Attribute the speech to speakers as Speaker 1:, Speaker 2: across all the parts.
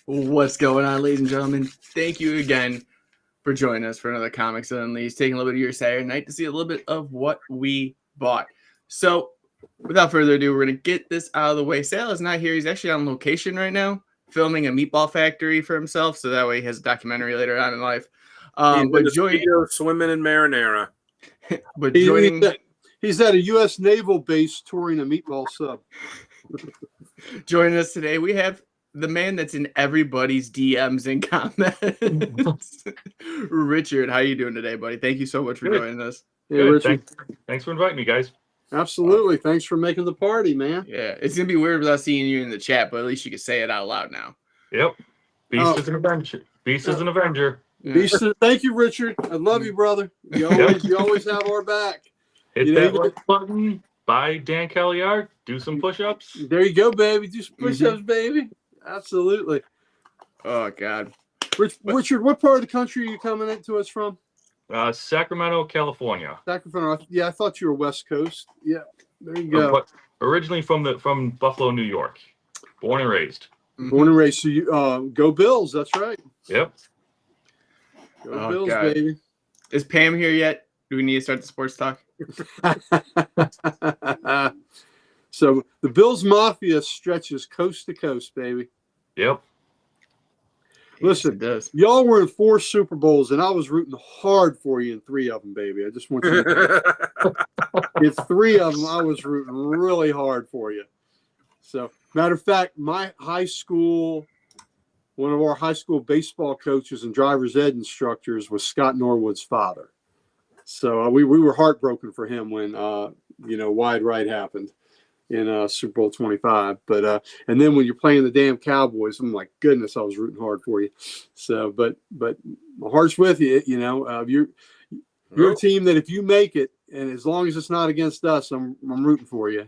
Speaker 1: What's going on, ladies and gentlemen? Thank you again for joining us for another Comics Unleashed, taking a little bit of your Saturday night to see a little bit of what we bought. So, without further ado, we're going to get this out of the way. Sal is not here. He's actually on location right now, filming a meatball factory for himself, so that way he has a documentary later on in life.
Speaker 2: But swimming in marinara.
Speaker 1: But joining...
Speaker 3: He's at a U.S. Naval base touring a meatball sub.
Speaker 1: Joining us today, we have the man that's in everybody's DMs and comments. Richard, how you doing today, buddy? Thank you so much for joining us.
Speaker 3: Hey, Richard.
Speaker 4: Thanks for inviting me, guys.
Speaker 3: Absolutely. Thanks for making the party, man.
Speaker 1: Yeah, it's going to be weird without seeing you in the chat, but at least you can say it out loud now.
Speaker 4: Yep. Beast is an Avenger. Beast is an Avenger.
Speaker 3: Beast thank you, Richard. I love you, brother. You always have our back.
Speaker 4: Hit that like button. Buy Dan Kelly do some push-ups.
Speaker 3: There you go, baby. Do some push-ups, baby. Absolutely.
Speaker 1: Oh, God.
Speaker 3: Richard, what part of the country are you coming into us from?
Speaker 4: Sacramento, California.
Speaker 3: Sacramento. Yeah, I thought you were West Coast. Yeah, there you go.
Speaker 4: But originally from Buffalo, New York. Born and raised.
Speaker 3: Born and raised. So you go Bills. That's right.
Speaker 4: Yep.
Speaker 3: Go Bills, baby.
Speaker 1: Is Pam here yet? Do we need to start the sports talk?
Speaker 3: So the Bills Mafia stretches coast to coast, baby.
Speaker 4: Yep.
Speaker 3: Listen,
Speaker 1: yes,
Speaker 3: y'all were in 4 Super Bowls, and I was rooting hard for you in 3 of them, baby. I just want you to know. In 3 of them, I was rooting really hard for you. So, matter of fact, one of our high school baseball coaches and driver's ed instructors was Scott Norwood's father. So we were heartbroken for him when wide right happened in Super Bowl 25. But and then when you're playing the damn Cowboys, I'm like, goodness, I was rooting hard for you. So, but my heart's with you. You're a team that if you make it, and as long as it's not against us, I'm rooting for you.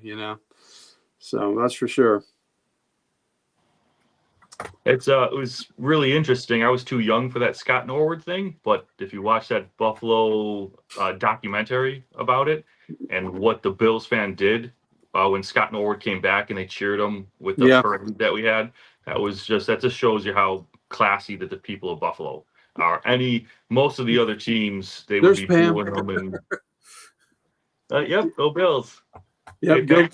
Speaker 3: So that's for sure.
Speaker 4: It was really interesting. I was too young for that Scott Norwood thing, but if you watch that Buffalo documentary about it and what the Bills fan did when Scott Norwood came back and they cheered him with the parade that we had, that just shows you how classy that the people of Buffalo are. Most of the other teams, they would be booing them. And yep, go Bills.
Speaker 3: Yep, go.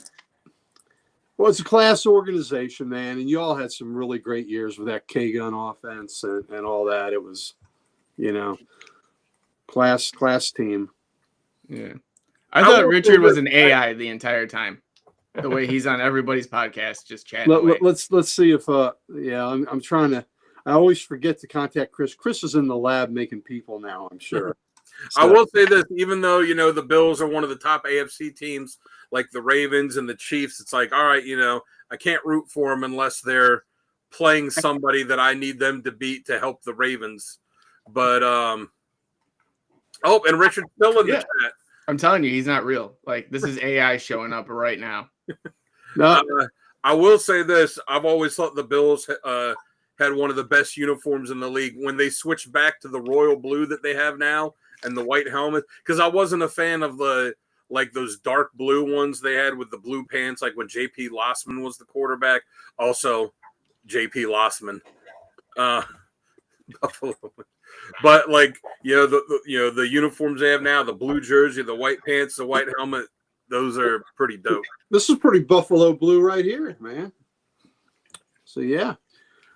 Speaker 3: Well, it's a class organization, man, and you all had some really great years with that K-gun offense and all that. It was, class team.
Speaker 1: Yeah. I thought Richard was an AI the entire time. The way he's on everybody's podcast, just chatting.
Speaker 3: Let's see if I'm trying to. I always forget to contact Chris. Chris is in the lab making people now, I'm sure.
Speaker 2: So. I will say this, even though, the Bills are one of the top AFC teams, like the Ravens and the Chiefs, it's like, all right, I can't root for them unless they're playing somebody that I need them to beat to help the Ravens. But, and Richard's still in the chat.
Speaker 1: I'm telling you, he's not real. Like, this is AI showing up right now.
Speaker 2: I will say this. I've always thought the Bills had one of the best uniforms in the league. When they switched back to the royal blue that they have now and the white helmet, because I wasn't a fan of those dark blue ones they had with the blue pants, like when J.P. Lossman was the quarterback. Also, J.P. Lossman. Buffalo. But the uniforms they have now, the blue jersey, the white pants, the white helmet, those are pretty dope.
Speaker 3: This is pretty Buffalo blue right here, man. So yeah,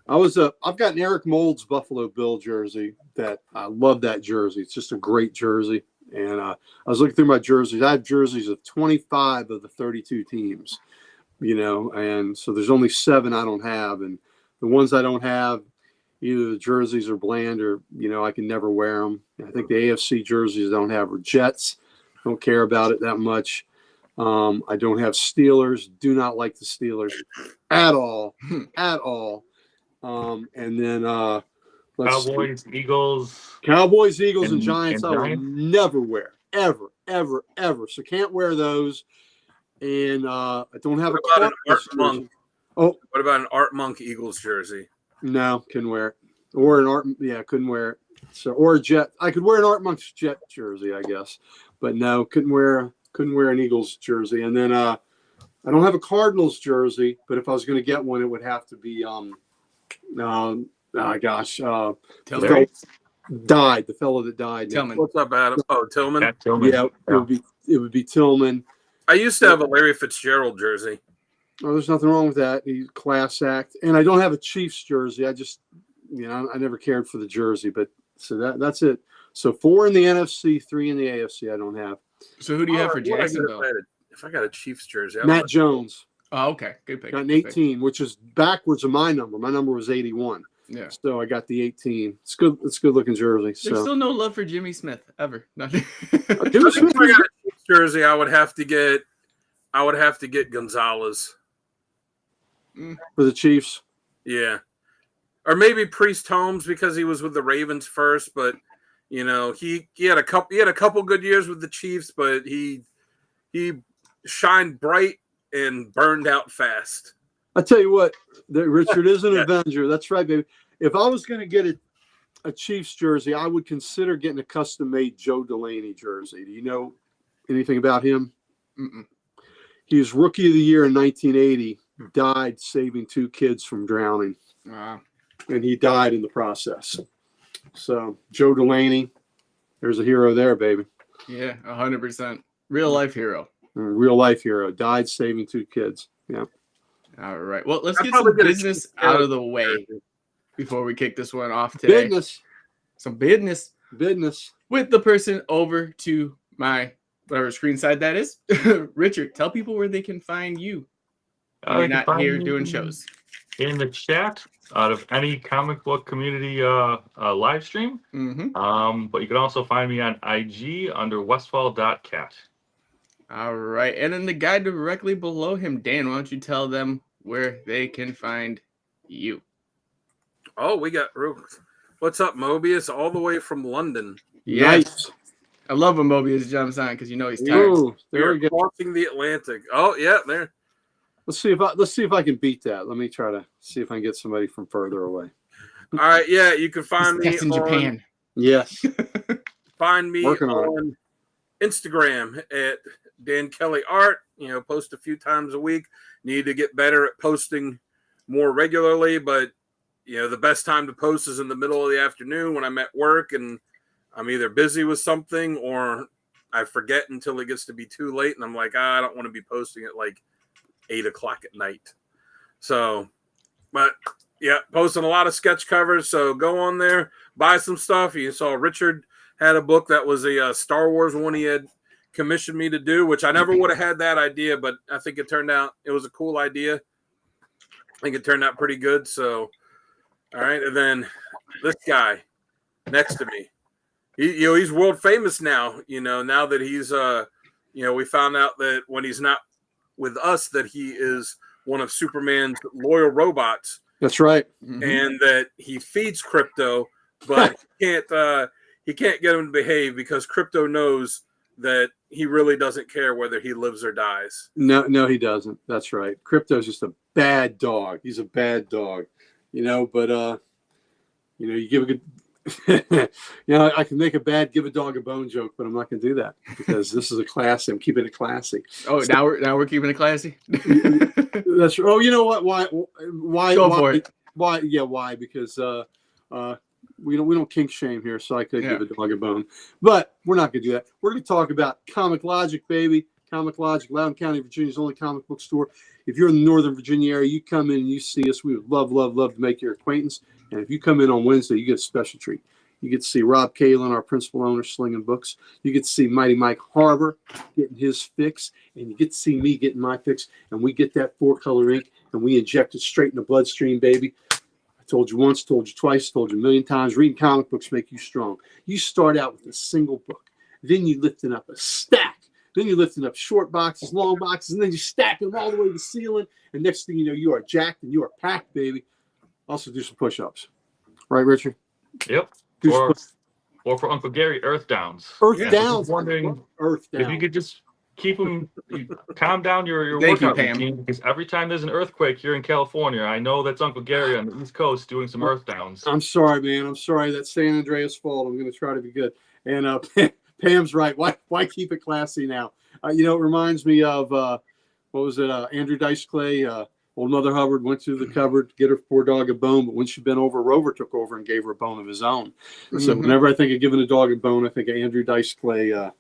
Speaker 3: I've got an Eric Moulds Buffalo Bill jersey that I love. That jersey, it's just a great jersey. And I was looking through my jerseys. I have jerseys of 25 of the 32 teams, and so there's only 7 I don't have, and the ones I don't have, either the jerseys are bland or, I can never wear them. I think the AFC jerseys I don't have are Jets. Don't care about it that much. I don't have Steelers. Do not like the Steelers at all. And then
Speaker 4: Cowboys, Eagles.
Speaker 3: Cowboys, Eagles, and Giants I will never wear. Ever. So can't wear those. And I don't have
Speaker 2: an Art Monk. Oh. What about an Art Monk Eagles jersey?
Speaker 3: No, couldn't wear it. Or an Art, couldn't wear it. So or a Jet. I could wear an Art Monk's Jet jersey, I guess. But no, couldn't wear an Eagles jersey. And then I don't have a Cardinals jersey, but if I was going to get one, it would have to be Gosh,
Speaker 1: Tillman.
Speaker 3: the fellow that died.
Speaker 1: Tillman.
Speaker 2: What's up, Adam? Oh, Tillman.
Speaker 4: Pat Tillman.
Speaker 3: Yeah, it would be Tillman.
Speaker 2: I used to have a Larry Fitzgerald jersey.
Speaker 3: Oh, there's nothing wrong with that. He's a class act. And I don't have a Chiefs jersey. I just, I never cared for the jersey. But so that's it. So 4 in the NFC, 3 in the AFC. I don't have.
Speaker 1: So who do you have for Jacksonville?
Speaker 2: If I got a Chiefs jersey,
Speaker 3: Matt Jones
Speaker 1: Oh, okay. Good pick.
Speaker 3: got an
Speaker 1: Good pick.
Speaker 3: 18, which is backwards of my number. My number was 81.
Speaker 1: Yeah.
Speaker 3: So I got the 18. It's good. It's a good looking jersey.
Speaker 1: There's
Speaker 3: So
Speaker 1: still no love for Jimmy Smith ever. Nothing.
Speaker 3: Jimmy Smith
Speaker 2: if I got a Chiefs jersey, I would have to get Gonzalez.
Speaker 3: for the Chiefs.
Speaker 2: Yeah, or maybe Priest Holmes because he was with the Ravens first, but he had a couple good years with the Chiefs, but he shined bright and burned out fast.
Speaker 3: I tell you what, Richard is an Avenger. That's right, baby. If I was going to get a Chiefs jersey, I would consider getting a custom-made Joe Delaney jersey. Do you know anything about him?
Speaker 1: Mm-mm.
Speaker 3: He was Rookie of the Year in 1980. Died saving 2 kids from drowning,
Speaker 1: Wow.
Speaker 3: and he died in the process. So Joe Delaney, there's a hero there, baby.
Speaker 1: Yeah, 100%. Real life hero.
Speaker 3: Real life hero. Died saving 2 kids. Yeah.
Speaker 1: All right. Well, let's
Speaker 2: I'd
Speaker 1: get some
Speaker 2: probably get a
Speaker 1: business
Speaker 2: Chiefs
Speaker 1: out of the way
Speaker 2: jersey.
Speaker 1: before we kick this one off today.
Speaker 3: Business.
Speaker 1: Some business
Speaker 3: Business.
Speaker 1: with the person over to my whatever screen side that is. Richard, tell people where they can find you. You're
Speaker 4: You can
Speaker 1: not
Speaker 4: find
Speaker 1: here
Speaker 4: me
Speaker 1: doing shows.
Speaker 4: in the chat out of any comic book community live stream.
Speaker 1: Mm-hmm.
Speaker 4: But you can also find me on IG under Westphal.cat.
Speaker 1: All right. And then the guy directly below him, Dan, why don't you tell them where they can find you?
Speaker 2: Oh, we got what's up, Mobius, all the way from London.
Speaker 1: Yes.
Speaker 3: Nice.
Speaker 1: I love when Mobius jumps on because he's tired.
Speaker 3: Ooh,
Speaker 2: We
Speaker 3: there
Speaker 2: are
Speaker 3: we go.
Speaker 2: crossing the Atlantic. Oh, yeah, there.
Speaker 3: Let's see if I can beat that. Let me try to see if I can get somebody from further away.
Speaker 2: All right, yeah, you can find me
Speaker 1: That's in
Speaker 2: on,
Speaker 1: Japan.
Speaker 3: Yes.
Speaker 2: Find me
Speaker 3: Working on
Speaker 2: on Instagram at Dan Kelly Art. Post a few times a week. Need to get better at posting more regularly, but the best time to post is in the middle of the afternoon when I'm at work and I'm either busy with something or I forget until it gets to be too late and I'm like, I don't want to be posting at like 8 o'clock at night. So, but yeah, posting a lot of sketch covers. So go on there, buy some stuff. You saw Richard had a book that was a Star Wars one he had commissioned me to do, which I never would have had that idea, but I think it was a cool idea. I think it turned out pretty good. So, all right. And then this guy next to me, he's world famous now, now that he's, we found out that when he's not with us, that he is one of Superman's loyal robots.
Speaker 3: That's right.
Speaker 1: Mhm.
Speaker 2: And that he feeds Crypto, but he can't get him to behave because Crypto knows that he really doesn't care whether he lives or dies.
Speaker 3: No, he doesn't. That's right. Crypto's just a bad dog. He's a bad dog, but you give a good I can make a bad give a dog a bone joke, but I'm not going to do that because this is a class. I'm keeping it classy.
Speaker 1: Oh, now we're keeping it classy.
Speaker 3: That's oh, you know what? Why?
Speaker 1: Go for it.
Speaker 3: Why? Yeah, why? Because we don't kink shame here, so I could give a dog a bone. But we're not going to do that. We're going to talk about Comic Logic, baby. Comic Logic, Loudoun County, Virginia's only comic book store. If you're in the Northern Virginia area, you come in and you see us. We would love to make your acquaintance. And if you come in on Wednesday, you get a special treat. You get to see Rob Kalin, our principal owner, slinging books. You get to see Mighty Mike Harbor getting his fix. And you get to see me getting my fix. And we get that 4-color ink, and we inject it straight in the bloodstream, baby. I told you once, told you twice, told you a million times. Reading comic books make you strong. You start out with a single book. Then you lifting up a stack. Then you're lifting up short boxes, long boxes, and then you stack them all the way to the ceiling. And next thing you know, you are jacked and you are packed, baby. Also do some push-ups. Right, Richard?
Speaker 4: Yep.
Speaker 3: Do some
Speaker 4: Or for Uncle Gary, Earth Downs.
Speaker 3: Earth
Speaker 1: Yeah.
Speaker 3: Downs.
Speaker 4: Wondering
Speaker 3: Earth Downs.
Speaker 4: if you could just keep him, calm down your
Speaker 1: Thank you,
Speaker 4: workout
Speaker 1: Pam.
Speaker 4: routine, because every time there's an earthquake here in California, I know that's Uncle Gary on the East Coast doing some Earth Downs.
Speaker 3: I'm sorry, man. I'm sorry. That's San Andreas' fault. I'm going to try to be good. And Pam's right. Why keep it classy now? It reminds me of, what was it, Andrew Dice Clay, Old Mother Hubbard went to the cupboard to get her poor dog a bone, but when she bent over, Rover took over and gave her a bone of his own. So whenever I think of giving a dog a bone, I think of Andrew Dice Clay in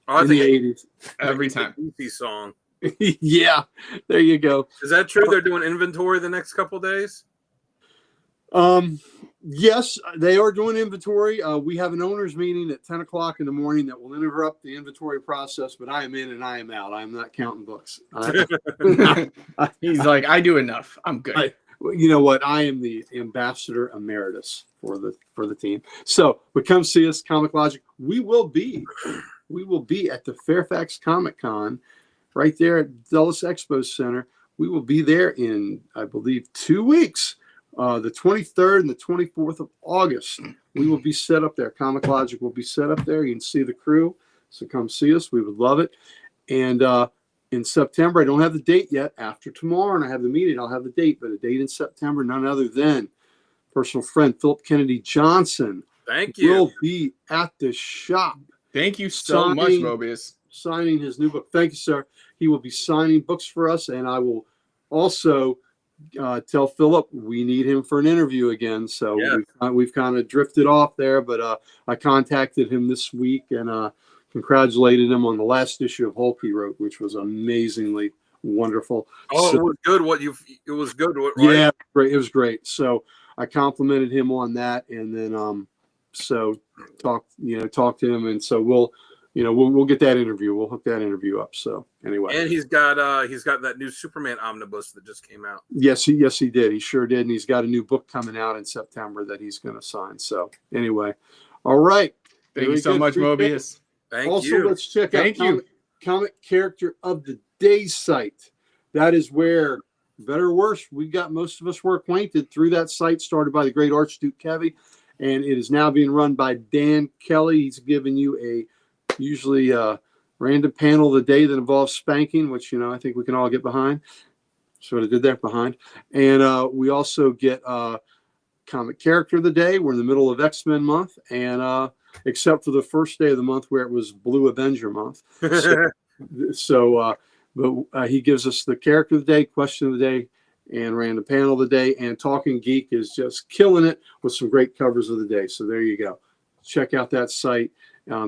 Speaker 3: the 80s.
Speaker 1: Every time.
Speaker 2: Easy song.
Speaker 3: Yeah, there you go.
Speaker 2: Is that true? They're doing inventory the next couple days?
Speaker 3: Yes, they are doing inventory. We have an owners meeting at 10 o'clock in the morning that will interrupt the inventory process, but I am in and I am out. I'm not counting books.
Speaker 1: He's like, I do enough. I'm good.
Speaker 3: You know what? I am the ambassador emeritus for the team. So, but come see us, Comic Logic. We will be at the Fairfax Comic Con right there at Dulles Expo Center. We will be there in, I believe, 2 weeks. The 23rd and the 24th of August, we will be set up there. Comic Logic will be set up there. You can see the crew. So come see us. We would love it. And in September, I don't have the date yet. After tomorrow, and I have the meeting, I'll have the date. But a date in September, none other than personal friend Philip Kennedy Johnson.
Speaker 2: Thank you.
Speaker 3: Will be at the shop.
Speaker 1: Thank you so much, Mobius.
Speaker 3: Signing his new book. Thank you, sir. He will be signing books for us. And I will also tell Philip we need him for an interview again. So we've kind of drifted off there, but I contacted him this week and congratulated him on the last issue of Hulk he wrote, which was amazingly wonderful.
Speaker 2: Oh, so, it was good. It was good. Right?
Speaker 3: Yeah, great. It was great. So I complimented him on that, and then so talk to him, and so we'll get that interview. We'll hook that interview up. So anyway,
Speaker 2: and he's got that new Superman omnibus that just came out.
Speaker 3: Yes, he did. He sure did, and he's got a new book coming out in September that he's going to sign. So anyway, all right.
Speaker 1: Thank you so much, Mobius.
Speaker 2: Thank you.
Speaker 3: Let's check out Comic Character of the Day site. That is where, better or worse, we got most of us were acquainted through that site, started by the great Archduke Kevy, and it is now being run by Dan Kelly. He's giving you usually a random panel of the day that involves spanking, which I think we can all get behind. Sort of did that behind, and we also get Comic Character of the Day. We're in the middle of X-Men month, and except for the first day of the month where it was Blue Avenger month. But he gives us the Character of the Day, Question of the Day, and Random Panel of the Day. And Talking Geek is just killing it with some great covers of the day. So there you go. Check out that site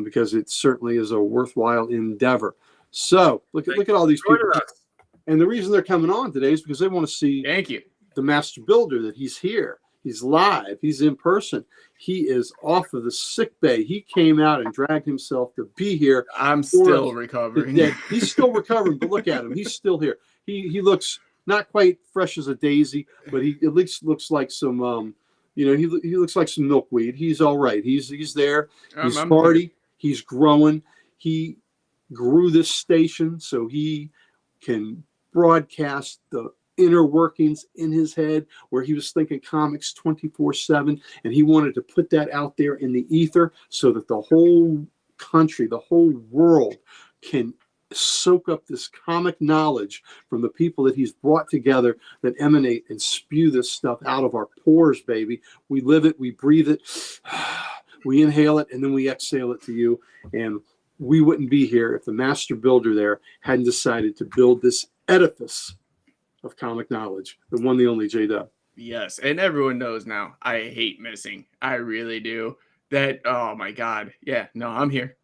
Speaker 3: because it certainly is a worthwhile endeavor. So look at all these people. And the reason they're coming on today is because they want to see the Master Builder, that he's here. He's live. He's in person. He is off of the sick bay. He came out and dragged himself to be here.
Speaker 1: I'm still recovering.
Speaker 3: He's still recovering, but look at him. He's still here. He looks not quite fresh as a daisy, but he at least looks like some, he looks like some milkweed. He's all right. He's there. He's hardy. He's growing. He grew this station so he can broadcast the inner workings in his head, where he was thinking comics 24/7, and he wanted to put that out there in the ether so that the whole country, the whole world can soak up this comic knowledge from the people that he's brought together that emanate and spew this stuff out of our pores, baby. We live it, we breathe it, we inhale it, and then we exhale it to you. And we wouldn't be here if the Master Builder there hadn't decided to build this edifice of comic knowledge, the one, the only J-Dub.
Speaker 1: Yes, and everyone knows now I hate missing. I really do. That, oh my God. Yeah, no, I'm here.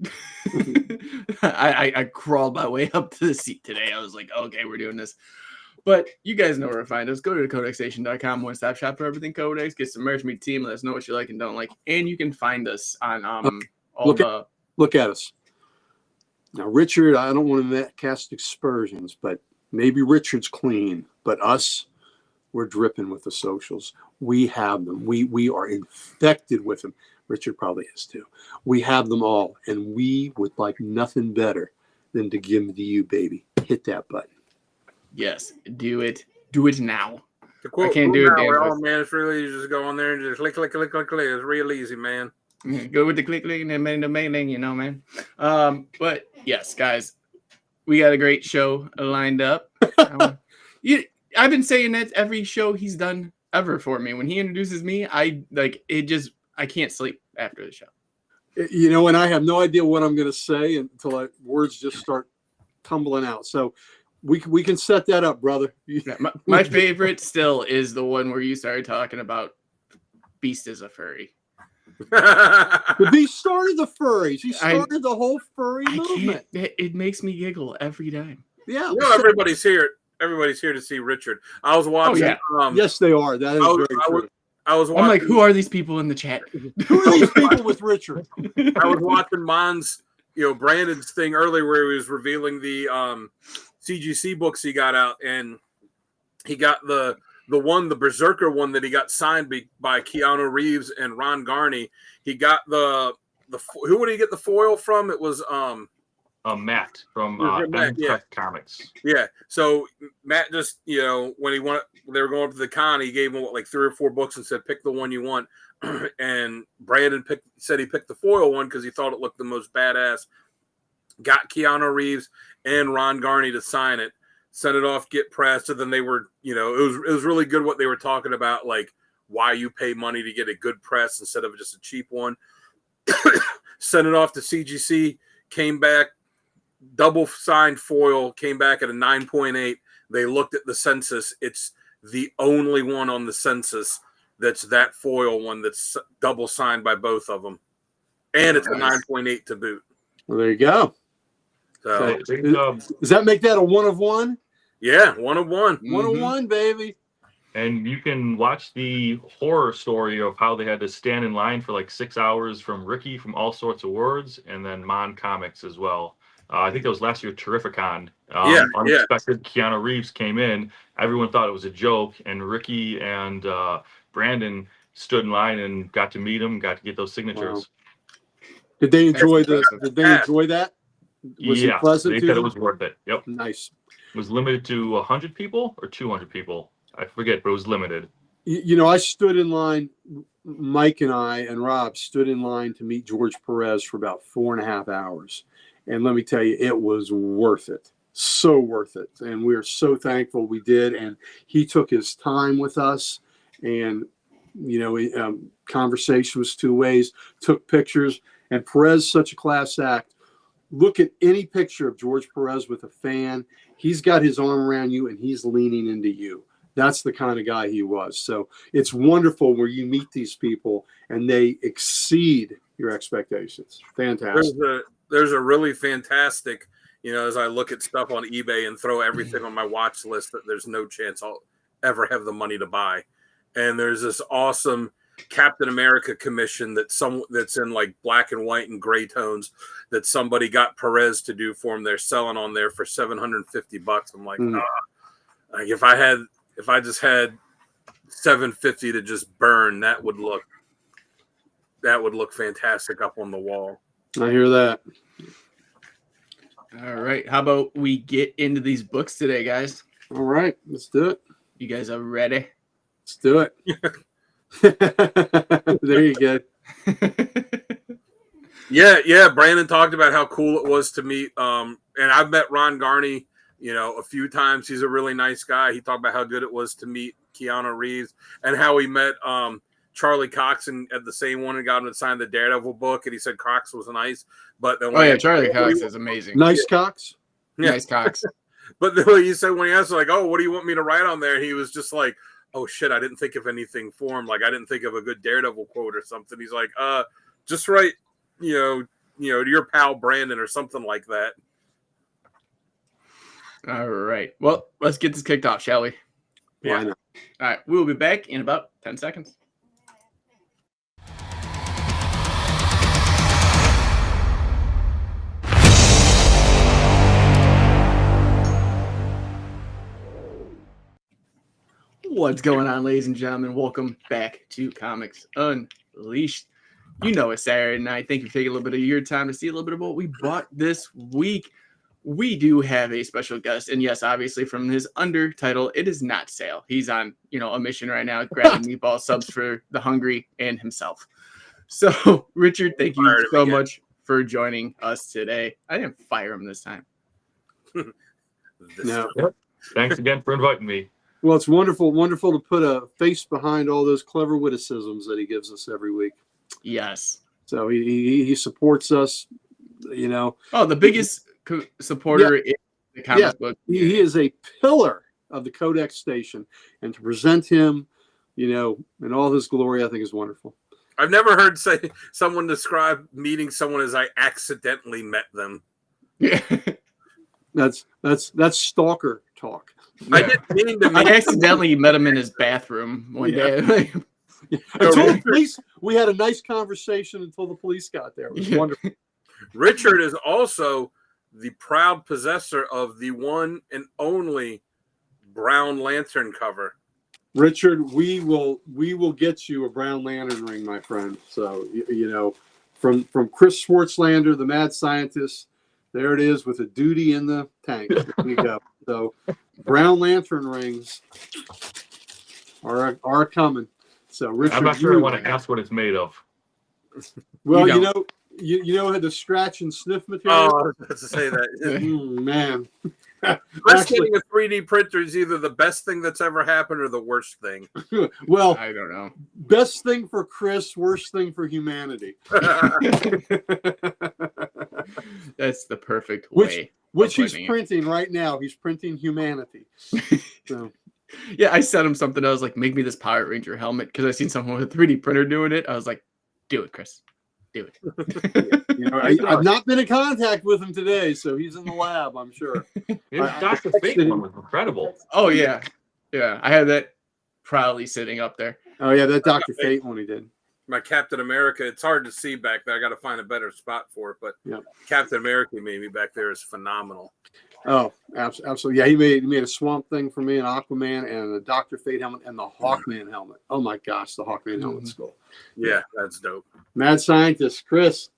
Speaker 1: I crawled my way up to the seat today. I was like, okay, we're doing this. But you guys know where to find us. Go to codexstation.com, one-stop shop for everything Codex. Get some merch, meet the team, let us know what you like and don't like. And you can find us on
Speaker 3: Look at us. Now, Richard, I don't want to cast aspersions, but maybe Richard's clean, but us, we're dripping with the socials. We have them. We are infected with them. Richard probably is too. We have them all, and we would like nothing better than to give them to you, baby. Hit that button.
Speaker 1: Yes, do it. Do it now.
Speaker 2: I can't do it. Oh man, it's really easy. Just go on there and just click. It's real easy, man.
Speaker 1: Go with the click and then the mailing, man. But yes, guys, we got a great show lined up. I've been saying that every show he's done ever for me. When he introduces me, I can't sleep after the show.
Speaker 3: And I have no idea what I'm going to say until words just start tumbling out. So We can set that up, brother.
Speaker 1: Yeah, my favorite still is the one where you started talking about Beast is a furry.
Speaker 3: The Beast started the furries. He started the whole furry movement.
Speaker 1: It makes me giggle every time.
Speaker 3: Yeah.
Speaker 2: You know, everybody's here. Everybody's here to see Richard. I was watching.
Speaker 3: Yes, they are. That is very true.
Speaker 2: I was watching,
Speaker 1: I'm like, who are these people in the chat?
Speaker 3: Who are these people with Richard?
Speaker 2: I was watching Mon's, Brandon's thing earlier where he was revealing the CGC books he got out, and he got the Berserker one that he got signed by Keanu Reeves and Ron Garney. He got who would he get the foil from? It was
Speaker 4: Matt from
Speaker 2: Matt,
Speaker 4: Comics.
Speaker 2: Yeah. So Matt just, when they were going up to the con, he gave him like 3 or 4 books and said, pick the one you want. And Brandon said he picked the foil one because he thought it looked the most badass. Got Keanu Reeves and Ron Garney to sign it, sent it off, get pressed. And then they were, it was really good what they were talking about, like why you pay money to get a good press instead of just a cheap one. Sent it off to CGC, came back, double signed foil, came back at a 9.8. They looked at the census. It's the only one on the census that's that foil one that's double signed by both of them. And it's a 9.8 to boot.
Speaker 3: Well, there you go.
Speaker 2: So,
Speaker 3: does that make that a 1 of 1?
Speaker 2: Yeah, 1 of 1.
Speaker 3: 1 of 1, baby.
Speaker 4: And you can watch the horror story of how they had to stand in line for like 6 hours from Ricky from All Sorts of Words, and then Mon Comics as well. I think that was last year, Terrificon. Unexpected. Keanu Reeves came in. Everyone thought it was a joke, and Ricky and Brandon stood in line and got to meet him, got to get those signatures.
Speaker 3: Wow. Did they enjoy that? Was it pleasant?
Speaker 4: They said it was worth it. Yep.
Speaker 3: Nice.
Speaker 4: It was limited to 100 people or 200 people. I forget, but it was limited.
Speaker 3: I stood in line. Mike and I and Rob stood in line to meet George Perez for about 4.5 hours. And let me tell you, it was worth it. So worth it. And we're so thankful we did. And he took his time with us. And, conversation was 2 ways, took pictures. And Perez, such a class act. Look at any picture of George Perez with a fan. He's got his arm around you and he's leaning into you. That's the kind of guy he was. So it's wonderful where you meet these people and they exceed your expectations. Fantastic.
Speaker 2: There's a really fantastic, as I look at stuff on eBay and throw everything on my watch list that there's no chance I'll ever have the money to buy. And there's this awesome Captain America commission that's in like black and white and gray tones that somebody got Perez to do for them. They're selling on there for $750. I'm like, like if I just had $750 to just burn, that would look fantastic up on the wall.
Speaker 3: I hear that.
Speaker 1: All right. How about we get into these books today, guys?
Speaker 3: All right. Let's do it.
Speaker 1: You guys are ready?
Speaker 3: Let's do it. There you go.
Speaker 2: Yeah. Brandon talked about how cool it was to meet. And I've met Ron Garney, a few times. He's a really nice guy. He talked about how good it was to meet Keanu Reeves and how he met Charlie Cox at the same one and got him to sign the Daredevil book. And he said Cox was nice. But then
Speaker 1: Charlie Cox is amazing.
Speaker 3: Nice Cox?
Speaker 1: Yeah. Nice Cox.
Speaker 2: But then he said when he asked, like, oh, what do you want me to write on there? He was just like, oh, shit, I didn't think of anything for him. Like, I didn't think of a good Daredevil quote or something. He's like, just write, to your pal Brandon or something like that.
Speaker 1: All right. Well, let's get this kicked off, shall we?
Speaker 2: Yeah.
Speaker 3: Why not?
Speaker 1: All right. We'll be back in about 10 seconds. What's going on, ladies and gentlemen? Welcome back to Comics Unleashed. It's Saturday night. Thank you for taking a little bit of your time to see a little bit of what we bought this week. We do have a special guest, and yes, obviously from his undertitle, it is not sale. He's on, a mission right now, grabbing meatball subs for the hungry and himself. So, Richard, thank you so much for joining us today. I didn't fire him this time.
Speaker 3: No.
Speaker 4: Yep. Thanks again for inviting me.
Speaker 3: Well, it's wonderful to put a face behind all those clever witticisms that he gives us every week.
Speaker 1: Yes.
Speaker 3: So he supports us,
Speaker 1: Oh, the biggest supporter the comic
Speaker 3: Yeah,
Speaker 1: book.
Speaker 3: he is a pillar of the Codex Station, and to present him, in all his glory, I think is wonderful.
Speaker 2: I've never heard someone describe meeting someone as I accidentally met them.
Speaker 1: Yeah.
Speaker 3: That's stalker talk.
Speaker 2: I didn't mean to
Speaker 1: I
Speaker 2: meet.
Speaker 1: accidentally met him in his bathroom one day.
Speaker 3: Until the police, we had a nice conversation until the police got there. It was wonderful.
Speaker 2: Richard is also the proud possessor of the one and only Brown Lantern cover.
Speaker 3: Richard, we will get you a Brown Lantern ring, my friend. So from Chris Schwartzlander, the mad scientist, there it is with a duty in the tank. There you go. So Brown Lantern rings are coming. So Richard,
Speaker 4: I'm not sure I want to ask what it's made of.
Speaker 3: Well,
Speaker 1: You
Speaker 3: had the scratch and sniff material.
Speaker 2: Oh, I was about to say that.
Speaker 3: Man.
Speaker 2: Unless getting a 3D printer is either the best thing that's ever happened or the worst thing.
Speaker 3: Well,
Speaker 1: I don't know.
Speaker 3: best thing for Chris, worst thing for humanity.
Speaker 1: That's the perfect way.
Speaker 3: Which he's
Speaker 1: putting it.
Speaker 3: printing right now. He's printing humanity. So.
Speaker 1: Yeah, I sent him something. I was like, make me this Power Ranger helmet because I seen someone with a 3D printer doing it. I was like, do it, Chris. Do it.
Speaker 3: I've not been in contact with him today, so he's in the lab, I'm sure.
Speaker 4: His Dr. Fate one was incredible.
Speaker 1: Oh, yeah. Yeah, I had that proudly sitting up there.
Speaker 3: Oh, yeah, that Dr. Fate one he did.
Speaker 2: My Captain America, it's hard to see back there. I got to find a better spot for it, but
Speaker 3: Yep.
Speaker 2: Captain America maybe back there is phenomenal.
Speaker 3: Oh, absolutely. Yeah, he made a Swamp Thing for me, an Aquaman, and a Dr. Fate helmet, and the Hawkman helmet. Oh, my gosh, the Hawkman helmet's cool.
Speaker 2: Yeah, that's dope.
Speaker 3: Mad scientist, Chris.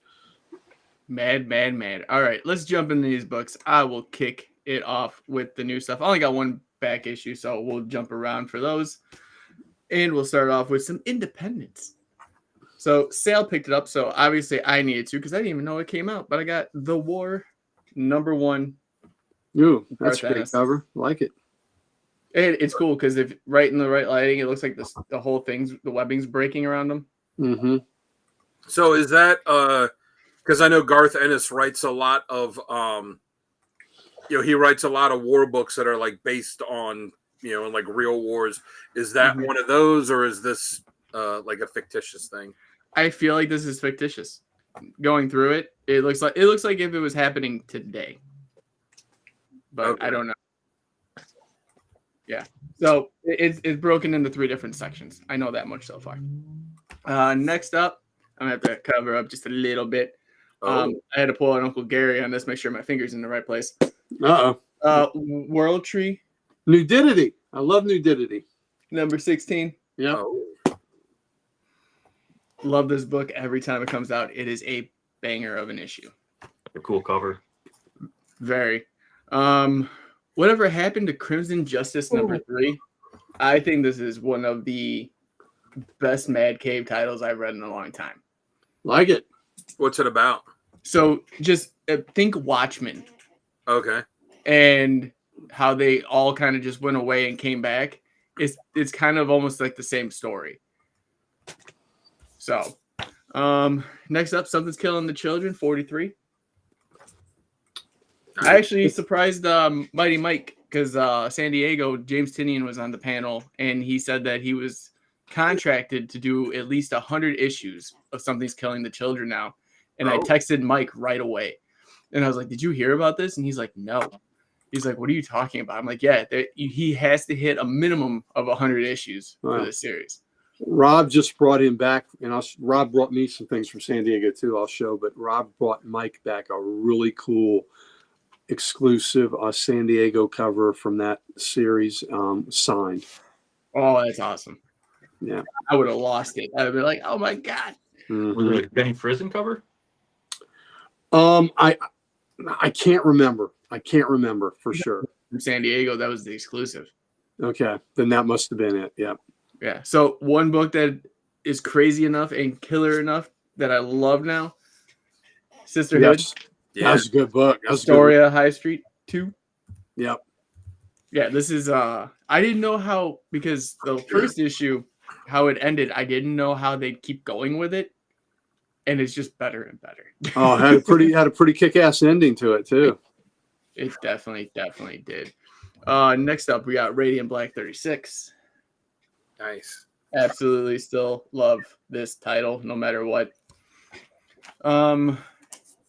Speaker 1: Mad. All right, let's jump into these books. I will kick it off with the new stuff. I only got one back issue, so we'll jump around for those. And we'll start off with some independence. So Sale picked it up, so obviously I needed to because I didn't even know it came out. But I got The War #1.
Speaker 3: Ooh, that's a
Speaker 1: Garth
Speaker 3: great
Speaker 1: Ennis.
Speaker 3: cover. Like it.
Speaker 1: And it's cool because if right in the right lighting, it looks like the whole thing's the webbing's breaking around them.
Speaker 3: Mm-hmm.
Speaker 2: So is that because I know Garth Ennis writes a lot of he writes a lot of war books that are like based on like real wars. Is that one of those, or is this like a fictitious thing?
Speaker 1: I feel like this is fictitious. Going through it, it looks like if it was happening today. But
Speaker 2: Okay.
Speaker 1: I don't know. Yeah. So it's broken into 3 different sections. I know that much so far. Next up, I'm going to have to cover up just a little bit. I had to pull out Uncle Gary on this, make sure my finger's in the right place.
Speaker 3: Uh-oh.
Speaker 1: World Tree,
Speaker 3: Nudity. I love nudity.
Speaker 1: #16.
Speaker 3: Yeah.
Speaker 1: Love this book every time it comes out. It is a banger of an issue.
Speaker 4: A cool cover.
Speaker 1: Very. Whatever happened to Crimson Justice #3? I think this is one of the best Mad Cave titles I've read in a long time.
Speaker 3: Like it.
Speaker 2: What's it about?
Speaker 1: So just think Watchmen
Speaker 2: Okay.
Speaker 1: and how they all kind of just went away and came back. It's kind of almost like the same story. So, next up, Something's Killing the Children, 43. I actually surprised Mighty Mike because San Diego, James Tinian was on the panel, and he said that he was contracted to do at least 100 issues of Something's Killing the Children now. And I texted Mike right away. And I was like, did you hear about this? And he's like, no. He's like, what are you talking about? I'm like, yeah, he has to hit a minimum of 100 issues for this series.
Speaker 3: Rob just brought him back, and Rob brought me some things from San Diego too. I'll show, but Rob brought Mike back a really cool, exclusive San Diego cover from that series, signed.
Speaker 1: Oh, that's awesome!
Speaker 3: Yeah,
Speaker 1: I would have lost it. I'd be like, oh my god.
Speaker 3: Mm-hmm.
Speaker 4: Was it a Benny Friesen cover?
Speaker 3: I can't remember. I can't remember for sure.
Speaker 1: From San Diego, that was the exclusive.
Speaker 3: Okay, then that must have been it. Yeah.
Speaker 1: Yeah. So one book that is crazy enough and killer enough that I love now, Sisterhood.
Speaker 3: Yes. That was a good book. That was a good
Speaker 1: Astoria High Street 2.
Speaker 3: Yep.
Speaker 1: Yeah, this is I didn't know how, because the first issue, how it ended, I didn't know how they'd keep going with it. And it's just better and better.
Speaker 3: Oh, had a pretty kick-ass ending to it too.
Speaker 1: It definitely did. Next up, we got Radiant Black 36.
Speaker 2: Nice.
Speaker 1: Absolutely still love this title, no matter what. And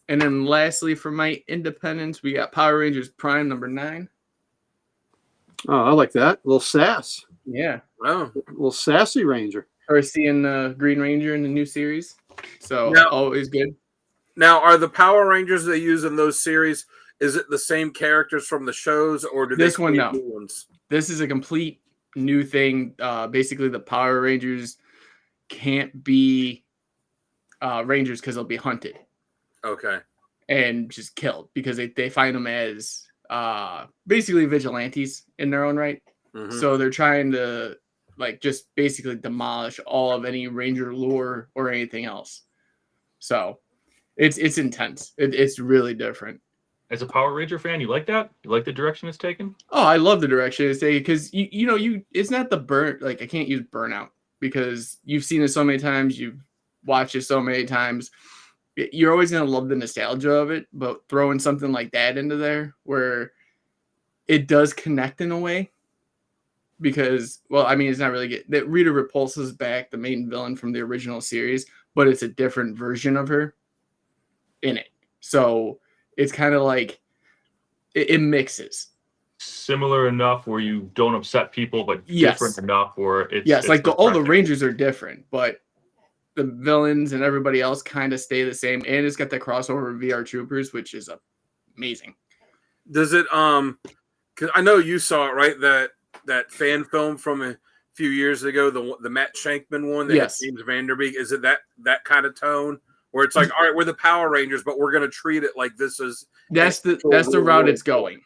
Speaker 1: then lastly, for my independents, we got Power Rangers Prime number 9.
Speaker 3: Oh, I like that. A little sass.
Speaker 1: Yeah.
Speaker 2: Oh,
Speaker 3: A little sassy Ranger.
Speaker 1: Or seeing the Green Ranger in the new series. So
Speaker 2: Now-
Speaker 1: always good.
Speaker 2: now are the Power Rangers they use in those series? Is it the same characters from the shows, or do
Speaker 1: This
Speaker 2: they
Speaker 1: one,
Speaker 2: create
Speaker 1: no.
Speaker 2: new ones?
Speaker 1: This is a complete new thing. Basically, the Power Rangers can't be Rangers because they'll be hunted
Speaker 2: Okay.
Speaker 1: and just killed because they find them as basically vigilantes in their own right.
Speaker 2: Mhm.
Speaker 1: So they're trying to like just basically demolish all of any Ranger lore or anything else. So it's intense. It's really different.
Speaker 4: As a Power Ranger fan, you like that? You like the direction it's taken?
Speaker 1: Oh, I love the direction it's taken because you it's not the burn, like I can't use burnout because you've seen it so many times, you've watched it so many times. You're always gonna love the nostalgia of it, but throwing something like that into there where it does connect in a way, because well, I mean it's not really good. That Rita Repulsa's back, the main villain from the original series, but it's a different version of her in it. So it's kind of like it mixes.
Speaker 4: Similar enough where you don't upset people, but
Speaker 1: Yes.
Speaker 4: different enough where it's
Speaker 1: Yes, like all the
Speaker 4: refreshing.
Speaker 1: Rangers are different, but the villains and everybody else kind of stay the same. And it's got that crossover with VR Troopers, which is amazing.
Speaker 2: Does it because I know you saw it, right? That fan film from a few years ago, the Matt Shankman one that
Speaker 1: Yes.
Speaker 2: had James Vanderbeek. Is it that kind of tone where it's like, all right, we're the Power Rangers, but we're gonna treat it like this is
Speaker 1: That's the route it's going.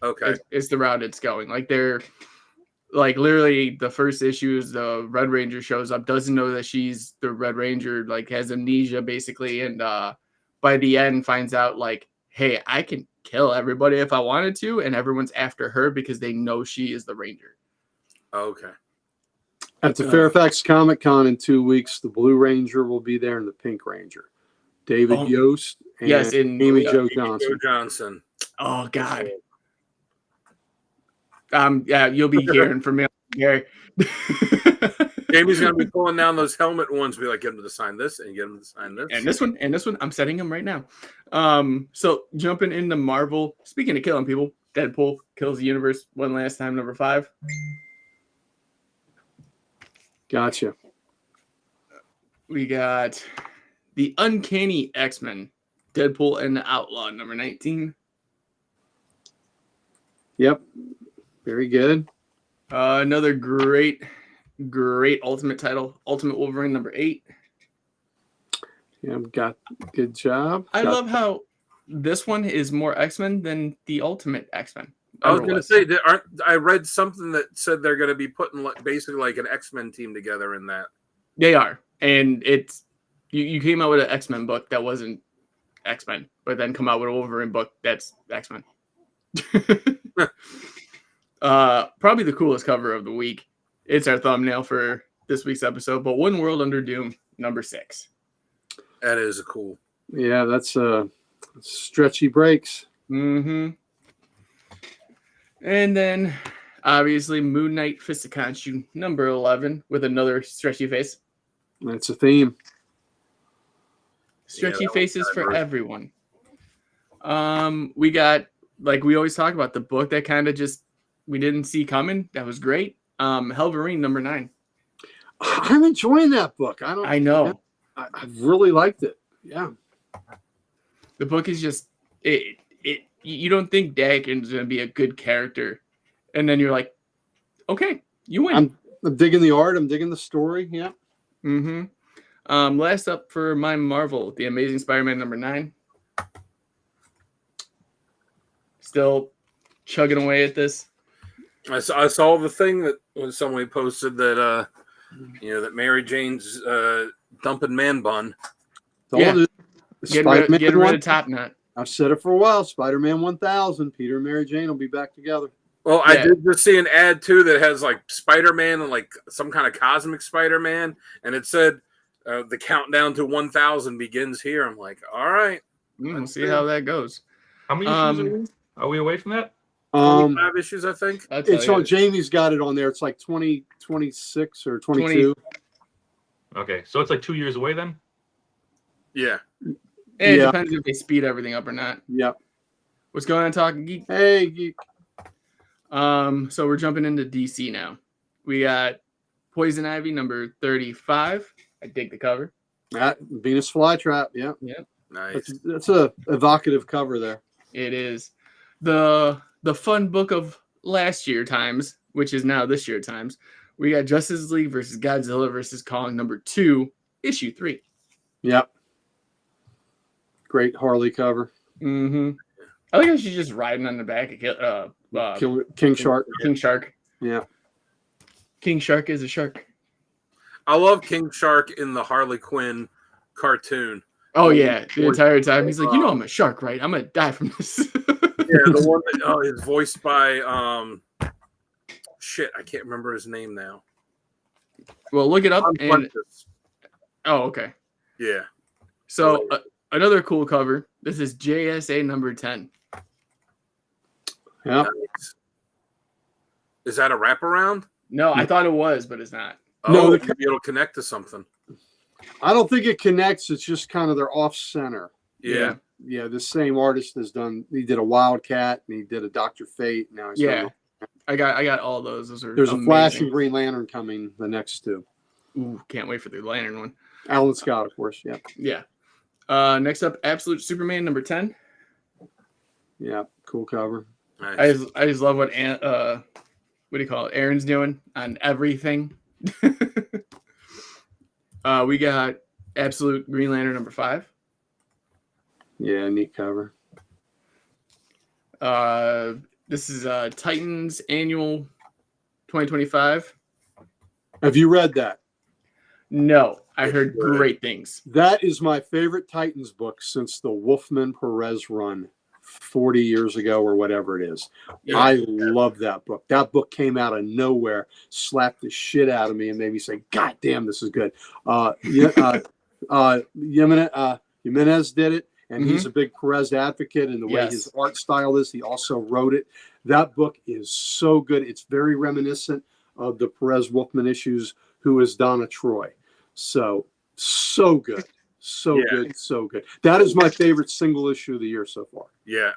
Speaker 2: okay.
Speaker 1: It's the route it's going. Like they're like literally the first issue is the Red Ranger shows up, doesn't know that she's the Red Ranger, like has amnesia basically, and by the end finds out like, hey, I can kill everybody if I wanted to, and everyone's after her because they know she is the Ranger.
Speaker 2: Okay.
Speaker 3: At the Fairfax Comic Con in 2 weeks, the Blue Ranger will be there and the Pink Ranger. David Yost and
Speaker 1: yes, in
Speaker 3: Amy Jo
Speaker 2: Joe
Speaker 3: Johnson.
Speaker 2: Johnson.
Speaker 1: Oh God. Yeah, you'll be hearing from me, Gary.
Speaker 2: Jamie's gonna be pulling down those helmet ones, be like, get him to sign this and get him to sign this.
Speaker 1: and this one, I'm setting him right now. So jumping into Marvel, speaking of killing people, Deadpool kills the universe one last time, number 5.
Speaker 3: Gotcha.
Speaker 1: We got the Uncanny X-Men, Deadpool and the Outlaw, number 19.
Speaker 3: Yep. Very good.
Speaker 1: Another great Ultimate title, Ultimate Wolverine, number 8.
Speaker 3: Yeah, got good job.
Speaker 1: I love how this one is more X-Men than the Ultimate X-Men.
Speaker 2: I was going to say, I read something that said they're going to be putting basically like an X-Men team together in that.
Speaker 1: They are, and it's you came out with an X-Men book that wasn't X-Men, but then come out with a Wolverine book that's X-Men. Probably the coolest cover of the week. It's our thumbnail for this week's episode, but One World Under Doom, number 6.
Speaker 2: That is cool.
Speaker 3: Yeah, that's stretchy breaks.
Speaker 1: Mm-hmm. And then, obviously, Moon Knight Fist of Khonshu, number 11, with another stretchy face.
Speaker 3: That's a theme.
Speaker 1: Stretchy
Speaker 2: that
Speaker 1: faces
Speaker 2: was
Speaker 1: for
Speaker 2: kinda
Speaker 1: everyone. We got, like we always talk about, the book that kind of just we didn't see coming. That was great. Helverine, number 9.
Speaker 3: I'm enjoying that book.
Speaker 1: I know.
Speaker 3: I really liked it. Yeah.
Speaker 1: The book is just it. You don't think Dagon's going to be a good character, and then you're like, okay, you win.
Speaker 3: I'm digging the art. I'm digging the story. Yeah.
Speaker 1: Mm-hmm. Last up for my Marvel, The Amazing Spider-Man, number 9. Still chugging away at this.
Speaker 2: I saw the thing that when somebody posted that that Mary Jane's dumping man bun.
Speaker 3: Getting
Speaker 1: Getting rid of Top Knot.
Speaker 3: I've said it for a while. Spider-Man 1000. Peter and Mary Jane will be back together.
Speaker 2: Well, I did just see an ad too that has like Spider-Man and like some kind of cosmic Spider-Man, and it said the countdown to 1000 begins here. I'm like, all right,
Speaker 1: We'll see how that goes.
Speaker 4: How many issues are these? Are we away from that?
Speaker 2: 25 issues, I think.
Speaker 3: It's on. Jamie's got it on there. It's like 26 or 22.
Speaker 4: Okay, so it's like 2 years away then?
Speaker 2: Yeah.
Speaker 1: It depends if they speed everything up or not.
Speaker 3: Yep.
Speaker 1: What's going on, Talking Geek?
Speaker 3: Hey, Geek.
Speaker 1: So we're jumping into DC now. We got Poison Ivy number 35. I dig the cover.
Speaker 3: That Venus Flytrap. Yeah.
Speaker 1: Yep.
Speaker 2: Nice.
Speaker 3: That's a evocative cover there.
Speaker 1: It is. The fun book of last year times, which is now this year times. We got Justice League versus Godzilla versus Kong number 2, issue 3.
Speaker 3: Yep. Great Harley cover.
Speaker 1: Mm-hmm. I think I should just riding on the back of
Speaker 3: King Shark.
Speaker 1: King Shark.
Speaker 3: Yeah.
Speaker 1: King Shark is a shark.
Speaker 2: I love King Shark in the Harley Quinn cartoon.
Speaker 1: Oh yeah, the entire time he's like, I'm a shark, right? I'm gonna die from this.
Speaker 2: Yeah, the one that is voiced by I can't remember his name now.
Speaker 1: Well, look it up. And oh, okay.
Speaker 2: Yeah.
Speaker 1: So another cool cover. This is JSA number 10.
Speaker 3: Yeah.
Speaker 2: Nice. Is that a wraparound?
Speaker 1: No, I thought it was, but it's not.
Speaker 2: Oh, maybe it'll connect to something.
Speaker 3: I don't think it connects. It's just kind of they're off center.
Speaker 2: Yeah.
Speaker 3: Yeah, the same artist has done. He did a Wildcat and he did a Dr. Fate. Now he's
Speaker 1: yeah, I got all those. Those are
Speaker 3: there's
Speaker 1: amazing.
Speaker 3: a Flash and Green Lantern coming. The next two.
Speaker 1: Ooh, can't wait for the Lantern one.
Speaker 3: Alan Scott, of course. Yeah.
Speaker 1: Yeah. Next up, Absolute Superman number 10.
Speaker 3: Yeah, cool cover.
Speaker 2: Nice.
Speaker 1: I just love what what do you call it? Aaron's doing on everything. We got Absolute Green Lantern number 5.
Speaker 3: Yeah, neat cover.
Speaker 1: This is Titans Annual 2025.
Speaker 3: Have you read that?
Speaker 1: No, I heard great things.
Speaker 3: That is my favorite Titans book since the Wolfman Perez run 40 years ago or whatever it is.
Speaker 2: Yeah.
Speaker 3: I love that book. That book came out of nowhere, slapped the shit out of me, and made me say, God damn, this is good. Jimenez did it, and he's a big Perez advocate, and the way his art style is, he also wrote it. That book is so good. It's very reminiscent of the Perez Wolfman issues, who is Donna Troy. So good. Good, so good. That is my favorite single issue of the year so far.
Speaker 2: Yeah,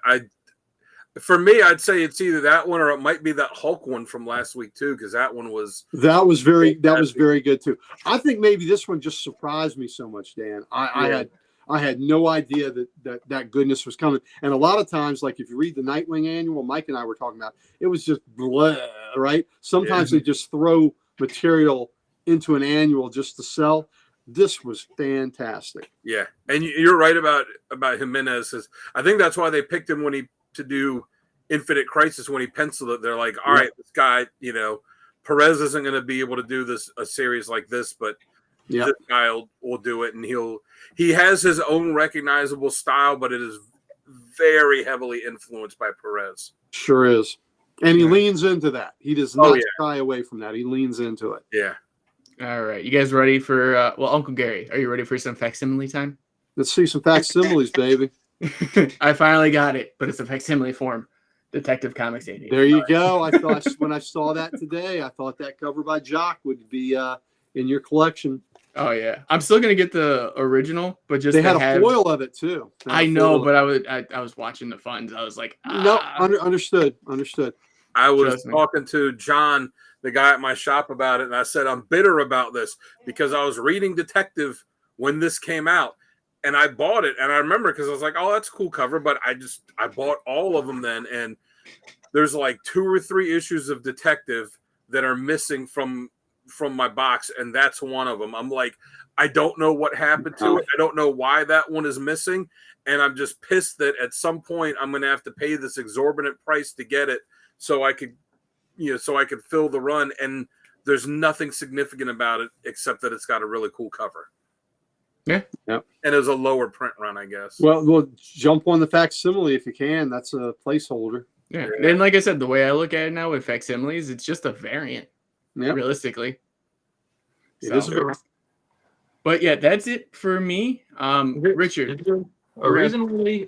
Speaker 2: for me, I'd say it's either that one or it might be that Hulk one from last week too, because that one was
Speaker 3: very good too. I think maybe this one just surprised me so much, Dan. I had no idea that goodness was coming. And a lot of times, like if you read the Nightwing annual, Mike and I were talking about, it was just blah, right? Sometimes they just throw material into an annual just to sell. This was fantastic.
Speaker 2: Yeah, and you're right about Jimenez. I think that's why they picked him to do Infinite Crisis when he penciled it. They're like, all right, this guy, Perez isn't going to be able to do a series like this, but this guy will do it, and he has his own recognizable style, but it is very heavily influenced by Perez.
Speaker 3: Sure is, and he leans into that. He does not shy away from that. He leans into it.
Speaker 2: Yeah.
Speaker 1: All right, you guys ready for Uncle Gary, are you ready for some facsimile time?
Speaker 3: Let's see some facsimiles, baby.
Speaker 1: I finally got it, but it's a facsimile form. Detective Comics 80.
Speaker 3: There you go. I thought when I saw that today, I thought that cover by Jock would be in your collection.
Speaker 1: Oh yeah, I'm still gonna get the original, but just
Speaker 3: they had a foil of it too.
Speaker 1: I know, but I was watching the funds. I was like,
Speaker 3: understood.
Speaker 2: I was talking to John, the guy at my shop, about it, and I said I'm bitter about this because I was reading Detective when this came out, and I bought it, and I remember because I was like, oh, that's a cool cover, but I bought all of them then, and there's like 2 or 3 issues of Detective that are missing from my box, and that's one of them. I'm like, I don't know what happened to it. I don't know why that one is missing, and I'm just pissed that at some point I'm going to have to pay this exorbitant price to get it so I could fill the run, and there's nothing significant about it except that it's got a really cool cover.
Speaker 1: Yeah.
Speaker 3: Yep.
Speaker 2: And it was a lower print run, I guess.
Speaker 3: Well, jump on the facsimile if you can. That's a placeholder.
Speaker 1: Yeah. And like I said, the way I look at it now with facsimiles, it's just a variant.
Speaker 3: Yep.
Speaker 1: Realistically.
Speaker 3: It is a variant.
Speaker 1: But yeah, that's it for me. Richard.
Speaker 4: A reason why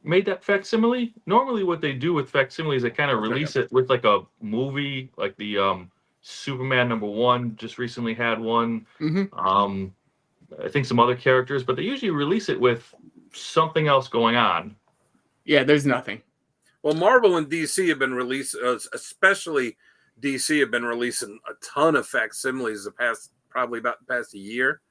Speaker 4: made that facsimile. Normally, what they do with facsimiles is they kind of release it with like a movie, like the Superman #1 just recently had one.
Speaker 1: Mm-hmm.
Speaker 4: I think some other characters, but they usually release it with something else going on.
Speaker 1: Yeah, there's nothing.
Speaker 2: Well, Marvel and DC have been releasing, especially DC, have been releasing a ton of facsimiles probably about the past year.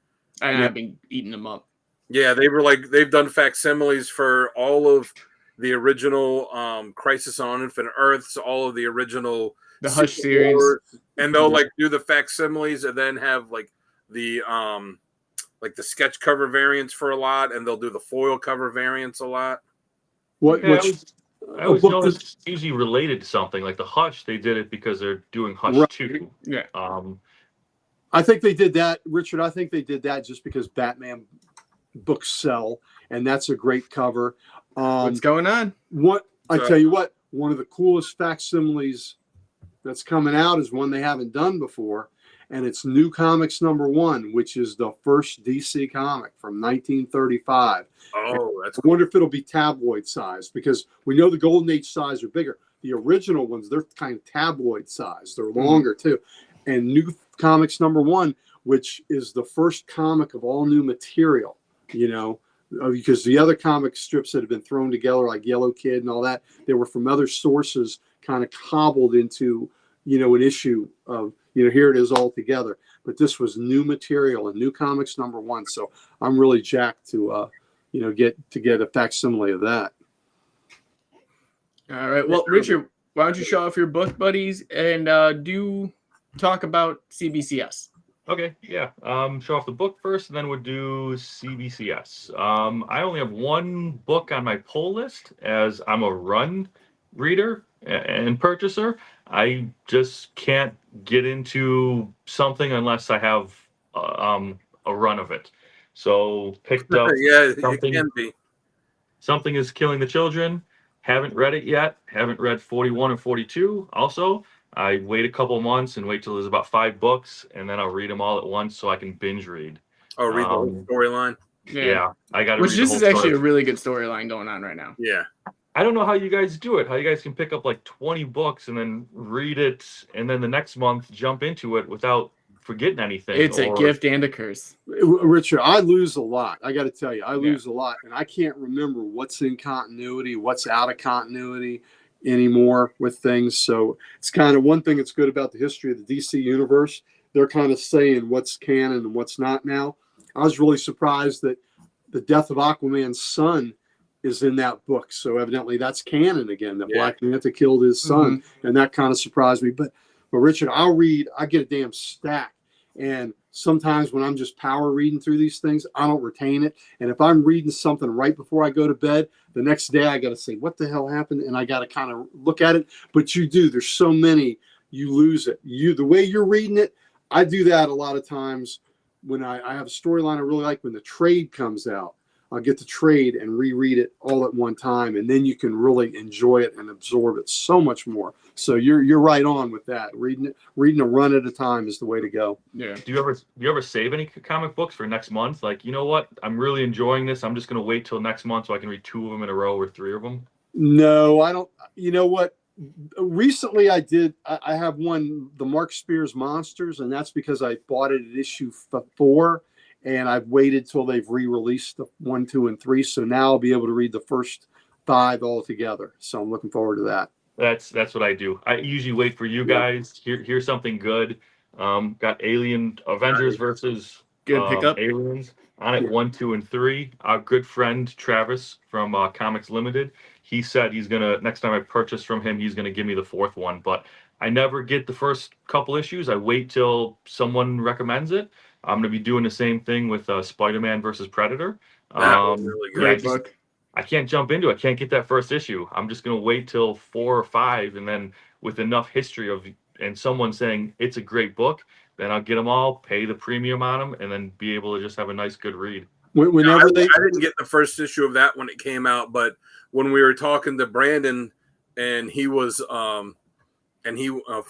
Speaker 1: And I've been eating them up.
Speaker 2: Yeah, they've done facsimiles for all of the original Crisis on Infinite Earths, all of the original
Speaker 1: The Hush
Speaker 2: Secret
Speaker 1: series.
Speaker 2: Wars, and they'll like do the facsimiles and then have like the sketch cover variants for a lot, and they'll do the foil cover variants a lot.
Speaker 4: I always know it's usually related to something. Like the Hush, they did it because they're doing Hush 2.
Speaker 1: Yeah.
Speaker 3: I think they did that, Richard. I think they did that just because Batman books sell, and that's a great cover.
Speaker 1: What's going on?
Speaker 3: Tell you what, one of the coolest facsimiles that's coming out is one they haven't done before, and it's New Comics #1, which is the first DC comic from 1935.
Speaker 2: Oh, that's
Speaker 3: I wonder if it'll be tabloid size, because we know the Golden Age size are bigger. The original ones, they're kind of tabloid size. They're longer too. And New Comics #1, which is the first comic of all new material, because the other comic strips that have been thrown together, like Yellow Kid and all that, they were from other sources, kind of cobbled into, an issue of, here it is all together. But this was new material and New Comics #1. So I'm really jacked to, get a facsimile of that.
Speaker 1: All right. Well, Richard, why don't you show off your book, buddies, and do talk about CBCS?
Speaker 4: Okay, yeah. Show off the book first, and then we'll do CBCS. I only have one book on my pull list, as I'm a run reader and purchaser. I just can't get into something unless I have a run of it. So picked up something.
Speaker 2: It can be.
Speaker 4: Something is Killing the Children. Haven't read it yet. Haven't read 41 and 42. Also, I wait a couple months and wait till there's about 5 books, and then I'll read them all at once so I can binge read.
Speaker 2: Oh, read the whole storyline.
Speaker 4: Yeah, I got to.
Speaker 1: Which this is actually a really good storyline going on right now.
Speaker 2: Yeah.
Speaker 4: I don't know how you guys do it. How you guys can pick up like 20 books and then read it, and then the next month jump into it without forgetting anything.
Speaker 1: It's a gift and a curse.
Speaker 3: Richard, I lose a lot. I got to tell you, I lose a lot, and I can't remember what's in continuity, what's out of continuity anymore with things. So it's kind of one thing that's good about the history of the DC universe. They're kind of saying what's canon and what's not now. I was really surprised that the death of Aquaman's son is in that book. So evidently that's canon again, that Black Manta killed his son. And that kind of surprised me. But Richard, I get a damn stack. And sometimes when I'm just power reading through these things, I don't retain it. And if I'm reading something right before I go to bed, the next day I got to say, what the hell happened? And I got to kind of look at it. But you do. There's so many, you lose it. The way you're reading it, I do that a lot of times when I have a storyline I really like. When the trade comes out, I'll get the trade and reread it all at one time, and then you can really enjoy it and absorb it so much more. So you're right on with that. Reading a run at a time is the way to go.
Speaker 1: Yeah.
Speaker 4: Do you ever save any comic books for next month? Like, you know what? I'm really enjoying this. I'm just going to wait till next month so I can read 2 of them in a row or 3 of them.
Speaker 3: No, I don't. You know what? Recently I did. I have one, the Mark Spears Monsters, and that's because I bought it at issue 4. And I've waited till they've re-released the 1, 2, and 3. So now I'll be able to read the first 5 all together. So I'm looking forward to that.
Speaker 4: That's what I do. I usually wait for you guys. Here's something good. Got Alien Avengers versus
Speaker 1: Good pickup.
Speaker 4: Aliens on it 1, 2, and 3. Our good friend Travis from Comics Limited. He said he's gonna, next time I purchase from him, he's gonna give me the 4th one. But I never get the first couple issues. I wait till someone recommends it. I'm going to be doing the same thing with Spider-Man versus Predator.
Speaker 2: That was really good.
Speaker 1: Great book.
Speaker 4: I can't jump into it. I can't get that first issue. I'm just going to wait till 4 or 5, and then with enough history and someone saying it's a great book, then I'll get them all, pay the premium on them, and then be able to just have a nice, good read.
Speaker 2: I didn't get the first issue of that when it came out, but when we were talking to Brandon, and he was from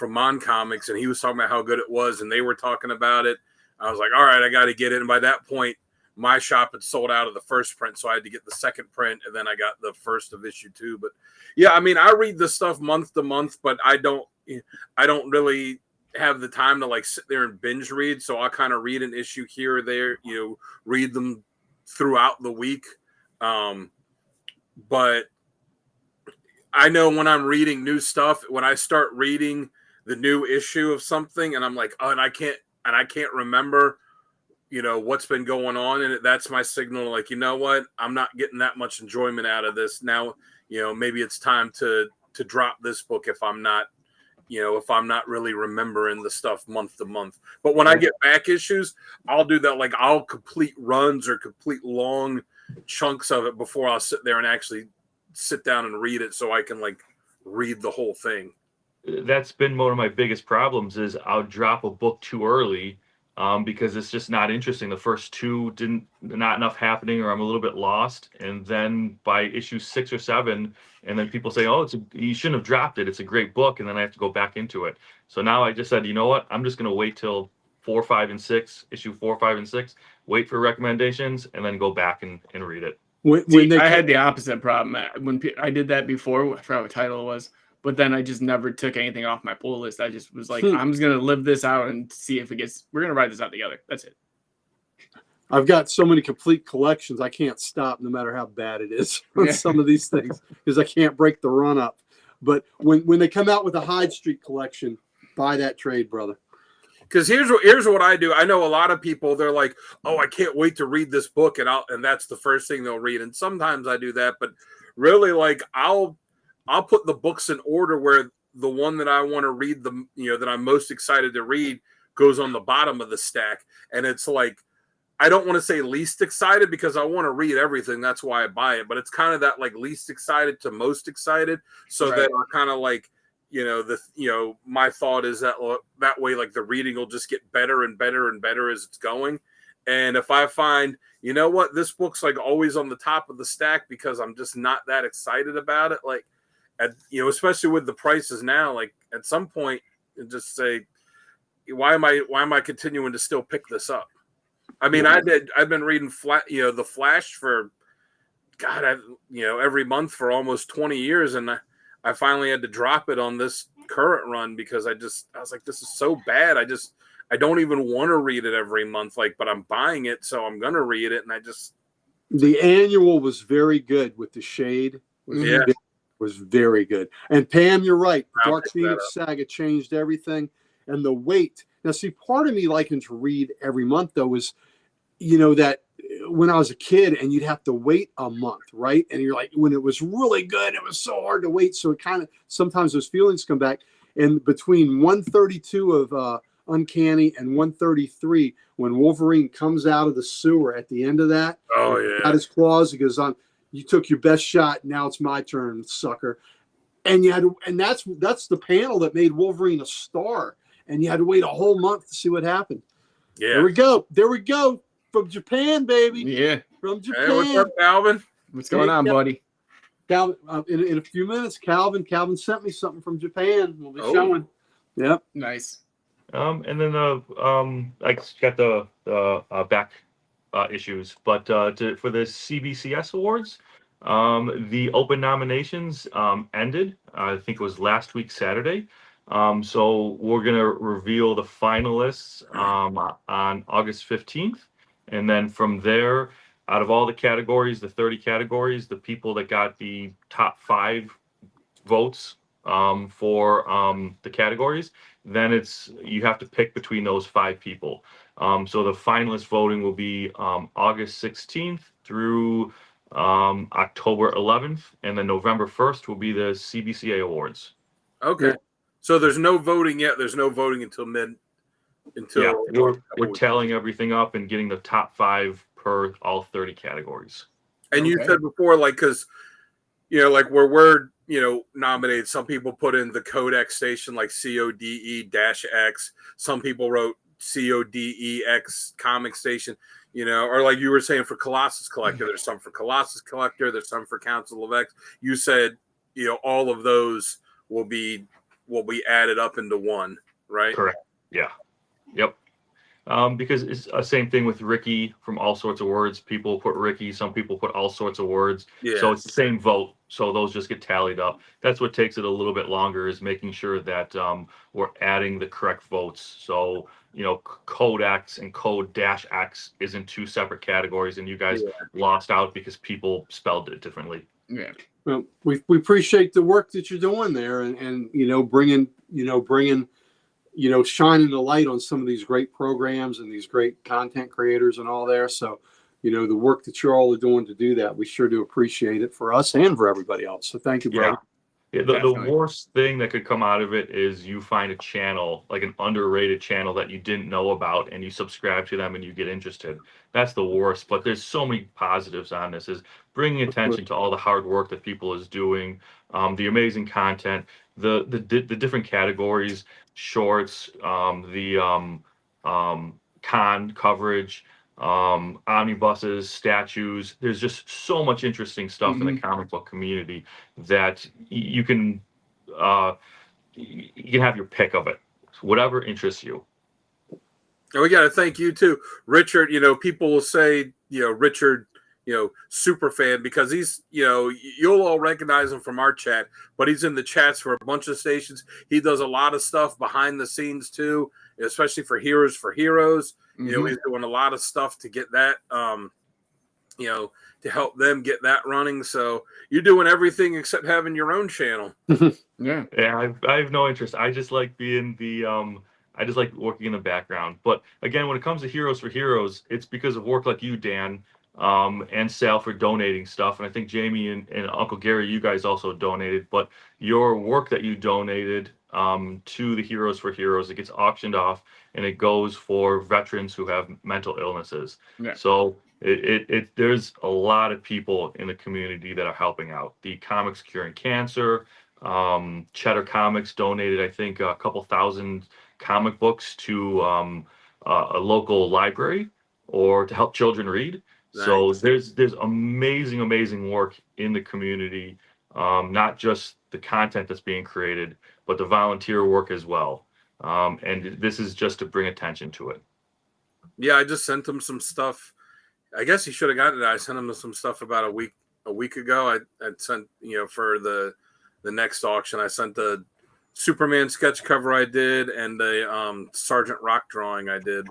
Speaker 2: Mon Comics, and he was talking about how good it was, and they were talking about it. I was like, all right, I got to get it. And by that point, my shop had sold out of the first print, so I had to get the second print, and then I got the first of issue 2. But yeah, I mean, I read this stuff month to month, but I don't really have the time to like sit there and binge read. So I kind of read an issue here or there, read them throughout the week. But I know when I'm reading new stuff, when I start reading the new issue of something, and I'm like, oh, and I can't remember, what's been going on, and that's my signal. Like, you know what? I'm not getting that much enjoyment out of this now. Maybe it's time to drop this book if I'm not really remembering the stuff month to month. But when I get back issues, I'll do that. Like, I'll complete runs or complete long chunks of it before I'll sit there and actually sit down and read it, so I can like read the whole thing.
Speaker 4: That's been one of my biggest problems is I'll drop a book too early because it's just not interesting. The first 2 not enough happening, or I'm a little bit lost. And then by issue 6 or 7, and then people say, oh, you shouldn't have dropped it. It's a great book. And then I have to go back into it. So now I just said, you know what? I'm just going to wait till 4, 5, and 6, issue 4, 5, and 6, wait for recommendations, and then go back and read it.
Speaker 1: I had the opposite problem. When I did that before, I forgot what title it was, but then I just never took anything off my pull list. I just was like, I'm just going to live this out and see if we're going to write this out together. That's it.
Speaker 3: I've got so many complete collections, I can't stop no matter how bad it is on some of these things because I can't break the run up. But when they come out with a Hyde Street collection, buy that trade, brother.
Speaker 2: Because here's what I do. I know a lot of people, they're like, oh, I can't wait to read this book, and that's the first thing they'll read. And sometimes I do that, but really, like, I'll put the books in order where the one that I want to read, that I'm most excited to read, goes on the bottom of the stack. And it's like, I don't want to say least excited because I want to read everything. That's why I buy it. But it's kind of that like least excited to most excited. So that I kind of like, my thought is that way, like the reading will just get better and better and better as it's going. And if I find, you know what, this book's like always on the top of the stack because I'm just not that excited about it. Like, especially with the prices now, like at some point just say, why am I continuing to still pick this up? I mean, I've been reading The Flash for every month for almost 20 years. And I finally had to drop it on this current run because I was like, this is so bad. I don't even want to read it every month, but I'm buying it, so I'm going to read it. And
Speaker 3: the annual was very good with the shade. Was very good. And Pam, you're right. Dark Phoenix Saga changed everything. And the weight. Now, see, part of me liking to read every month, though, is, that when I was a kid and you'd have to wait a month, right? And you're like, when it was really good, it was so hard to wait. So it kind of, sometimes those feelings come back. And between 132 of Uncanny and 133, when Wolverine comes out of the sewer at the end of that, got his claws, he goes on, you took your best shot, now it's my turn, sucker. And you had to, and that's the panel that made Wolverine a star. And you had to wait a whole month to see what happened.
Speaker 2: Yeah.
Speaker 3: There we go. From Japan, baby.
Speaker 1: Yeah.
Speaker 3: From Japan.
Speaker 2: Hey, what's up, Calvin?
Speaker 1: What's going on, buddy?
Speaker 3: Calvin, in a few minutes, Calvin sent me something from Japan. We'll be showing. Yep.
Speaker 1: Nice.
Speaker 4: And then I got the back issues, but for the CBCS awards, the open nominations ended. I think it was last week Saturday. So we're gonna reveal the finalists on August 15th, and then from there, out of all the categories, the 30 categories, the people that got the top 5 votes for the categories, then you have to pick between those 5 people. So the finalist voting will be August 16th through October 11th, and then November 1st will be the CBCA awards.
Speaker 2: Okay. Yeah. So there's no voting yet. There's no voting until
Speaker 4: we're tallying everything up and getting the top 5 per all 30 categories.
Speaker 2: And you said before, because where we're nominated, some people put in the Codex station like CODE-X. Some people wrote CODEX comic station. Or like you were saying for Colossus Collector, there's some for Colossus Collector, there's some for Council of X. You said all of those will be added up into one, right?
Speaker 4: Correct. Yeah. Yep. because it's the same thing with Ricky from All Sorts of Words. People put Ricky, some people put All Sorts of Words.
Speaker 2: Yeah.
Speaker 4: So it's the same vote. So those just get tallied up. That's what takes it a little bit longer, is making sure that we're adding the correct votes. So, code X and code -X is in two separate categories, and you guys lost out because people spelled it differently.
Speaker 1: Yeah.
Speaker 3: Well, we appreciate the work that you're doing there, and bringing shining the light on some of these great programs and these great content creators and all there. So, the work that you all are doing to do that, we sure do appreciate it for us and for everybody else. So thank you, brother.
Speaker 4: Yeah, the worst thing that could come out of it is you find a channel, like an underrated channel that you didn't know about, and you subscribe to them and you get interested. That's the worst. But there's so many positives on this, is bringing attention to all the hard work that people is doing, the amazing content, the different categories, shorts, the con coverage, omnibuses, statues. There's just so much interesting stuff in the comic book community that you can have your pick of it, whatever interests you.
Speaker 2: And we got to thank you too, Richard. People will say, Richard, super fan, because he's, you'll all recognize him from our chat, but he's in the chats for a bunch of stations. He does a lot of stuff behind the scenes too, especially for Heroes for Heroes. He's doing a lot of stuff to get that, to help them get that running. So you're doing everything except having your own channel.
Speaker 1: Yeah.
Speaker 4: I have no interest. I just like being I just like working in the background. But again, when it comes to Heroes for Heroes, it's because of work like you, Dan, and Sal, for donating stuff. And I think Jamie and Uncle Gary, you guys also donated. But your work that you donated to the Heroes for Heroes, it gets auctioned off, and it goes for veterans who have mental illnesses. Yeah. So there's a lot of people in the community that are helping out. The Comics Curing Cancer, Cheddar Comics donated, I think, a couple thousand comic books to a local library or to help children read. Nice. So there's amazing work in the community, not just the content that's being created, but the volunteer work as well. And this is just to bring attention to it.
Speaker 2: Yeah, I just sent him some stuff. I guess he should have gotten it. I sent him some stuff about a week ago. I sent, for the next auction, I sent the Superman sketch cover I did, and the Sergeant Rock drawing I did.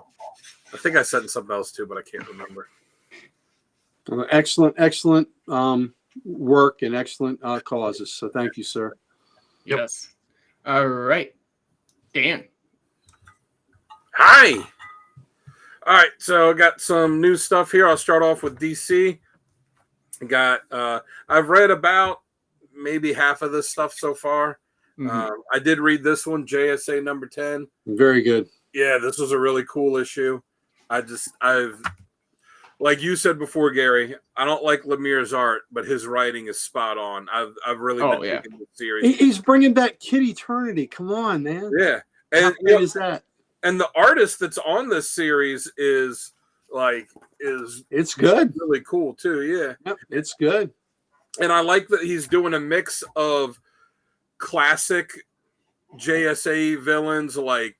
Speaker 2: I think I sent something else too, but I can't remember.
Speaker 3: Excellent work and excellent causes. So thank you, sir.
Speaker 1: Yep. Yes. All right. Dan.
Speaker 2: Hi. All right, so I got some new stuff here. I'll start off with DC. I've read about maybe half of this stuff so far. I did read this one, JSA number 10.
Speaker 3: Very good.
Speaker 2: Yeah, this was a really cool issue. I've like you said before, Gary, I don't like Lemire's art, but his writing is spot on. I've really been digging the series.
Speaker 3: He's bringing back Kid Eternity. Come on, man.
Speaker 2: Yeah.
Speaker 3: And how great is that?
Speaker 2: And the artist that's on this series is
Speaker 3: it's good.
Speaker 2: Really cool too. Yeah.
Speaker 3: Yep, it's good.
Speaker 2: And I like that he's doing a mix of classic JSA villains like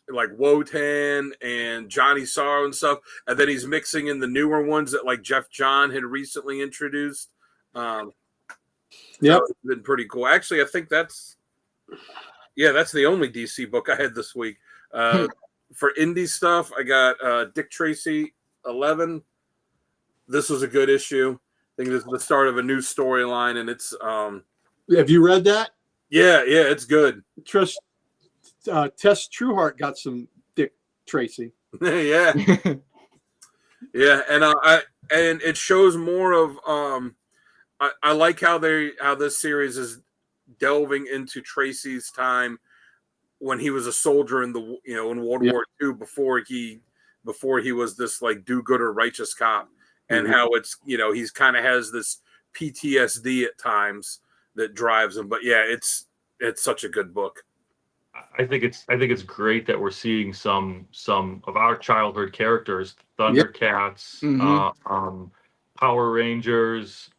Speaker 2: Wotan and Johnny Sorrow and stuff, and then he's mixing in the newer ones that like Jeff John had recently introduced.
Speaker 3: Yep,
Speaker 2: it's been pretty cool. Actually, I think that's the only DC book I had this week. For indie stuff, I got Dick Tracy 11. This was a good issue. I think this is the start of a new storyline, and it's
Speaker 3: have you read that?
Speaker 2: Yeah, it's good.
Speaker 3: Tess Trueheart got some Dick Tracy.
Speaker 2: Yeah. Yeah, and it shows more of I like how this series is delving into Tracy's time when he was a soldier in in World War II before he was this like do-gooder righteous cop, and how it's he's kind of has this PTSD at times that drives him. But yeah, it's such a good book.
Speaker 4: I think it's great that we're seeing some of our childhood characters, Thundercats, Power Rangers,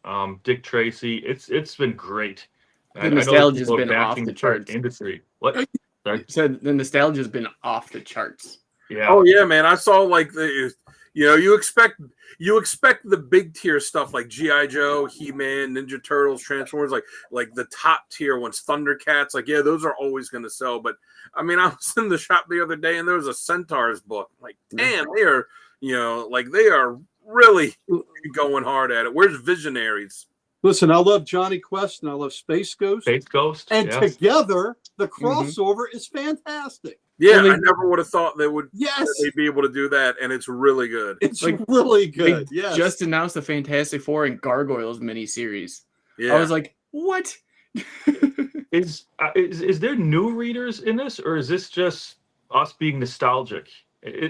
Speaker 4: Dick Tracy. It's been great.
Speaker 1: The nostalgia's been off the charts.
Speaker 4: Industry. What?
Speaker 1: Sorry? Said the nostalgia's been off the charts.
Speaker 4: Yeah.
Speaker 2: Oh yeah, man. I saw like you expect the big tier stuff like G.I. Joe, He-Man, Ninja Turtles, Transformers, like the top tier ones, Thundercats. Like, yeah, those are always going to sell. But I mean, I was in the shop the other day and there was a Centaurs book. Like, damn, they are, they are really going hard at it. Where's Visionaries?
Speaker 3: Listen, I love Johnny Quest and I love Space Ghost.
Speaker 4: Space Ghost.
Speaker 3: And
Speaker 4: yes.
Speaker 3: together, the crossover is fantastic.
Speaker 2: Yeah, I never would have thought they would.
Speaker 3: Yes,
Speaker 2: they'd be able to do that, and it's really good.
Speaker 3: It's really good.
Speaker 1: They just announced the Fantastic Four and Gargoyles miniseries.
Speaker 2: Yeah,
Speaker 1: I was like, what?
Speaker 4: Is there new readers in this, or is this just us being nostalgic?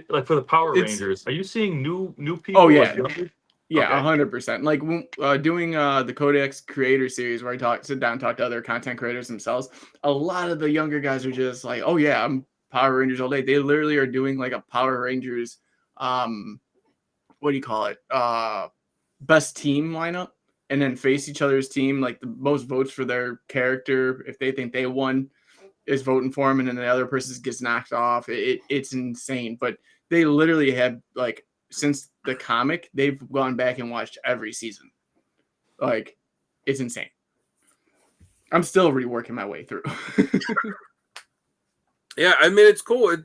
Speaker 4: Like for the Power Rangers, are you seeing new people?
Speaker 1: Oh yeah.
Speaker 4: Like,
Speaker 1: yeah,
Speaker 4: okay.
Speaker 1: 100%. Like doing the Codex Creator Series where I sit down and talk to other content creators themselves, a lot of the younger guys are just like, oh yeah, I'm Power Rangers all day. They literally are doing like a Power Rangers, what do you call it? Best team lineup, and then face each other's team. Like the most votes for their character, if they think they won, is voting for him, and then the other person gets knocked off. It's insane. But they literally have like, since the comic, they've gone back and watched every season. Like, it's insane. I'm still reworking my way through.
Speaker 2: Yeah, I mean, it's cool.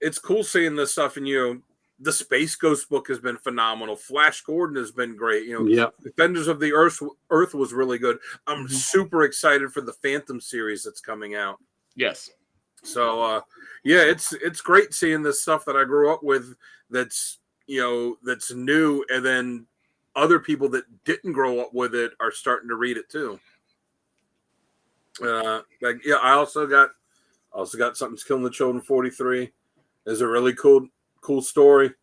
Speaker 2: It's cool seeing this stuff, and the Space Ghost book has been phenomenal. Flash Gordon has been great. Defenders of the Earth was really good. I'm super excited for the Phantom series that's coming out.
Speaker 1: Yes.
Speaker 2: So, it's great seeing this stuff that I grew up with. That's new, and then other people that didn't grow up with it are starting to read it too. I also got Something's Killing the Children 43. There's a really cool story.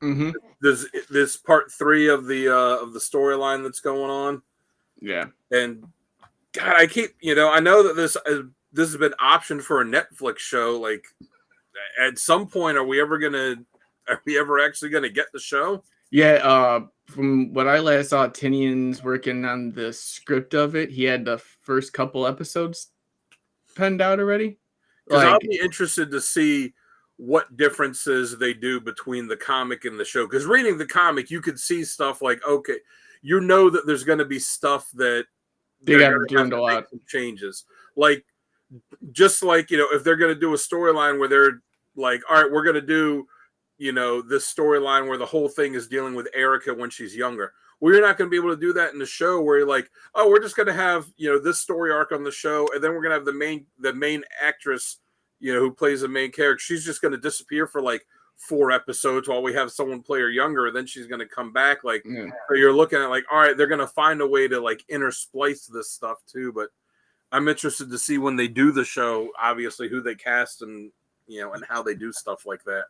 Speaker 1: Mm-hmm.
Speaker 2: There's part 3 of the storyline that's going on.
Speaker 1: Yeah. And
Speaker 2: God, I know that this has been optioned for a Netflix show. Like, at some point, are we ever actually gonna get the show?
Speaker 1: Yeah, from what I last saw, Tinian's working on the script of it. He had the first couple episodes penned out already.
Speaker 2: Because I'll be interested to see what differences they do between the comic and the show. Because reading the comic, you could see stuff like, okay, that there's going to be stuff that
Speaker 1: they got to dwindle out.
Speaker 2: Changes. Like, just like, if they're going to do a storyline where they're like, all right, we're going to do, this storyline where the whole thing is dealing with Erica when she's younger. Well, you're not going to be able to do that in the show where you're like, oh, we're just going to have, this story arc on the show, and then we're going to have the main actress, who plays the main character. She's just going to disappear for like 4 episodes while we have someone play her younger, and then she's going to come back. Like, so you're looking at like, all right, they're going to find a way to like intersplice this stuff too. But I'm interested to see when they do the show, obviously, who they cast and and how they do stuff like that.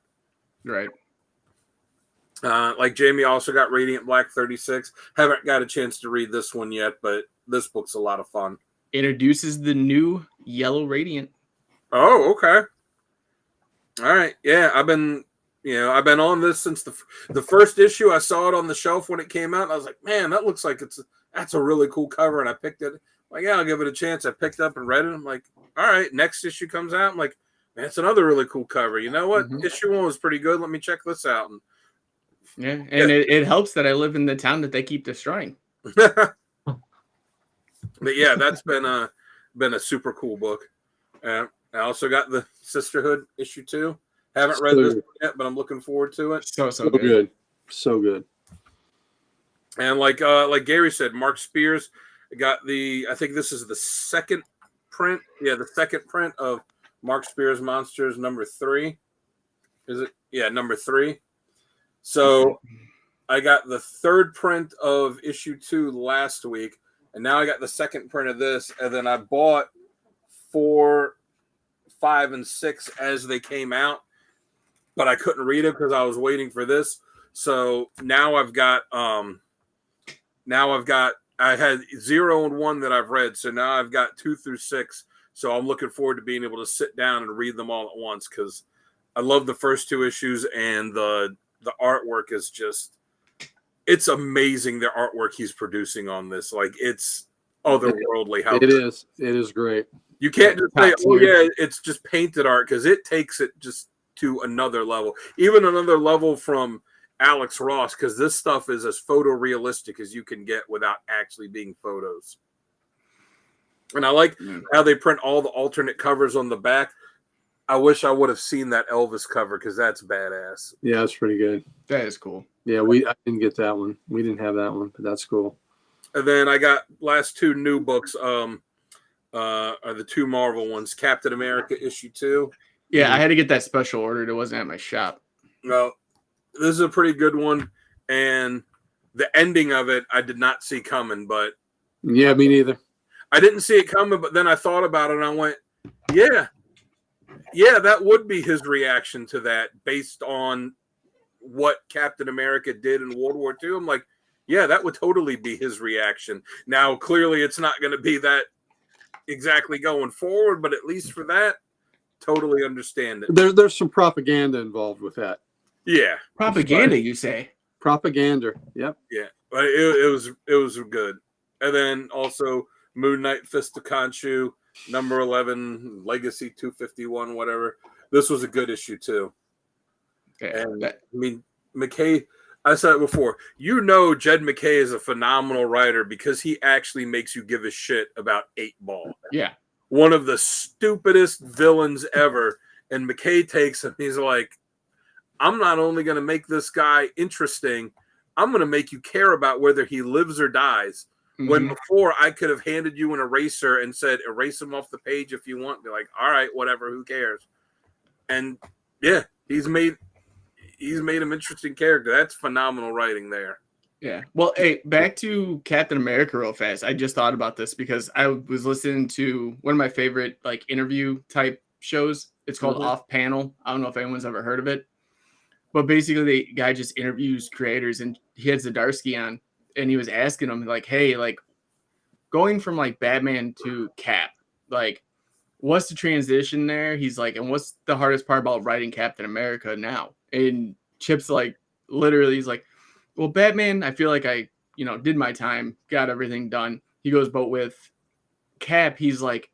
Speaker 1: Right.
Speaker 2: Like Jamie also got Radiant Black 36. Haven't got a chance to read this one yet, but this book's a lot of fun.
Speaker 1: Introduces the new Yellow Radiant.
Speaker 2: Oh, okay. All right. Yeah, I've been on this since the first issue. I saw it on the shelf when it came out, and I was like, man, that looks like that's a really cool cover. And I picked it. Like, yeah, I'll give it a chance. I picked it up and read it. I'm like, all right, next issue comes out. I'm like, man, it's another really cool cover. You know what? Issue 1 was pretty good. Let me check this out.
Speaker 1: And it helps that I live in the town that they keep destroying.
Speaker 2: But yeah, that's been a super cool book. I also got the Sisterhood issue 2. Haven't read this yet, but I'm looking forward to it.
Speaker 1: So good.
Speaker 3: So good.
Speaker 2: And like Gary said, Mark Spears got I think this is the second print. Yeah, the second print of Mark Spears Monsters number 3. Is it? Yeah, number 3. So I got the 3rd print of issue 2 last week, and now I got the 2nd print of this, and then I bought 4, 5, and 6 as they came out, but I couldn't read it because I was waiting for this. So now I had 0 and 1 that I've read, so now I've got 2 through 6. So I'm looking forward to being able to sit down and read them all at once because I love the first 2 issues, and the artwork is it's amazing. The artwork he's producing on this, like, it's otherworldly. How
Speaker 3: it is great.
Speaker 2: You can't just say, oh yeah, it's just painted art, because it takes it just to another level, even another level from Alex Ross, because this stuff is as photorealistic as you can get without actually being photos. And I like how they print all the alternate covers on the back. I wish I would have seen that Elvis cover because that's badass.
Speaker 3: Yeah, that's pretty good.
Speaker 1: That is cool.
Speaker 3: Yeah, I didn't get that one. We didn't have that one, but that's cool.
Speaker 2: And then I got last two new books. Are the two Marvel ones, Captain America issue 2.
Speaker 1: Yeah, I had to get that special ordered. It wasn't at my shop.
Speaker 2: No, this is a pretty good one, and the ending of it I did not see coming. But
Speaker 3: yeah, me neither.
Speaker 2: I didn't see it coming. But then I thought about it, and I went, yeah, that would be his reaction to that, based on what Captain America did in World War II. I'm like, yeah, that would totally be his reaction. Now, clearly, it's not going to be that exactly going forward, but at least for that, totally understand it.
Speaker 3: There's some propaganda involved with that.
Speaker 2: Yeah,
Speaker 1: Propaganda, you say?
Speaker 3: Propaganda. Yep.
Speaker 2: yeah, but it was good. And then also Moon Knight Fist of Khonshu, number 11, Legacy 251, whatever. This was a good issue too.
Speaker 1: Yeah,
Speaker 2: And I mean, McKay, I said it before, Jed McKay is a phenomenal writer because he actually makes you give a shit about 8-Ball.
Speaker 1: yeah.
Speaker 2: One of the stupidest villains ever. And McKay takes him. He's like, I'm not only going to make this guy interesting, I'm going to make you care about whether he lives or dies. Mm-hmm. When before I could have handed you an eraser and said, erase him off the page if you want. Be like, all right, whatever, who cares? And yeah, he's made him interesting character. That's phenomenal writing there.
Speaker 1: Yeah. Well, hey, back to Captain America real fast. I just thought about this because I was listening to one of my favorite like interview type shows. It's called Off Panel. I don't know if anyone's ever heard of it. But basically the guy just interviews creators, and he had Zdarsky on, and he was asking him like, hey, like going from like Batman to Cap, like what's the transition there? He's like, and what's the hardest part about writing Captain America now? And Chip's like, literally, he's like, well, Batman, I feel like I, did my time, got everything done. He goes, but with Cap, he's like,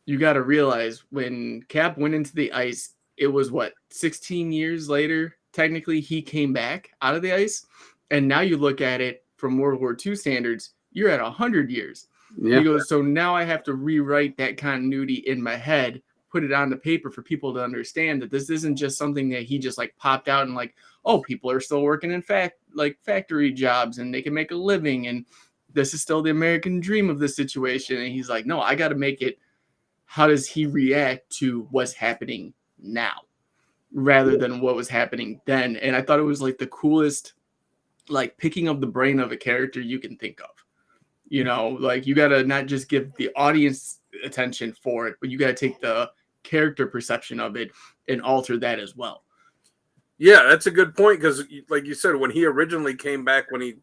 Speaker 1: you got to realize when Cap went into the ice, it was 16 years later, technically, he came back out of the ice. And now you look at it from World War II standards, you're at 100 years. Yeah. He goes, so now I have to rewrite that continuity in my head, put it on the paper for people to understand that this isn't just something that he just like popped out and like, oh, people are still working in factory jobs and they can make a living. And this is still the American dream of this situation. And he's like, no, I got to make it. How does he react to what's happening now rather than what was happening then? And I thought it was like the coolest, like picking up the brain of a character you can think of. Like you got to not just give the audience attention for it, but you got to take the character perception of it and alter that as well.
Speaker 2: Yeah, that's a good point because, like you said, when he originally came back, when he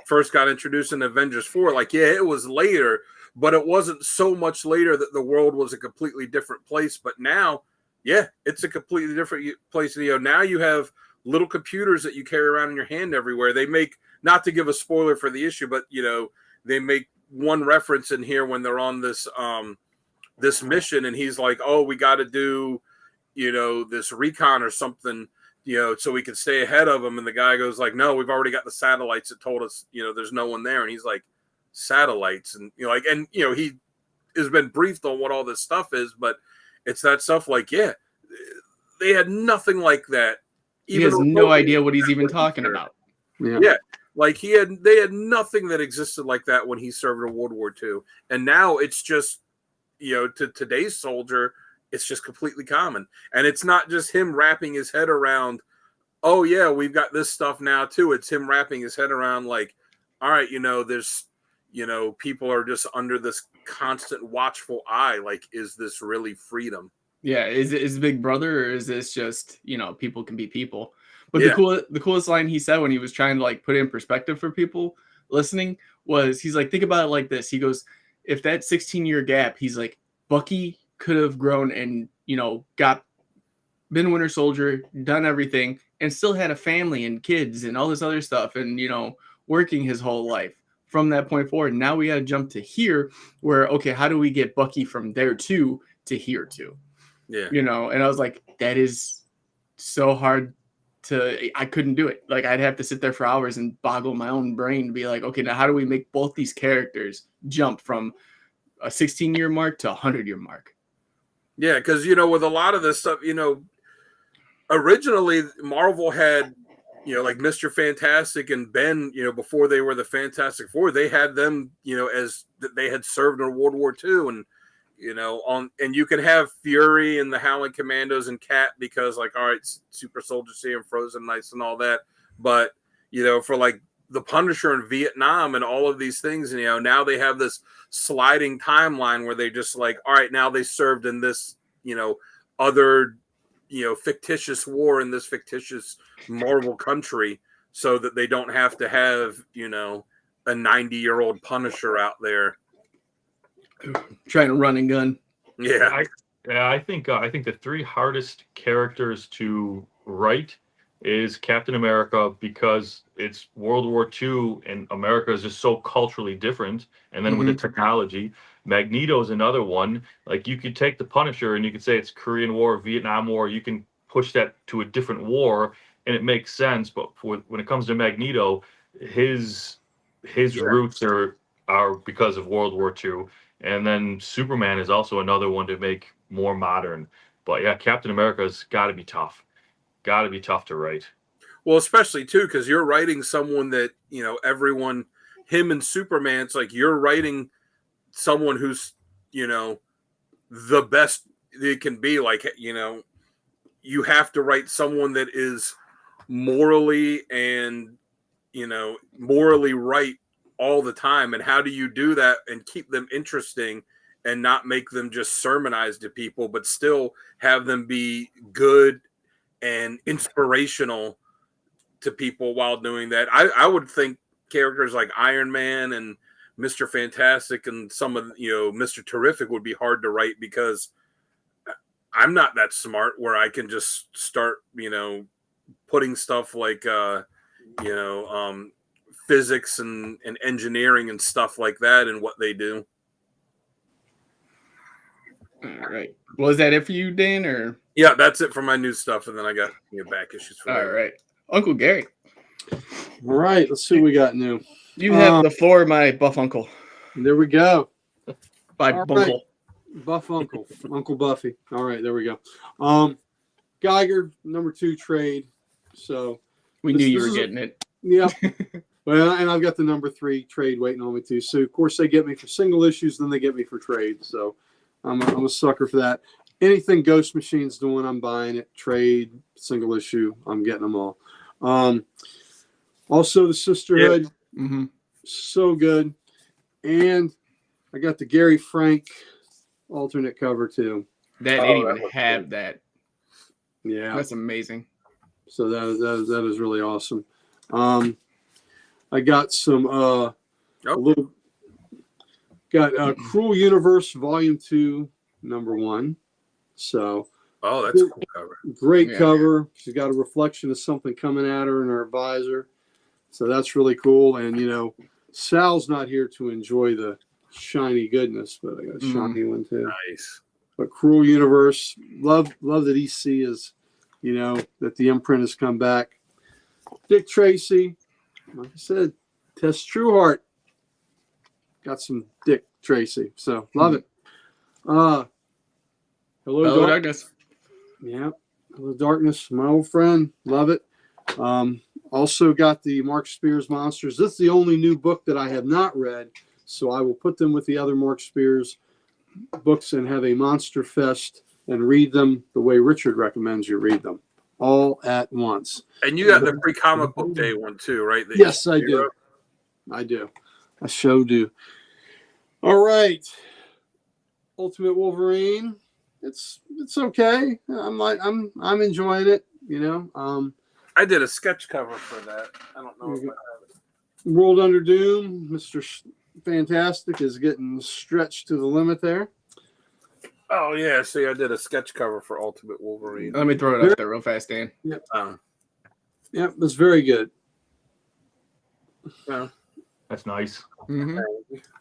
Speaker 2: first got introduced in Avengers 4, like, yeah, it was later, but it wasn't so much later that the world was a completely different place. But now, yeah, it's a completely different place. Now you have little computers that you carry around in your hand everywhere. They make, not to give a spoiler for the issue, but, they make one reference in here when they're on this this mission, and he's like, oh, we got to do, this recon or something, so we can stay ahead of them. And the guy goes like, no, we've already got the satellites that told us, there's no one there. And he's like, satellites. And, he has been briefed on what all this stuff is, but it's that stuff like, yeah, they had nothing like that.
Speaker 1: He has no idea what he's even talking about.
Speaker 2: Yeah. Like they had nothing that existed like that when he served in World War II. And now it's just, to today's soldier, it's just completely common. And it's not just him wrapping his head around, oh yeah, we've got this stuff now too. It's him wrapping his head around like, all right, there's, people are just under this constant watchful eye. Like, is this really freedom?
Speaker 1: Yeah. Is it Big Brother, or is this just, people can be people? But yeah. The coolest line he said when he was trying to like put it in perspective for people listening was, he's like, think about it like this. He goes, if that 16-year gap, he's like, Bucky could have grown and, been Winter Soldier, done everything, and still had a family and kids and all this other stuff and, working his whole life from that point forward. Now we got to jump to here where, okay, how do we get Bucky from there to here to?
Speaker 2: Yeah.
Speaker 1: And I was like, that is so hard I couldn't do it. Like I'd have to sit there for hours and boggle my own brain to be like, okay, now how do we make both these characters jump from a 16-year mark to a 100-year mark?
Speaker 2: Yeah, because with a lot of this stuff, originally Marvel had, like Mr. Fantastic and Ben, before they were the Fantastic Four, they had them, as they had served in World War II, and and you can have Fury and the Howling Commandos and Cat because, like, all right, Super Soldier Serum, Frozen Knights, and all that, but for like the Punisher in Vietnam and all of these things, now they have this sliding timeline where they just like, all right, now they served in this, other, fictitious war in this fictitious Marvel country, so that they don't have to have, a 90-year-old Punisher out there
Speaker 1: trying to run and gun.
Speaker 2: Yeah.
Speaker 4: I think the three hardest characters to write is Captain America, because it's World War II and America is just so culturally different. And then with the technology, Magneto's another one. Like, you could take the Punisher and you could say it's Korean War, Vietnam War. You can push that to a different war and it makes sense. But when it comes to Magneto, his roots are because of World War II. And then Superman is also another one to make more modern. But yeah, Captain America's got to be tough. Got to be tough to write.
Speaker 2: Well, especially too, because you're writing someone that, everyone, him and Superman, it's like you're writing someone who's, the best they can be. Like, you have to write someone that is morally and, morally right all the time. And how do you do that and keep them interesting and not make them just sermonize to people, but still have them be good and inspirational to people while doing that? I would think characters like Iron Man and Mr. Fantastic and some of, Mr. Terrific would be hard to write, because I'm not that smart where I can just start, putting stuff like, physics and engineering and stuff like that and what they do.
Speaker 1: All right. Well, is that it for you, Dan? Or
Speaker 2: yeah, that's it for my new stuff, and then I got back issues for
Speaker 1: all
Speaker 2: that.
Speaker 1: right, Uncle Gary.
Speaker 3: All right, let's see what we got new.
Speaker 1: You have the floor, my buff uncle.
Speaker 3: There we go.
Speaker 1: By
Speaker 3: All
Speaker 1: Bunkle.
Speaker 3: right. Buff Uncle, Uncle Buffy. All right, there we go. Geiger, number 2 trade. So
Speaker 1: we knew you were getting it.
Speaker 3: Yeah. Well, and I've got the number 3 trade waiting on me too. So of course they get me for single issues, then they get me for trade. So I'm a sucker for that. Anything Ghost Machine's doing, I'm buying it. Trade, single issue, I'm getting them all. Also the Sisterhood, so good. And I got the Gary Frank alternate cover too.
Speaker 1: That didn't even have that.
Speaker 3: Yeah,
Speaker 1: that's amazing.
Speaker 3: So that is really awesome. I got some Cruel Universe Volume 2, number 1. So
Speaker 2: that's a cool cover.
Speaker 3: Great cover. She's got a reflection of something coming at her in her visor. So that's really cool. And Sal's not here to enjoy the shiny goodness, but I got a shiny one too.
Speaker 2: Nice.
Speaker 3: But Cruel Universe, love that EC is, that the imprint has come back. Dick Tracy, like I said, Tess Trueheart. Got some Dick Tracy, so love it. Hello
Speaker 1: Darkness.
Speaker 3: Yeah, Hello Darkness, my old friend, love it. Also got the Mark Spears Monsters. This is the only new book that I have not read, so I will put them with the other Mark Spears books and have a Monster Fest and read them the way Richard recommends you read them, all at once.
Speaker 2: And you got the free comic book day one too, right?
Speaker 3: Yes, I do. I do. I sure do. All right. Ultimate Wolverine. It's okay. I'm enjoying it,
Speaker 2: I did a sketch cover for that. I don't know if I have it.
Speaker 3: World Under Doom, Mr. Fantastic is getting stretched to the limit there.
Speaker 2: Oh yeah, see, I did a sketch cover for Ultimate Wolverine.
Speaker 1: Let me throw it up there real fast, Dan.
Speaker 3: Yep. Yep, that's very good.
Speaker 2: Yeah.
Speaker 4: That's nice.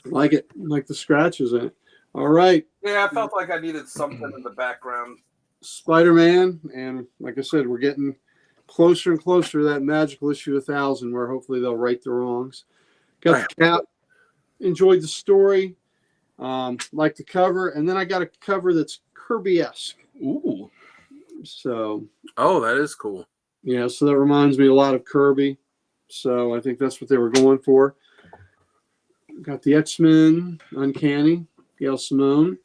Speaker 3: Like it. Like the scratches in it. All right.
Speaker 2: Yeah, I felt like I needed something in the background.
Speaker 3: Spider-Man, and like I said, we're getting closer and closer to that magical issue 1000, where hopefully they'll right the wrongs. Got the cap. Enjoyed the story. Like the cover, and then I got a cover that's Kirby-esque.
Speaker 1: Ooh.
Speaker 3: So.
Speaker 2: Oh, that is cool.
Speaker 3: Yeah, so that reminds me a lot of Kirby. So I think that's what they were going for. Got the X-Men Uncanny, Gail Simone.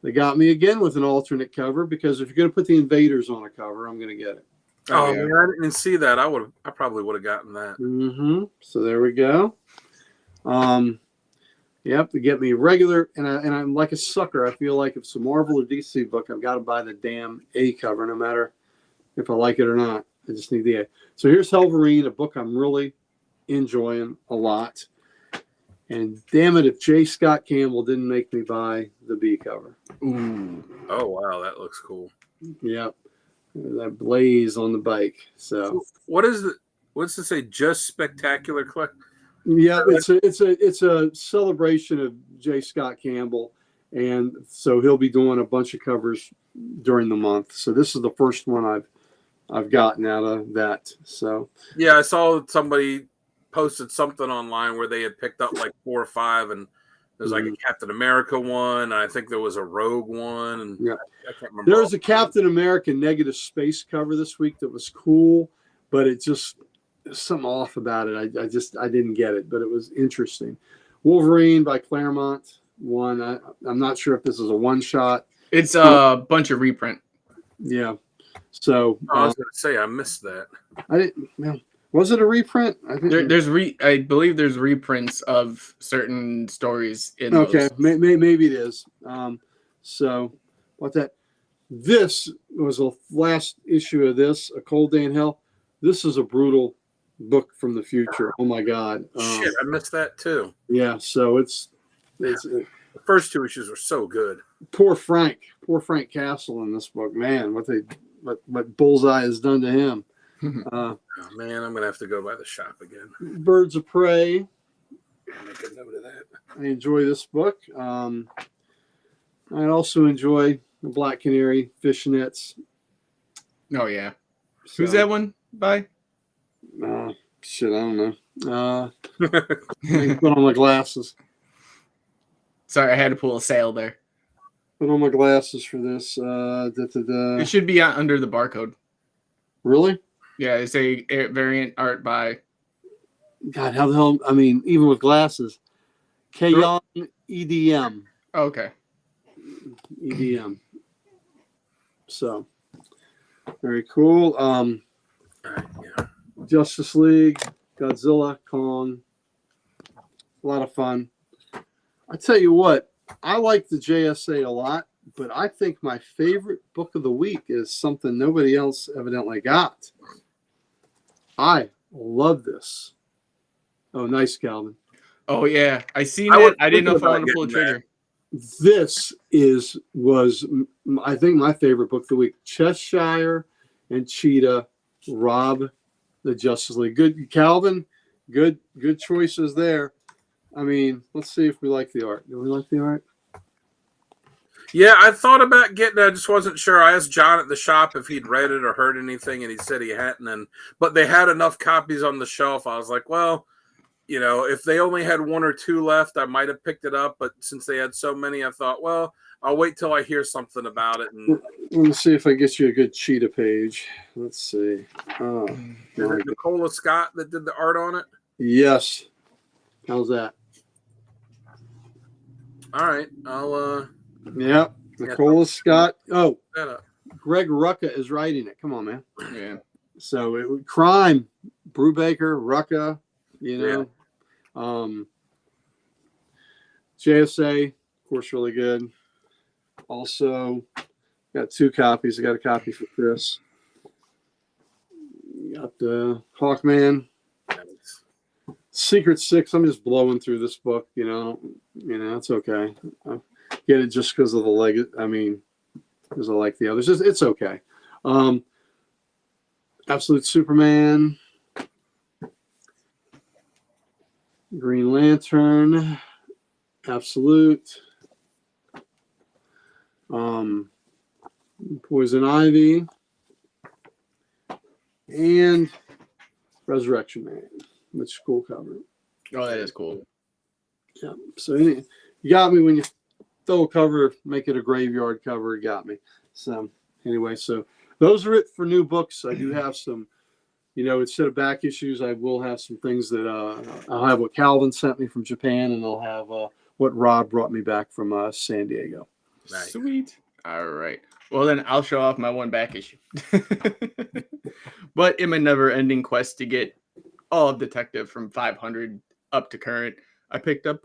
Speaker 3: They got me again with an alternate cover, because if you're going to put the Invaders on a cover, I'm going to get it.
Speaker 2: Oh,
Speaker 1: yeah.
Speaker 2: man, I didn't see that. I probably would have gotten that.
Speaker 3: So there we go. Yep, to get me regular, and I'm like a sucker. I feel like if it's a Marvel or DC book, I've got to buy the damn A cover, no matter if I like it or not. I just need the A. So here's Helverine, a book I'm really enjoying a lot. And damn it, if J. Scott Campbell didn't make me buy the B cover.
Speaker 1: Ooh.
Speaker 2: Oh, wow, that looks cool.
Speaker 3: Yep. That blaze on the bike. So
Speaker 2: What's it say? Just Spectacular Collect?
Speaker 3: yeah, it's a celebration of J. Scott Campbell. And so he'll be doing a bunch of covers during the month. So this is the first one I've gotten out of that. So
Speaker 2: Yeah, I saw somebody posted something online where they had picked up like 4 or 5, and there's like a Captain America one, and I think there was a Rogue one, and
Speaker 3: yeah,
Speaker 2: I can't remember.
Speaker 3: there was a Captain America negative space cover this week that was cool, but it just there's something off about it. I didn't get it, but it was interesting. Wolverine by Claremont one. I'm not sure if this is a one shot.
Speaker 1: It's a bunch of reprint.
Speaker 3: Yeah. So
Speaker 2: I was going to say I missed that.
Speaker 3: I didn't. Well, was it a reprint? I think
Speaker 1: I believe there's reprints of certain stories in
Speaker 3: okay,
Speaker 1: those.
Speaker 3: maybe it is. So what that? This was the last issue of this, A Cold Day in Hell. This is a brutal book from the future. Oh my God!
Speaker 2: Shit, I missed that too.
Speaker 3: Yeah, so it's
Speaker 2: The first 2 issues were so good.
Speaker 3: poor Frank Castle in this book. Man, what Bullseye has done to him.
Speaker 2: Oh, man, I'm gonna have to go by the shop again.
Speaker 3: Birds of Prey.
Speaker 2: Make a note of that.
Speaker 3: I enjoy this book. I also enjoy the Black Canary Fishnets.
Speaker 1: Oh yeah.
Speaker 3: So,
Speaker 1: Who's that one by?
Speaker 3: Shit, I don't know. Put on my glasses.
Speaker 1: Sorry, I had to pull a sale there.
Speaker 3: Put on my glasses for this.
Speaker 1: It should be under the barcode.
Speaker 3: Really?
Speaker 1: Yeah, it's a variant art by.
Speaker 3: God, how the hell? I mean, even with glasses. K-Young EDM.
Speaker 1: Okay.
Speaker 3: EDM. So, very cool.
Speaker 2: All right, yeah.
Speaker 3: Justice League, Godzilla, Kong. A lot of fun. I tell you what, I like the JSA a lot, but I think my favorite book of the week is something nobody else evidently got. I love this. Oh, nice, Calvin.
Speaker 1: Oh yeah, I seen it. I didn't know if I wanted to pull the trigger.
Speaker 3: This was I think my favorite book of the week. Cheshire and Cheetah rob the Justice League. Good, Calvin. Good choices there. I mean, let's see if we like the art. Do we like the art?
Speaker 2: Yeah, I thought about getting it. I just wasn't sure. I asked John at the shop if he'd read it or heard anything, and he said he hadn't. But they had enough copies on the shelf. I was like, well, you know, if they only had 1 or 2 left, I might have picked it up. But since they had so many, I thought, well, I'll wait till I hear something about it. And
Speaker 3: let me see if I get you a good Cheetah page. Let's see. Oh,
Speaker 2: is it Nicola Scott that did the art on it?
Speaker 3: yes. How's that?
Speaker 2: All right, I'll
Speaker 3: Yep. Nicola Scott. Oh,
Speaker 2: that up.
Speaker 3: Greg Rucka is writing it. Come on, man.
Speaker 1: Yeah.
Speaker 3: So it would crime. Brubaker, Rucka, you know.
Speaker 2: Yeah.
Speaker 3: JSA, of course, really good. Also, got 2 copies. I got a copy for Chris. Got the Hawkman.
Speaker 2: Nice.
Speaker 3: Secret Six. I'm just blowing through this book, you know, it's okay. I get it just because of the leg. I mean, because I like the others. It's okay. Absolute Superman, Green Lantern, Absolute. Poison Ivy, and Resurrection Man, which is cool cover.
Speaker 1: Oh, that is cool.
Speaker 3: Yeah. So you got me when you throw a cover, make it a graveyard cover. You got me. So anyway, so those are it for new books. I do have some, instead of back issues, I will have some things that I'll have what Calvin sent me from Japan, and I'll have what Rob brought me back from San Diego.
Speaker 2: Nice.
Speaker 1: Sweet. All right. Well, then I'll show off my one back issue. But in my never-ending quest to get all of Detective from 500 up to current, I picked up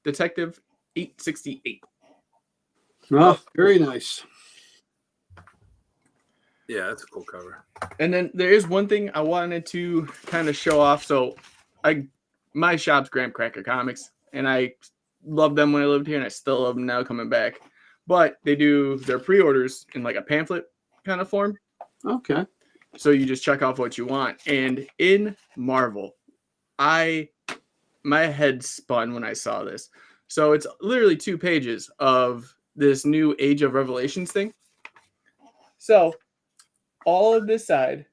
Speaker 1: Detective 868.
Speaker 3: Oh, very nice.
Speaker 2: Yeah, that's a cool cover.
Speaker 1: And then there is one thing I wanted to kind of show off. So my shop's Graham Cracker Comics, and I loved them when I lived here, and I still love them now coming back. But they do their pre-orders in like a pamphlet kind of form.
Speaker 3: Okay.
Speaker 1: So you just check off what you want. And in Marvel, my head spun when I saw this. So it's literally 2 pages of this new Age of Revelations thing. So all of this side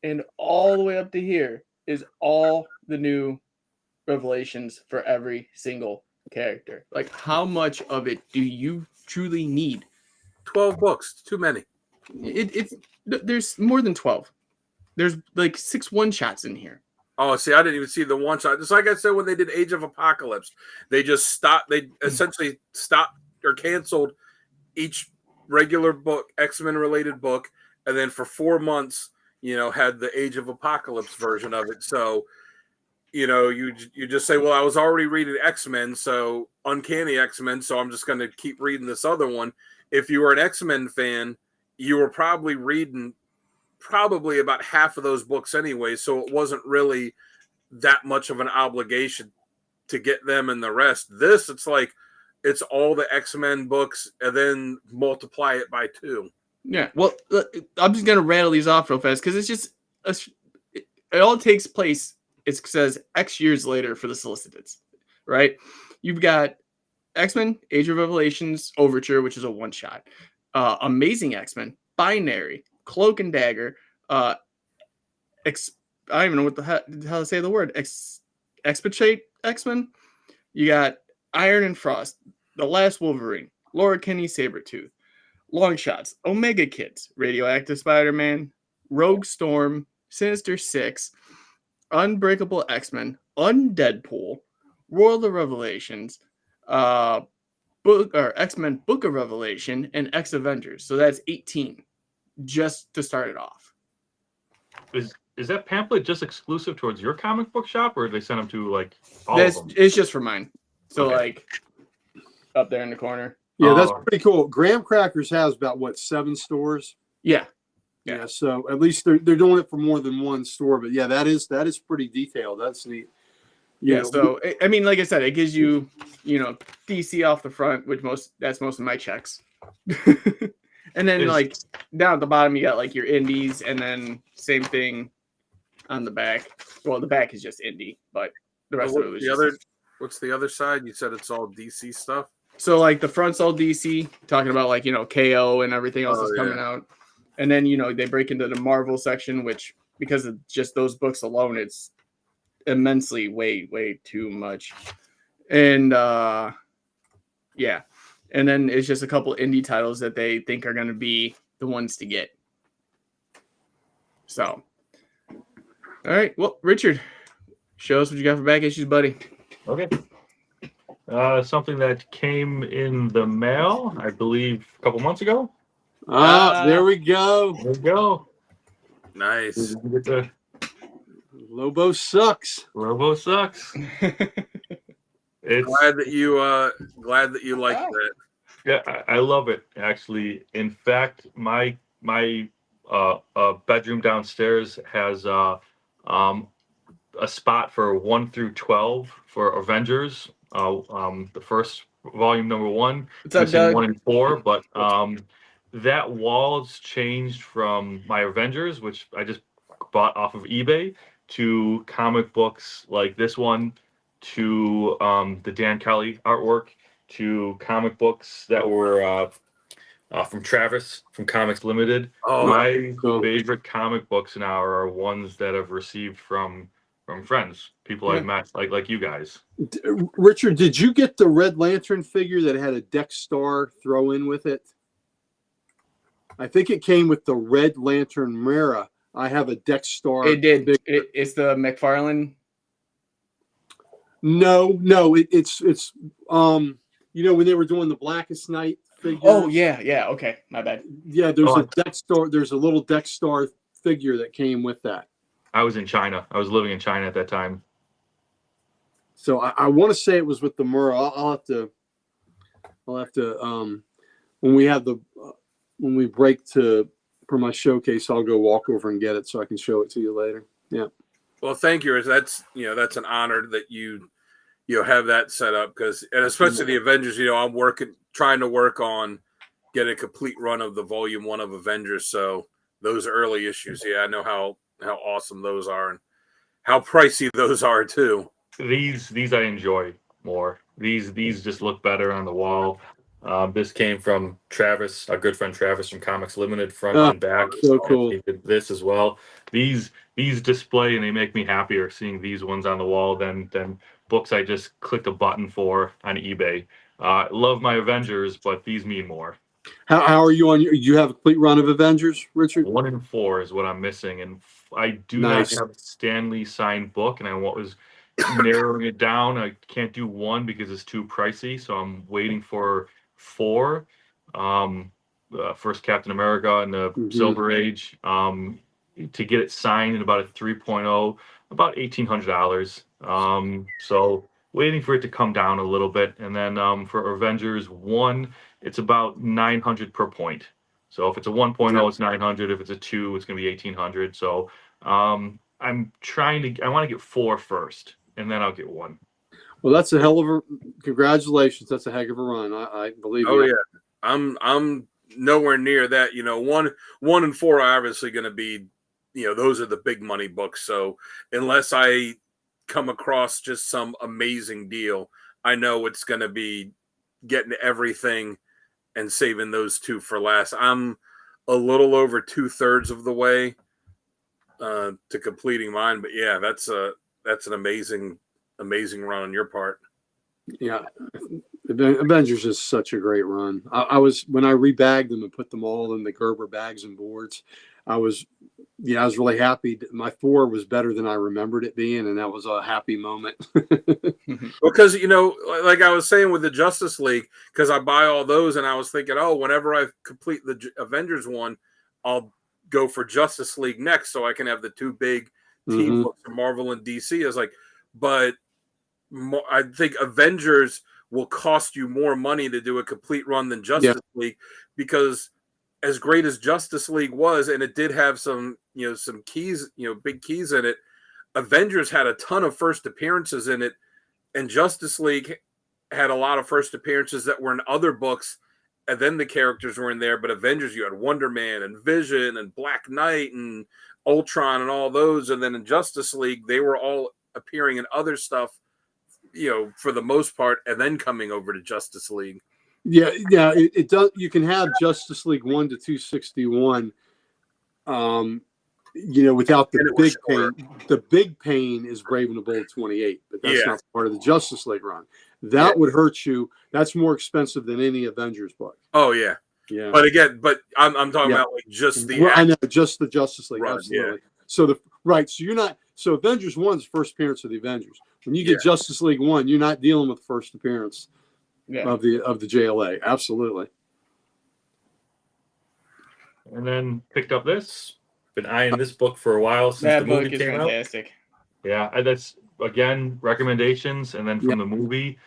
Speaker 1: and all the way up to here is all the new revelations for every single character. Like, how much of it do you truly need?
Speaker 2: 12 books, too many.
Speaker 1: There's more than 12. There's like 6 one-shots in here.
Speaker 2: Oh, see, I didn't even see the one shot. Just like I said, when they did Age of Apocalypse, they just stopped. They essentially stopped or canceled each regular book, X-Men related book, and then for 4 months, had the Age of Apocalypse version of it. So, you just say, well, I was already reading X-Men, so Uncanny X-Men, so I'm just going to keep reading this other one. If you were an X-Men fan, you were probably reading about half of those books anyway, so it wasn't really that much of an obligation to get them and the rest. This, it's like it's all the X-Men books and then multiply it by 2.
Speaker 1: Yeah, well, I'm just going to rattle these off real fast because it's just, it all takes place, it says X years later for the Soliciteds, right? You've got X-Men, Age of Revelations, Overture, which is a one-shot. Amazing X-Men, Binary, Cloak and Dagger, I don't even know what how to say the word. Expatiate X-Men. You got Iron and Frost, The Last Wolverine, Laura Kinney, Sabretooth, Long Shots, Omega Kids, Radioactive Spider-Man, Rogue Storm, Sinister Six, Unbreakable X-Men, Undeadpool, World of Revelations, X-Men Book of Revelation, and X-Avengers. So that's 18 just to start it off.
Speaker 4: Is that pamphlet just exclusive towards your comic book shop, or do they send them to like all of them?
Speaker 1: It's just for mine. So
Speaker 4: Okay.
Speaker 1: like up there in the corner.
Speaker 3: Yeah, that's pretty cool. Graham Crackers has about 7 stores.
Speaker 1: Yeah.
Speaker 3: Yeah. So at least they're doing it for more than one store. But yeah, that is pretty detailed. That's neat.
Speaker 1: Yeah. So I mean, like I said, it gives you, DC off the front, which that's most of my checks. And then like down at the bottom, you got like your indies, and then same thing on the back. Well, the back is just indie, but the rest of it was
Speaker 2: What's the other side? You said it's all DC stuff.
Speaker 1: So like the front's all DC, talking about like, KO and everything else that's coming out. And then, they break into the Marvel section, which because of just those books alone, it's immensely way, way too much. And yeah. And then it's just a couple indie titles that they think are going to be the ones to get. So, all right. Well, Richard, show us what you got for back issues, buddy.
Speaker 4: Okay. Something that came in the mail, I believe, a couple months ago.
Speaker 3: There we go.
Speaker 4: There we go.
Speaker 2: Nice.
Speaker 3: Lobo sucks.
Speaker 4: Robo sucks. It's
Speaker 2: Glad that you like that.
Speaker 4: Yeah, I love it, actually. In fact, my bedroom downstairs has a spot for 1 through 12 for Avengers. The first volume, number 1,
Speaker 1: What's up,
Speaker 4: missing
Speaker 1: Doug?
Speaker 4: 1 and 4, but that wall's changed from my Avengers, which I just bought off of eBay, to comic books like this one, to the Dan Kelly artwork, to comic books that were from Travis from Comics Limited.
Speaker 2: Oh,
Speaker 4: My
Speaker 3: cool.
Speaker 4: favorite comic books now are ones that I've received from friends, people I've met, like you guys.
Speaker 3: Richard, did you get the Red Lantern figure that had a Dex Star throw in with it? I think it came with the Red Lantern Mera. I have a Dex Star.
Speaker 1: It did. It's the McFarlane.
Speaker 3: No, it's when they were doing the Blackest Night figures.
Speaker 1: Oh yeah. Okay, my bad.
Speaker 3: Yeah, there's a Dex Star. There's a little Dex Star figure that came with that.
Speaker 4: I was in China. I was living in China at that time.
Speaker 3: So I want to say it was with the Mura. I'll have to when we break for my showcase, I'll go walk over and get it so I can show it to you later. Yeah.
Speaker 2: well, thank you. That's an honor that you have that set up, and especially the Avengers. I'm trying to work on get a complete run of the Volume 1 of Avengers. So those early issues, I know how awesome those are and how pricey those are too.
Speaker 4: These I enjoy more. These just look better on the wall. This came from Travis, our good friend Travis from Comics Limited, front and back.
Speaker 3: So cool.
Speaker 4: He did this as well. These display and they make me happier seeing these ones on the wall than books I just clicked a button for on eBay. Love my Avengers, but these mean more.
Speaker 3: How are you on? You have a complete run of Avengers, Richard?
Speaker 4: 1 and 4 is what I'm missing, and I do
Speaker 3: Nice.
Speaker 4: not have a Stanley signed book, and I was narrowing it down. I can't do 1 because it's too pricey, so I'm waiting for 4. First Captain America in the Silver Age, to get it signed in about a 3.0, about $1,800. So waiting for it to come down a little bit, and then for Avengers 1, it's about 900 per point. So if it's a 1.0, it's 900. If it's a 2, it's going to be 1,800. So I want to get 4 first, and then I'll get 1.
Speaker 3: Well, that's a hell of a congratulations. That's a heck of a run. I believe.
Speaker 2: Oh
Speaker 3: you.
Speaker 2: yeah, I'm nowhere near that. 1 and 4 are obviously going to be, those are the big money books. So unless I come across just some amazing deal, I know it's going to be getting everything and saving those 2 for last. I'm a little over 2/3 of the way to completing mine, but yeah, that's an amazing run on your part.
Speaker 3: Yeah, Avengers is such a great run. I was when I rebagged them and put them all in the Gerber bags and boards. I was really happy. My 4 was better than I remembered it being, and that was a happy moment.
Speaker 2: Because like I was saying with the Justice League, because I buy all those, and I was thinking, whenever I complete the Avengers one, I'll go for Justice League next, so I can have the 2 big team books from Marvel and DC. I was like, but I think Avengers will cost you more money to do a complete run than Justice League, because as great as Justice League was, and it did have some keys, big keys in it, Avengers had a ton of first appearances in it, and Justice League had a lot of first appearances that were in other books, and then the characters were in there. But Avengers, you had Wonder Man and Vision and Black Knight and Ultron and all those, and then in Justice League, they were all appearing in other stuff, for the most part, and then coming over to Justice League.
Speaker 3: Yeah, it does. You can have Justice League 1 to 261, without the big pain. The big pain is Brave and the Bold 28, but that's not part of the Justice League run. That would hurt you. That's more expensive than any Avengers book.
Speaker 2: Oh yeah.
Speaker 3: Yeah.
Speaker 2: But I'm talking about like just the.
Speaker 3: I know, just the Justice League.
Speaker 2: Run,
Speaker 3: absolutely. So So Avengers 1 is the first appearance of the Avengers. When you get Justice League 1, you're not dealing with the first appearance of the JLA. Absolutely.
Speaker 4: And then picked up this. Been eyeing this book for a while since
Speaker 1: That
Speaker 4: the
Speaker 1: book
Speaker 4: movie
Speaker 1: is
Speaker 4: came out.
Speaker 1: fantastic.
Speaker 4: Yeah, and that's again recommendations, and then from the movie,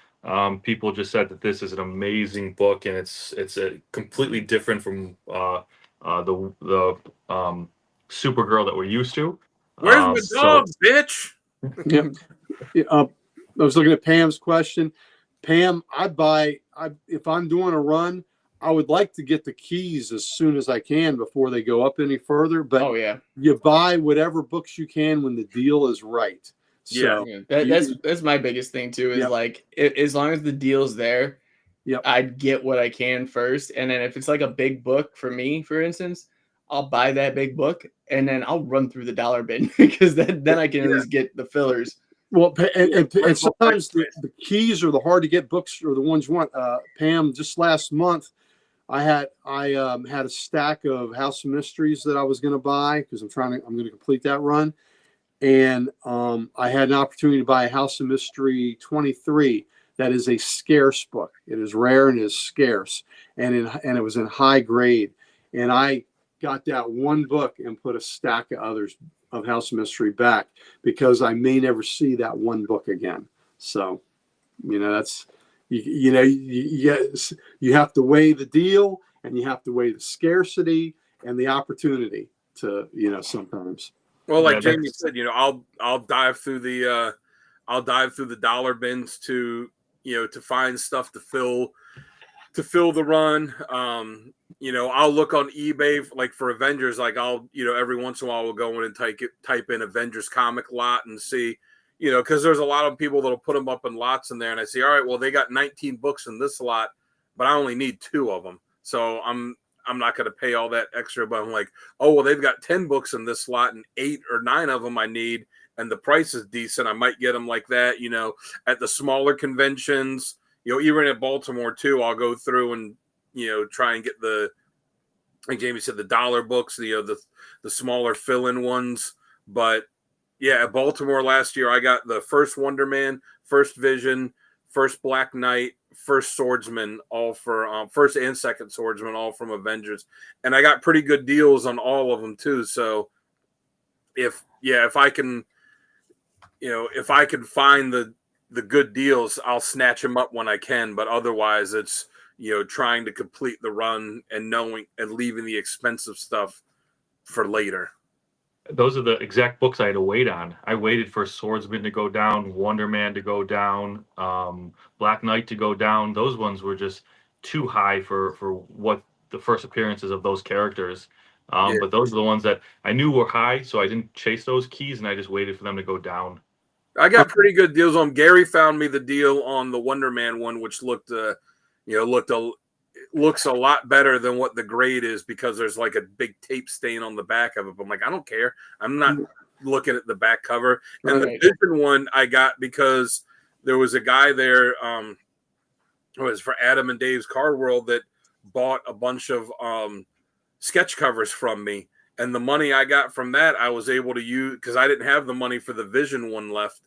Speaker 4: people just said that this is an amazing book, and it's a completely different from the Supergirl that we're used to.
Speaker 2: Where's my dog, bitch?
Speaker 3: I was looking at Pam's question. Pam, if I'm doing a run, I would like to get the keys as soon as I can before they go up any further. But you buy whatever books you can when the deal is right. So
Speaker 1: that's my biggest thing too. Is like as long as the deal's there,
Speaker 3: Yep.
Speaker 1: I'd get what I can first. And then if it's like a big book for me, for instance, I'll buy that big book and then I'll run through the dollar bin because then I can at least get the fillers.
Speaker 3: Well, and sometimes the keys or the hard to get books or the ones you want. Pam, just last month, I had a stack of House of Mysteries that I was going to buy because I'm going to complete that run, and I had an opportunity to buy a House of Mystery 23. That is a scarce book. It is rare and it is scarce, and it was in high grade, and I got that one book and put a stack of others of House of Mystery back because I may never see that one book again. So, that's you have to weigh the deal and you have to weigh the scarcity and the opportunity to sometimes.
Speaker 2: Well, like Jamie said, I'll dive through the dollar bins to find stuff to fill the run. I'll look on eBay like for Avengers. Like I'll every once in a while we'll go in and type in Avengers comic lot and see because there's a lot of people that'll put them up in lots in there, and I see, all right, well they got 19 books in this lot, but I only need 2 of them, so I'm not going to pay all that extra. But I'm like, oh well, they've got 10 books in this slot and 8 or 9 of them I need, and the price is decent. I might get them like that, at the smaller conventions. Even at Baltimore too, I'll go through and try and get like Jamie said, the dollar books, the smaller fill-in ones. But yeah, at Baltimore last year, I got the first Wonder Man, first Vision, first Black Knight, first Swordsman, all for first and second Swordsman, all from Avengers, and I got pretty good deals on all of them too. So if I can, if I can find the good deals, I'll snatch them up when I can. But otherwise, it's trying to complete the run and leaving the expensive stuff for later.
Speaker 4: Those are the exact books I had to wait on. I waited for Swordsman to go down, Wonder Man to go down, Black Knight to go down. Those ones were just too high for what the first appearances of those characters. But those are the ones that I knew were high, so I didn't chase those keys, and I just waited for them to go down.
Speaker 2: I got pretty good deals on. Gary found me the deal on the Wonder Man one, which looks a lot better than what the grade is because there's like a big tape stain on the back of it. But I'm like, I don't care. I'm not looking at the back cover. And the Vision one I got because there was a guy there, it was for Adam and Dave's Card World, that bought a bunch of sketch covers from me. And the money I got from that, I was able to use because I didn't have the money for the Vision one left.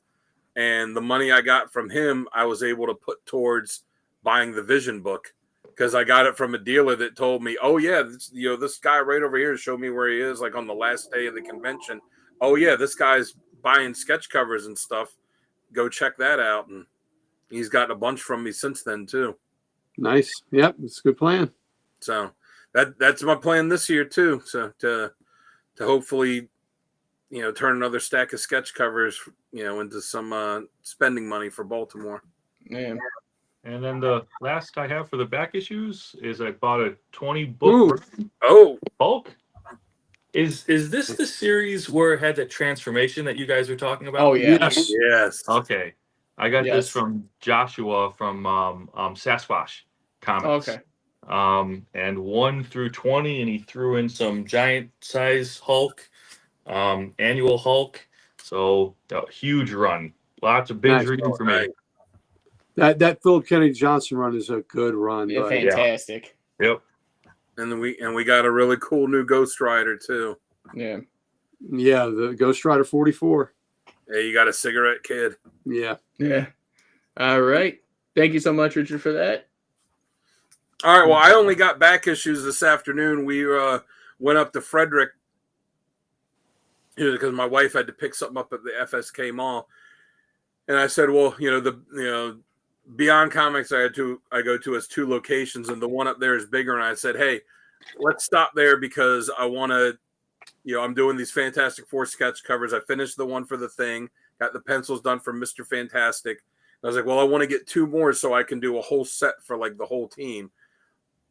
Speaker 2: And the money I got from him, I was able to put towards buying the Vision book because I got it from a dealer that told me, oh, yeah, this guy right over here showed me where he is, like on the last day of the convention. Oh, yeah, this guy's buying sketch covers and stuff. Go check that out. And he's gotten a bunch from me since then, too.
Speaker 3: Nice. Yep, it's a good plan.
Speaker 2: So that's my plan this year, too. So to hopefully turn another stack of sketch covers, into some spending money for Baltimore.
Speaker 1: Yeah.
Speaker 4: And then the last I have for the back issues is I bought a 20 book bulk.
Speaker 5: Is this the series where it had that transformation that you guys were talking about?
Speaker 1: Oh yeah.
Speaker 2: Yes.
Speaker 4: Okay. I got this from Joshua from Sasquatch Comics.
Speaker 1: Okay.
Speaker 4: And 1 through 20, and he threw in some giant size Hulk, annual Hulk. So a huge run. Lots of binge reading for me.
Speaker 3: That Philip Kennedy Johnson run is a good run.
Speaker 1: Yeah, fantastic.
Speaker 4: Yep.
Speaker 2: And then we got a really cool new Ghost Rider too.
Speaker 1: Yeah.
Speaker 3: Yeah, the Ghost Rider 44.
Speaker 2: Hey, you got a cigarette kid.
Speaker 3: Yeah.
Speaker 1: Yeah. All right. Thank you so much, Richard, for that.
Speaker 2: All right. Well, I only got back issues this afternoon. We went up to Frederick because my wife had to pick something up at the FSK Mall, and I said, "Well, Beyond Comics I go to has 2 locations, and the one up there is bigger." And I said, "Hey, let's stop there because I want to, I'm doing these Fantastic Four sketch covers. I finished the one for the Thing, got the pencils done for Mr. Fantastic. And I was like, well, I want to get 2 more so I can do a whole set for like the whole team.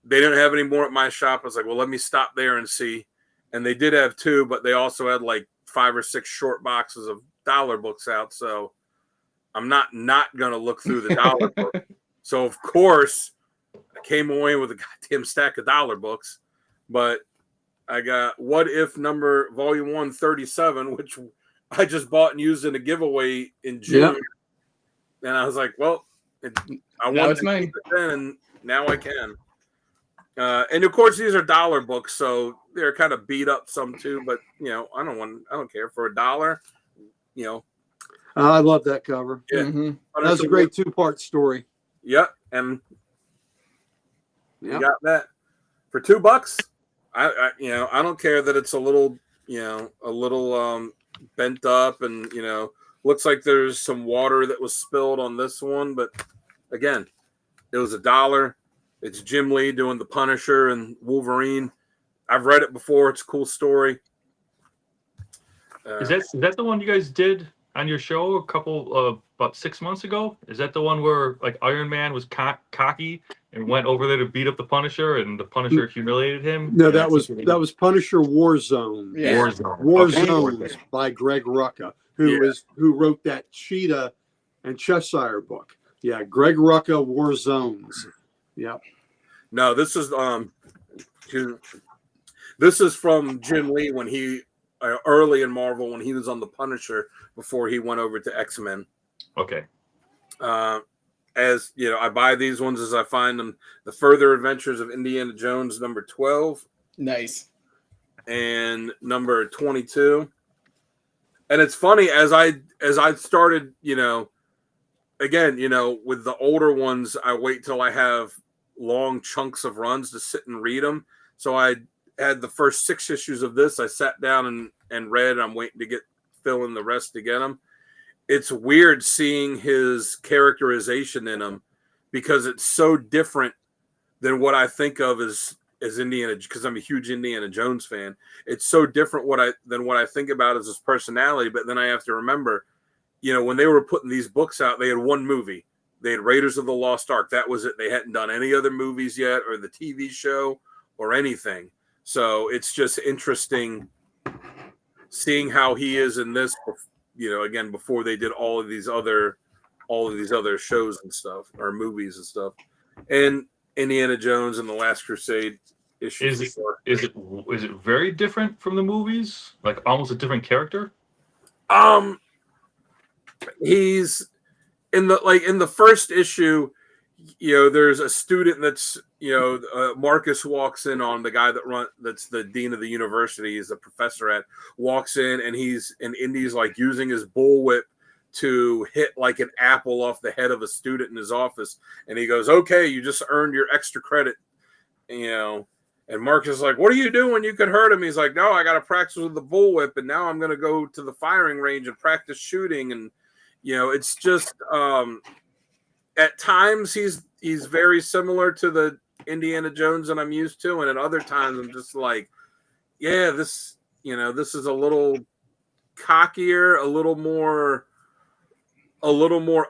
Speaker 2: They didn't have any more at my shop. I was like, well, let me stop there and see. And they did have 2, but they also had like 5 or 6 short boxes of dollar books out. So I'm not going to look through the dollar book. So of course I came away with a goddamn stack of dollar books, but I got What If Volume 137, which I just bought and used in a giveaway in June. And I was like, well, I wanted to keep it then, and now I can. And of course, these are dollar books, so they're kind of beat up some too. But I don't care for $1.
Speaker 3: I love that cover.
Speaker 2: Yeah,
Speaker 3: That's a great 2-part story.
Speaker 2: Yep, and you got that for $2. I don't care that it's a little bent up, and looks like there's some water that was spilled on this one, but again, it was $1. It's Jim Lee doing the Punisher and Wolverine. I've read it before. It's a cool story.
Speaker 4: Is that the one you guys did on your show about 6 months ago? Is that the one where like Iron Man was cocky and went over there to beat up the Punisher, and the Punisher humiliated him?
Speaker 3: No, that was Punisher Warzone.
Speaker 1: Yeah.
Speaker 3: Warzone by Greg Rucka, who wrote that Cheetah and Cheshire book. Yeah, Greg Rucka, Warzones. Yeah.
Speaker 2: No, this is from Jim Lee when he early in Marvel, when he was on the Punisher before he went over to X-Men.
Speaker 4: Okay.
Speaker 2: As I buy these ones as I find them. The Further Adventures of Indiana Jones, number 12.
Speaker 1: Nice.
Speaker 2: And number 22. And it's funny as I started, again, with the older ones, I wait till I have long chunks of runs to sit and read them. So I had the first 6 issues of this. I sat down and read. I'm waiting to fill in the rest to get them. It's weird seeing his characterization in them because it's so different than what I think of as Indiana, because I'm a huge Indiana Jones fan. It's so different than what I think about as his personality. But then I have to remember, when they were putting these books out, they had one movie. They had Raiders of the Lost Ark. That was it. They hadn't done any other movies yet, or the TV show, or anything. So it's just interesting seeing how he is in this. Again, before they did all of these other shows and stuff, or movies and stuff, and Indiana Jones and the Last Crusade issue.
Speaker 4: Is it very different from the movies? Like almost a different character?
Speaker 2: He's in the first issue, there's a student that's, Marcus walks in on the guy that's the dean of the university, he's a professor walks in, and Indy's like using his bullwhip to hit like an apple off the head of a student in his office. And he goes, okay, you just earned your extra credit, and Marcus is like, what are you doing? You could hurt him. He's like, no, I got to practice with the bullwhip, and now I'm going to go to the firing range and practice shooting. And, it's just, at times he's very similar to the Indiana Jones that I'm used to. And at other times I'm just like, yeah, this is a little cockier, a little more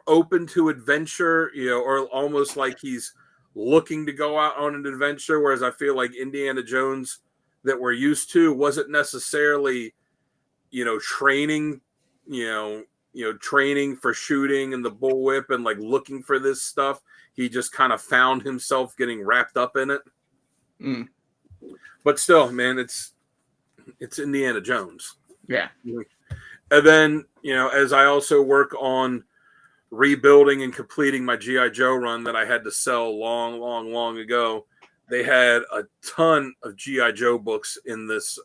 Speaker 2: open to adventure, or almost like he's looking to go out on an adventure. Whereas I feel like Indiana Jones that we're used to wasn't necessarily, training, training for shooting and the bullwhip and like looking for this stuff. He just kind of found himself getting wrapped up in it. But still, man, it's Indiana Jones.
Speaker 1: Yeah.
Speaker 2: And then, as I also work on rebuilding and completing my G.I. Joe run that I had to sell long ago, they had a ton of G.I. Joe books in this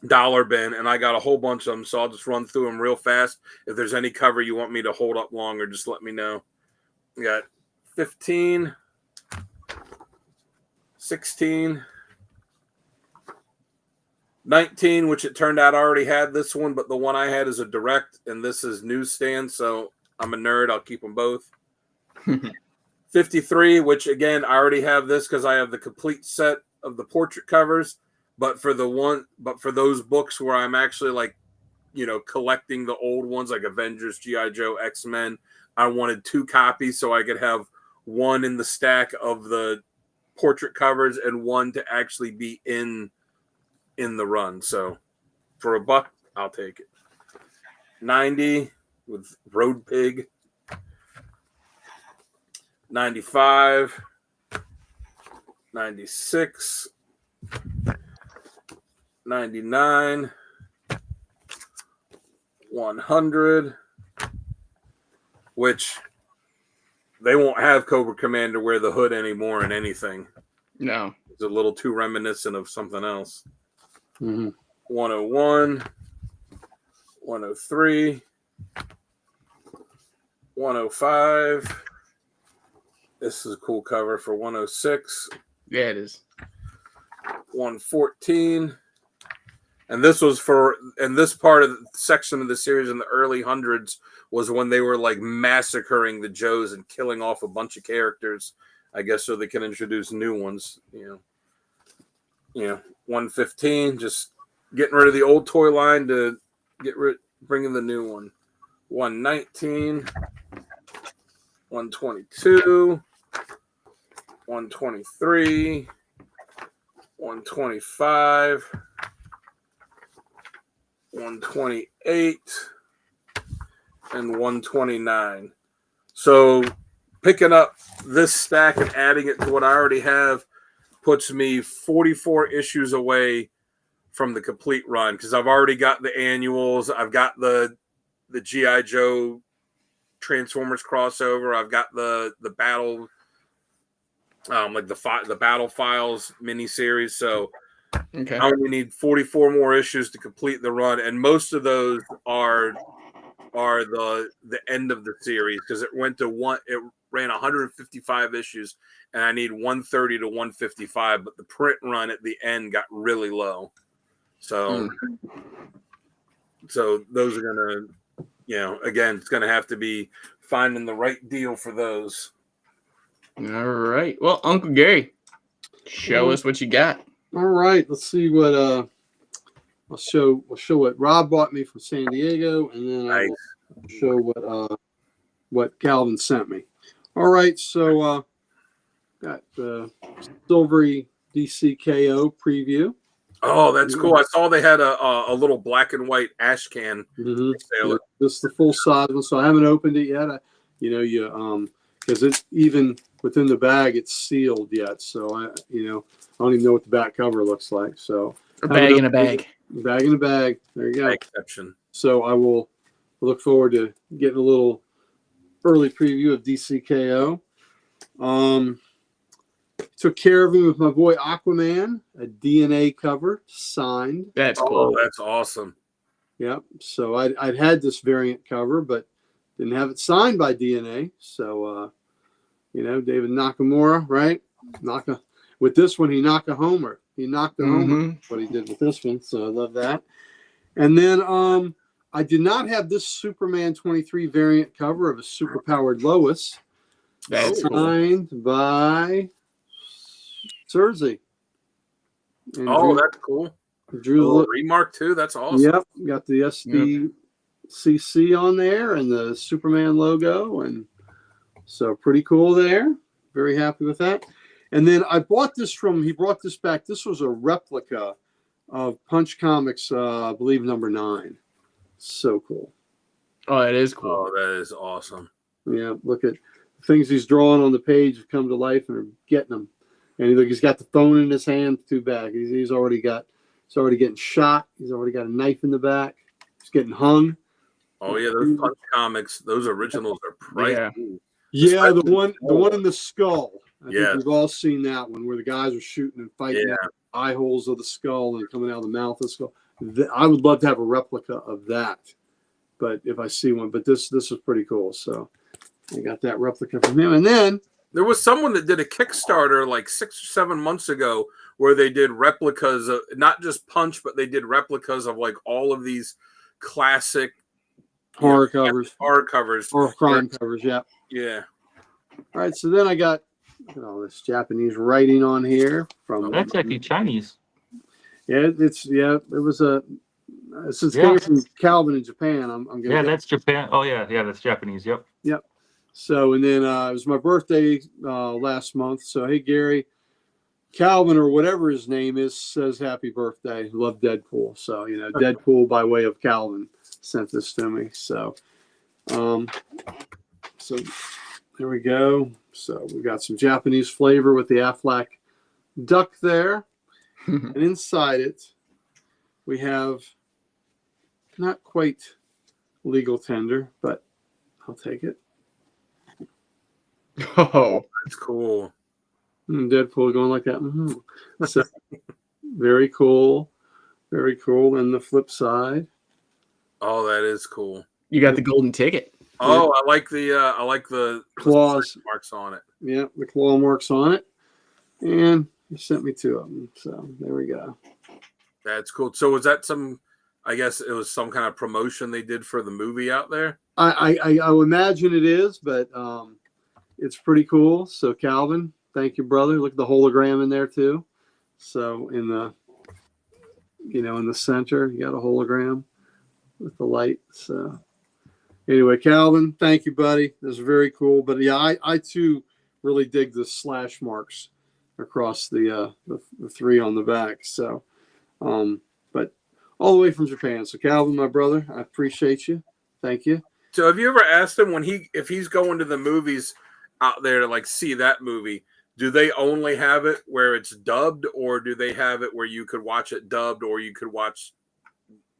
Speaker 2: dollar bin, and I got a whole bunch of them, so I'll just run through them real fast. If there's any cover you want me to hold up longer, just let me know. We got 15, 16, 19, which it turned out I already had this one, but the one I had is a direct, and this is newsstand, so I'm a nerd. I'll keep them both. 53, which again, I already have this because I have the complete set of the portrait covers. But for those books where I'm actually like, collecting the old ones like Avengers, G.I. Joe, X-Men, I wanted 2 copies so I could have one in the stack of the portrait covers and one to actually be in the run. So for $1, I'll take it. 90 with Road Pig. 95, 96, 99, 100, which they won't have Cobra Commander wear the hood anymore in anything.
Speaker 1: No.
Speaker 2: It's a little too reminiscent of something else.
Speaker 3: Mm-hmm.
Speaker 2: 101, 103, 105. This is a cool cover for 106.
Speaker 1: Yeah, it is.
Speaker 2: 114. And this was for, and this part of the section of the series in the early hundreds was when they were like massacring the Joes and killing off a bunch of characters, I guess, so they can introduce new ones. 115, just getting rid of the old toy line to bringing the new one. 119, 122, 123, 125, 128, and 129. So picking up this stack and adding it to what I already have puts me 44 issues away from the complete run, because I've already got the annuals, I've got the G.I. Joe Transformers crossover, I've got the battle like the Battle Files miniseries. So
Speaker 1: Okay.
Speaker 2: I only need 44 more issues to complete the run, and most of those are the end of the series, because it ran 155 issues, and I need 130 to 155, but the print run at the end got really low. So so those are gonna, again, it's gonna have to be finding the right deal for those.
Speaker 1: All right. Well, Uncle Gary, show us what you got.
Speaker 3: All right, let's see what I'll show what Rob bought me from San Diego, and then
Speaker 2: Nice.
Speaker 3: I'll show what Calvin sent me. All right, so got the Silvery DCKO preview.
Speaker 2: Oh, that's cool. I saw they had a little black and white ash can.
Speaker 3: Mm-hmm.
Speaker 2: Sailor.
Speaker 3: This is the full size one, so I haven't opened it yet. Because it's even within the bag, it's sealed yet. So I don't even know what the back cover looks like. So
Speaker 1: A bag in a bag.
Speaker 3: Bag in a bag. There you go.
Speaker 2: Exception.
Speaker 3: So I will look forward to getting a little early preview of DCKO. Took care of him with my boy Aquaman, a DNA cover signed.
Speaker 1: That's
Speaker 2: Oh,
Speaker 1: cool.
Speaker 2: that's awesome.
Speaker 3: Yep. So I'd had this variant cover, but didn't have it signed by DNA. So, David Nakamura, right? With this one, he knocked a homer. He knocked a homer. That's what he did with this one. So I love that. And then I did not have this Superman 23 variant cover of a superpowered Lois.
Speaker 1: That's cool.
Speaker 3: signed by Cersei. And
Speaker 2: That's cool.
Speaker 3: Drew
Speaker 2: Little remark too. That's awesome.
Speaker 3: Yep, got the SDCC on there and the Superman logo, and so pretty cool there. Very happy with that. And then I bought this he brought this back. This was a replica of Punch Comics, I believe number 9. So cool.
Speaker 1: Oh, it is cool.
Speaker 2: Oh, that is awesome.
Speaker 3: Yeah, look at the things he's drawing on the page have come to life and are getting them. And he's got the phone in his hand. Too bad. He's already getting shot. He's already got a knife in the back. He's getting hung.
Speaker 2: Oh yeah, those Punch Comics, those originals are pricey.
Speaker 3: Yeah, the one in the skull. I
Speaker 2: Yeah.
Speaker 3: think we've all seen that one where the guys are shooting and fighting
Speaker 2: Yeah.
Speaker 3: out the eye holes of the skull and coming out of the mouth of the skull. I would love to have a replica of that, but if I see one, but this was pretty cool. So I got that replica from him, and then
Speaker 2: There was someone that did a Kickstarter like 6 or 7 months ago where they did replicas of not just Punch, but they did replicas of like all of these classic
Speaker 3: horror covers
Speaker 2: or
Speaker 3: crime covers. Yeah.
Speaker 2: Yeah.
Speaker 3: All right, so then I got all this Japanese writing on here from.
Speaker 4: That's actually Chinese.
Speaker 3: Yeah, it was since coming from Calvin in Japan. I'm gonna.
Speaker 4: Yeah, that's Japan. Oh yeah, that's Japanese. Yep.
Speaker 3: Yep. So and then it was my birthday last month. So hey Gary, Calvin or whatever his name is says happy birthday. Love Deadpool. So Deadpool by way of Calvin sent this to me. So There we go. So we got some Japanese flavor with the Aflac duck there. And inside it, we have not quite legal tender, but I'll take it.
Speaker 1: Oh,
Speaker 2: That's cool.
Speaker 3: Deadpool going like that. Mm-hmm. So, very cool. Very cool. And the flip side.
Speaker 2: Oh, that is cool.
Speaker 1: you got the golden ticket.
Speaker 2: Oh, I like the
Speaker 3: Claws.
Speaker 2: marks on it.
Speaker 3: Yeah, the claw marks on it. And he sent me 2 of them. So there we go.
Speaker 2: That's cool. So was that I guess it was some kind of promotion they did for the movie out there?
Speaker 3: I would imagine it is, but it's pretty cool. So Calvin, thank you, brother. Look at the hologram in there too. So in the center, you got a hologram with the light. So anyway, Calvin, thank you, buddy. This is very cool. But yeah, I too really dig the slash marks across the 3 on the back. So, but all the way from Japan. So Calvin, my brother, I appreciate you. Thank you.
Speaker 2: So have you ever asked him if he's going to the movies out there to like see that movie, do they only have it where it's dubbed, or do they have it where you could watch it dubbed, or you could watch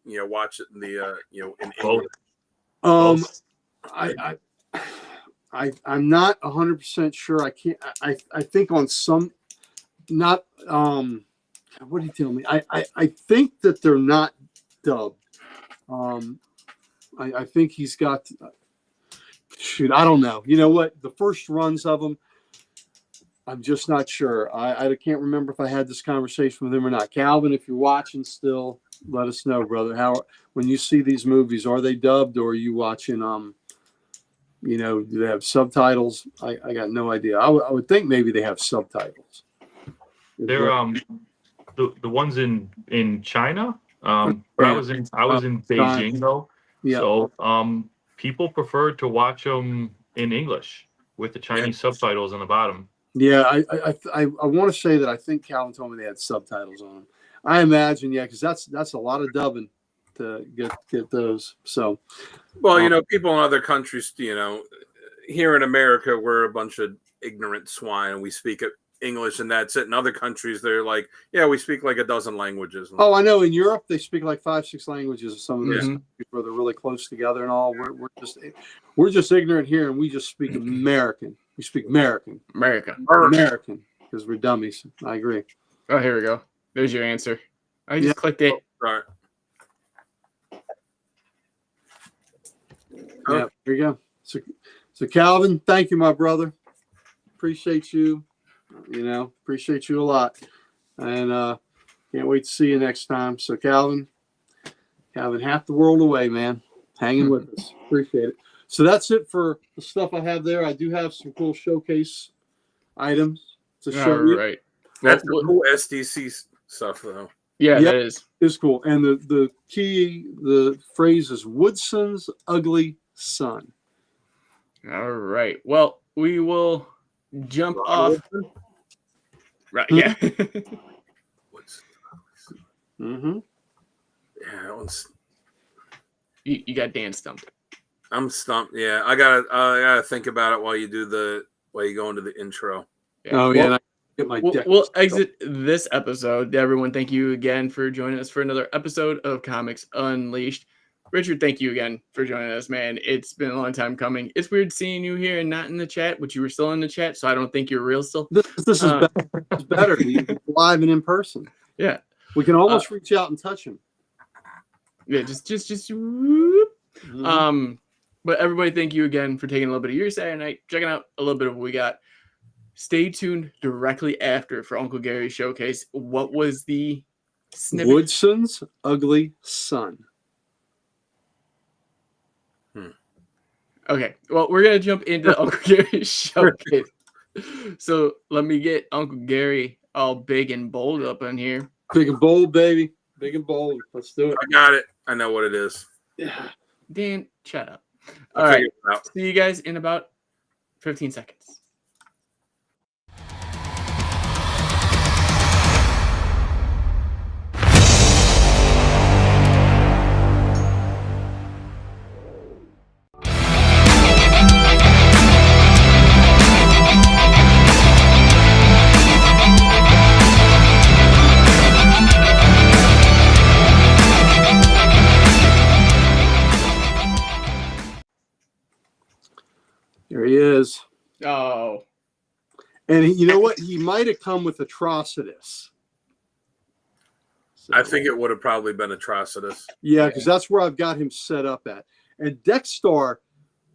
Speaker 2: it in the in English?
Speaker 3: I'm not 100% sure. I can't. I think on some, not. What did he tell me? I think that they're not dubbed. I think he's got. Shoot, I don't know. You know what? The first runs of them, I'm just not sure. I can't remember if I had this conversation with him or not. Calvin, if you're watching still, let us know, brother. How, when you see these movies, are they dubbed, or are you watching? Do they have subtitles? I got no idea. I would think maybe they have subtitles.
Speaker 4: They're the ones in China. But I was in Beijing though.
Speaker 3: Yeah.
Speaker 4: So people prefer to watch them in English with the Chinese subtitles on the bottom.
Speaker 3: Yeah, I want to say that I think Calvin told me they had subtitles on them. I imagine, yeah, because that's a lot of dubbing to get those. So,
Speaker 2: Well, people in other countries, here in America, we're a bunch of ignorant swine and we speak English and that's it. In other countries, they're like, yeah, we speak like a dozen languages.
Speaker 3: Oh, I know. In Europe, they speak like 5-6 languages. Some of those
Speaker 1: Yeah.
Speaker 3: countries where they're really close together and all. We're just ignorant here, and we just speak American. We speak American because we're dummies. I agree.
Speaker 1: Oh, here we go. There's your answer. I just clicked it.
Speaker 2: Right.
Speaker 3: Yeah, there you go. So Calvin, thank you, my brother. Appreciate you. Appreciate you a lot. And can't wait to see you next time. So Calvin, half the world away, man. Hanging with us. Appreciate it. So that's it for the stuff I have there. I do have some cool showcase items to show
Speaker 1: All
Speaker 3: you.
Speaker 1: right.
Speaker 2: That's the cool SDC stuff, though.
Speaker 1: Yeah,
Speaker 3: Yep.
Speaker 1: that is.
Speaker 3: It's cool. And the phrase is Woodson's ugly son.
Speaker 1: All right. Well, we will jump off. Right. Yeah.
Speaker 3: Mm-hmm.
Speaker 2: Yeah, that one's.
Speaker 1: you got Dan stumped.
Speaker 2: I'm stumped. Yeah, I gotta think about it while you go into the intro.
Speaker 1: Yeah.
Speaker 3: Oh, yeah. And I get my deck.
Speaker 1: We'll exit this episode. Everyone, thank you again for joining us for another episode of Comics Unleashed. Richard, thank you again for joining us, man. It's been a long time coming. It's weird seeing you here and not in the chat, but you were still in the chat, so I don't think you're real still.
Speaker 3: This is better. It's better. Live and in person.
Speaker 1: Yeah.
Speaker 3: We can almost reach out and touch him.
Speaker 1: Yeah, just whoop.
Speaker 3: Mhm.
Speaker 1: But everybody, thank you again for taking a little bit of your Saturday night, checking out a little bit of what we got. Stay tuned directly after for Uncle Gary's showcase. What was the snippet?
Speaker 3: Woodson's ugly son.
Speaker 1: Okay, well, we're going to jump into Uncle Gary's showcase. So let me get Uncle Gary all big and bold up in here.
Speaker 3: Big and bold, baby. Big and bold. Let's do it.
Speaker 2: I got it. I know what it is.
Speaker 3: Yeah.
Speaker 1: Dan, shut up.
Speaker 2: I'll
Speaker 1: All right,
Speaker 2: figure it out.
Speaker 1: see you guys in about 15 seconds.
Speaker 3: There he is.
Speaker 1: Oh,
Speaker 3: And you know what? He might have come with Atrocitus. So,
Speaker 2: I think it would have probably been Atrocitus.
Speaker 3: yeah, because that's where I've got him set up at. And Dexstar,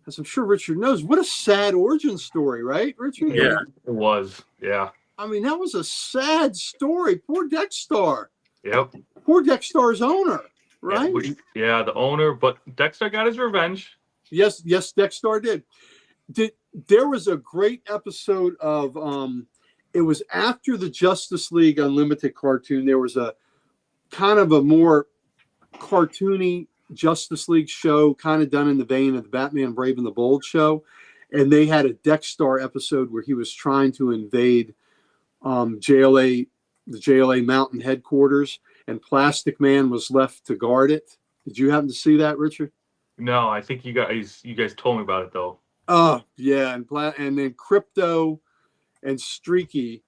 Speaker 3: as I'm sure Richard knows, what a sad origin story, right, Richard?
Speaker 2: Yeah.
Speaker 4: It was. Yeah.
Speaker 3: I mean, that was a sad story. Poor Dexstar.
Speaker 4: Yep.
Speaker 3: Poor Dexstar's owner, right?
Speaker 4: Yeah, the owner, but Dexter got his revenge.
Speaker 3: Yes, Dexstar did. There was a great episode of it was after the Justice League Unlimited cartoon. There was a kind of a more cartoony Justice League show, kind of done in the vein of the Batman Brave and the Bold show. And they had a Dexstar episode where he was trying to invade the JLA Mountain headquarters, and Plastic Man was left to guard it. Did you happen to see that, Richard?
Speaker 4: No, I think you guys told me about it though.
Speaker 3: Oh, yeah. And then Crypto and Streaky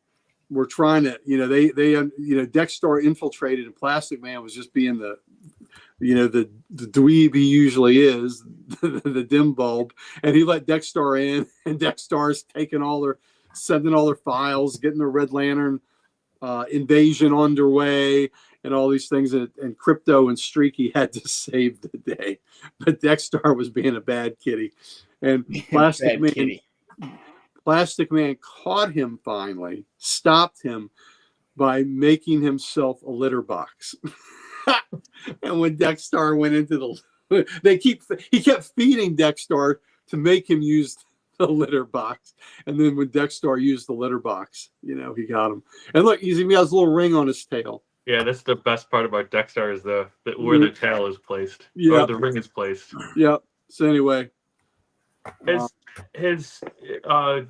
Speaker 3: were trying to, Dexstar infiltrated, and Plastic Man was just being the dweeb he usually is, the dim bulb. And he let Dexstar in, and Dexstar's sending all their files, getting the Red Lantern invasion underway, and all these things. And Crypto and Streaky had to save the day. But Dexstar was being a bad kitty. And Plastic Man caught him finally, stopped him by making himself a litter box. And when Dexstar went into he kept feeding Dexstar to make him use the litter box. And then when Dexstar used the litter box, he got him. And look, he has a little ring on his tail.
Speaker 4: Yeah, that's the best part about Dexter is where the tail is placed.
Speaker 3: Yeah.
Speaker 4: Or the ring is placed.
Speaker 3: Yeah. So anyway.
Speaker 4: Has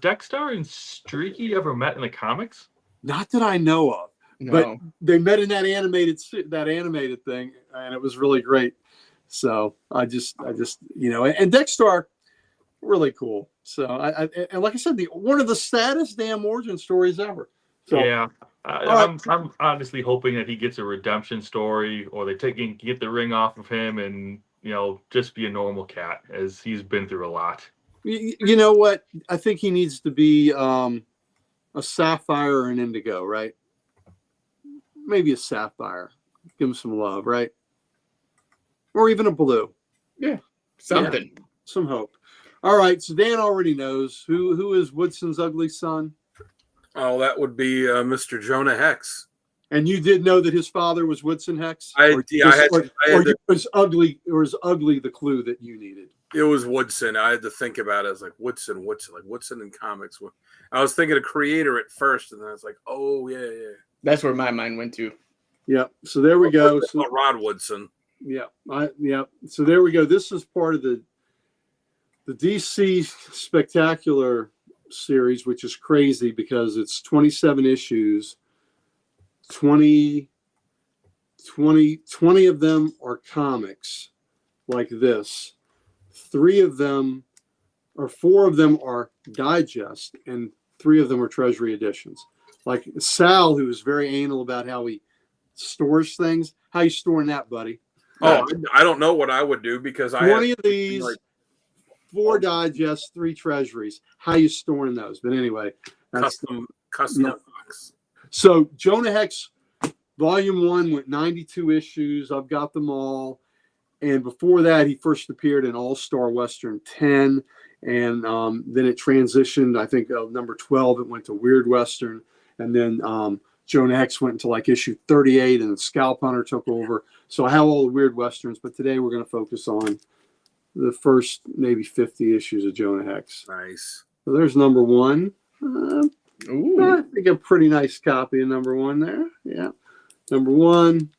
Speaker 4: Dexter and Streaky ever met in the comics?
Speaker 3: Not that I know of.
Speaker 1: no.
Speaker 3: But they met in that animated thing, and it was really great. So I just and Dexstar, really cool. So and like I said, one of the saddest damn origin stories ever. So,
Speaker 4: yeah, I'm honestly hoping that he gets a redemption story, or they get the ring off of him, and just be a normal cat, as he's been through a lot.
Speaker 3: You know what? I think he needs to be a sapphire or an indigo, right? Maybe a sapphire. Give him some love, right? Or even a blue.
Speaker 1: Yeah, something.
Speaker 3: Yeah, some hope. All right, so Dan already knows who is Woodson's ugly son.
Speaker 2: Oh, that would be Mr. Jonah Hex.
Speaker 3: And you did know that his father was Woodson Hex?
Speaker 2: It
Speaker 3: was ugly the clue that you needed?
Speaker 2: It was Woodson. I had to think about it. I was like, Woodson in comics. I was thinking of creator at first, and then I was like, oh, yeah.
Speaker 1: That's where my mind went to.
Speaker 3: Yeah. So there we go. So,
Speaker 2: Rod Woodson.
Speaker 3: Yeah. So there we go. This is part of the DC Spectacular series, which is crazy because it's 27 issues. 20 of them are comics like this. 4 of them are digest, and 3 of them are treasury editions. Like Sal, who is very anal about how he stores things. How you storing that, buddy?
Speaker 2: Oh, I don't know what I would do because
Speaker 3: 20 of these, 4 digests, 3 treasuries. How you storing those? But anyway,
Speaker 2: custom box.
Speaker 3: So Jonah Hex, Volume 1 went 92 issues. I've got them all. And before that, he first appeared in All-Star Western 10. And then it transitioned, I think, number 12, it went to Weird Western. And then Jonah Hex went into issue 38, and Scalp Hunter took over. So I have all the Weird Westerns, but today we're going to focus on the first maybe 50 issues of Jonah Hex.
Speaker 2: Nice.
Speaker 3: So there's number 1.
Speaker 1: Ooh.
Speaker 3: I think a pretty nice copy of number 1 there. Yeah. Number 1.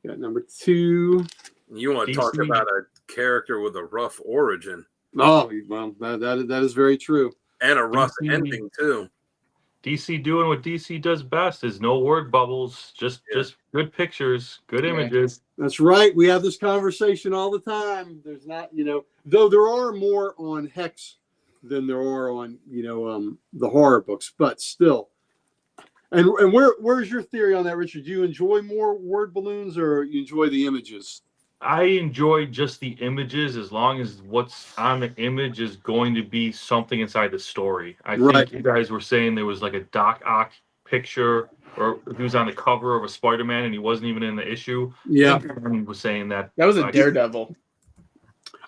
Speaker 3: Got number 2.
Speaker 2: You want to talk about a character with a rough origin.
Speaker 3: Oh, well, that is very true.
Speaker 2: And a rough ending, too.
Speaker 4: DC doing what DC does best is no word bubbles, just good pictures, good images.
Speaker 3: That's right. We have this conversation all the time. There's not, though there are more on Hex than there are on, the horror books, but still. And where's your theory on that, Richard? Do you enjoy more word balloons or you enjoy the images?
Speaker 4: I enjoy just the images as long as what's on the image is going to be something inside the story. I
Speaker 3: Right.
Speaker 4: think you guys were saying there was like a Doc Ock picture, or he was on the cover of a Spider-Man and he wasn't even in the issue.
Speaker 3: Yeah.
Speaker 4: I think Aaron was saying that.
Speaker 1: That was a Daredevil.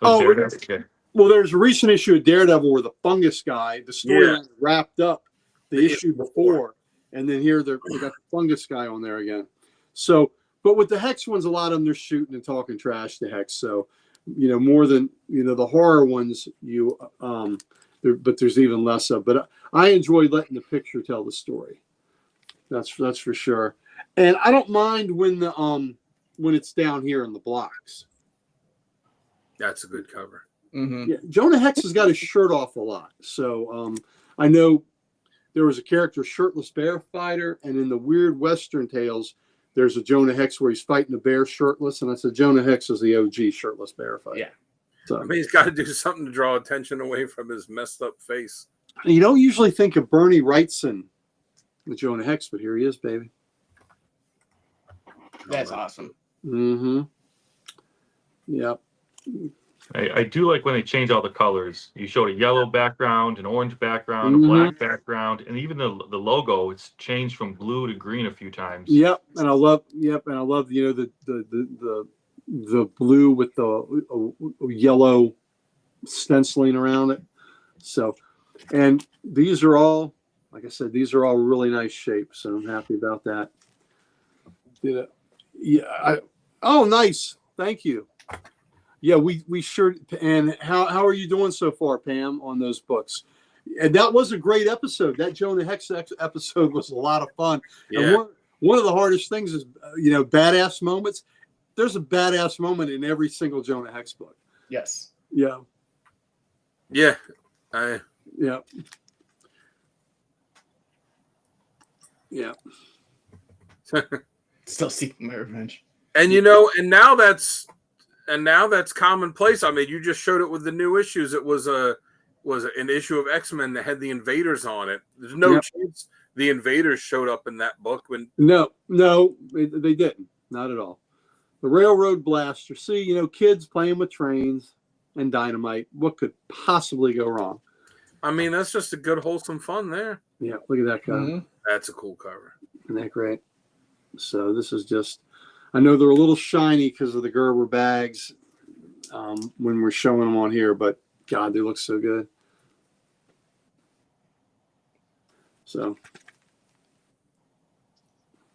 Speaker 3: Oh,
Speaker 4: Daredevil. Okay.
Speaker 3: Well, there's a recent issue of Daredevil where the fungus guy, the storyline wrapped up the issue before, and then here they got the fungus guy on there again. So, but with the Hex ones, a lot of them they're shooting and talking trash to Hex. So, more than the horror ones, but there's even less of. But I enjoy letting the picture tell the story. That's for sure. And I don't mind when it's down here in the blocks.
Speaker 2: That's a good cover.
Speaker 1: Mm-hmm.
Speaker 3: Yeah, Jonah Hex has got his shirt off a lot. So I know there was a character, Shirtless Bear Fighter, and in the Weird Western Tales, there's a Jonah Hex where he's fighting a bear shirtless, and I said Jonah Hex is the OG Shirtless Bear Fighter.
Speaker 1: Yeah.
Speaker 3: So,
Speaker 2: I mean, he's got to do something to draw attention away from his messed up face.
Speaker 3: you don't usually think of Bernie Wrightson with Jonah Hex, but here he is, baby.
Speaker 1: That's awesome.
Speaker 3: Mm-hmm. Yep.
Speaker 4: I do like when they change all the colors. You showed a yellow background, an orange background, a black background, and even the logo. It's changed from blue to green a few times.
Speaker 3: Yep, and I love the blue with the yellow stenciling around it. So, and these are all, like I said, these are all really nice shapes, so I'm happy about that. Oh, nice. Thank you. Yeah, we sure. And how are you doing so far, Pam, on those books? And that was a great episode. That Jonah Hex episode was a lot of fun.
Speaker 2: Yeah.
Speaker 3: And one of the hardest things is, badass moments. There's a badass moment in every single Jonah Hex book.
Speaker 1: Yes.
Speaker 3: Yeah.
Speaker 2: Yeah.
Speaker 3: Yeah. Yeah.
Speaker 1: Still seeking my revenge.
Speaker 2: And and now that's commonplace. I mean, you just showed it with the new issues. It was an issue of X-Men that had the Invaders on it. There's no chance the Invaders showed up in that book.
Speaker 3: No, they didn't. Not at all. The Railroad Blaster. See, kids playing with trains and dynamite. What could possibly go wrong?
Speaker 2: I mean, that's just a good, wholesome fun there.
Speaker 3: Yeah, look at that cover.
Speaker 1: Mm-hmm.
Speaker 2: That's a cool cover.
Speaker 3: Isn't that great? So this is just, I know they're a little shiny because of the Gerber bags when we're showing them on here, but God, they look so good. So.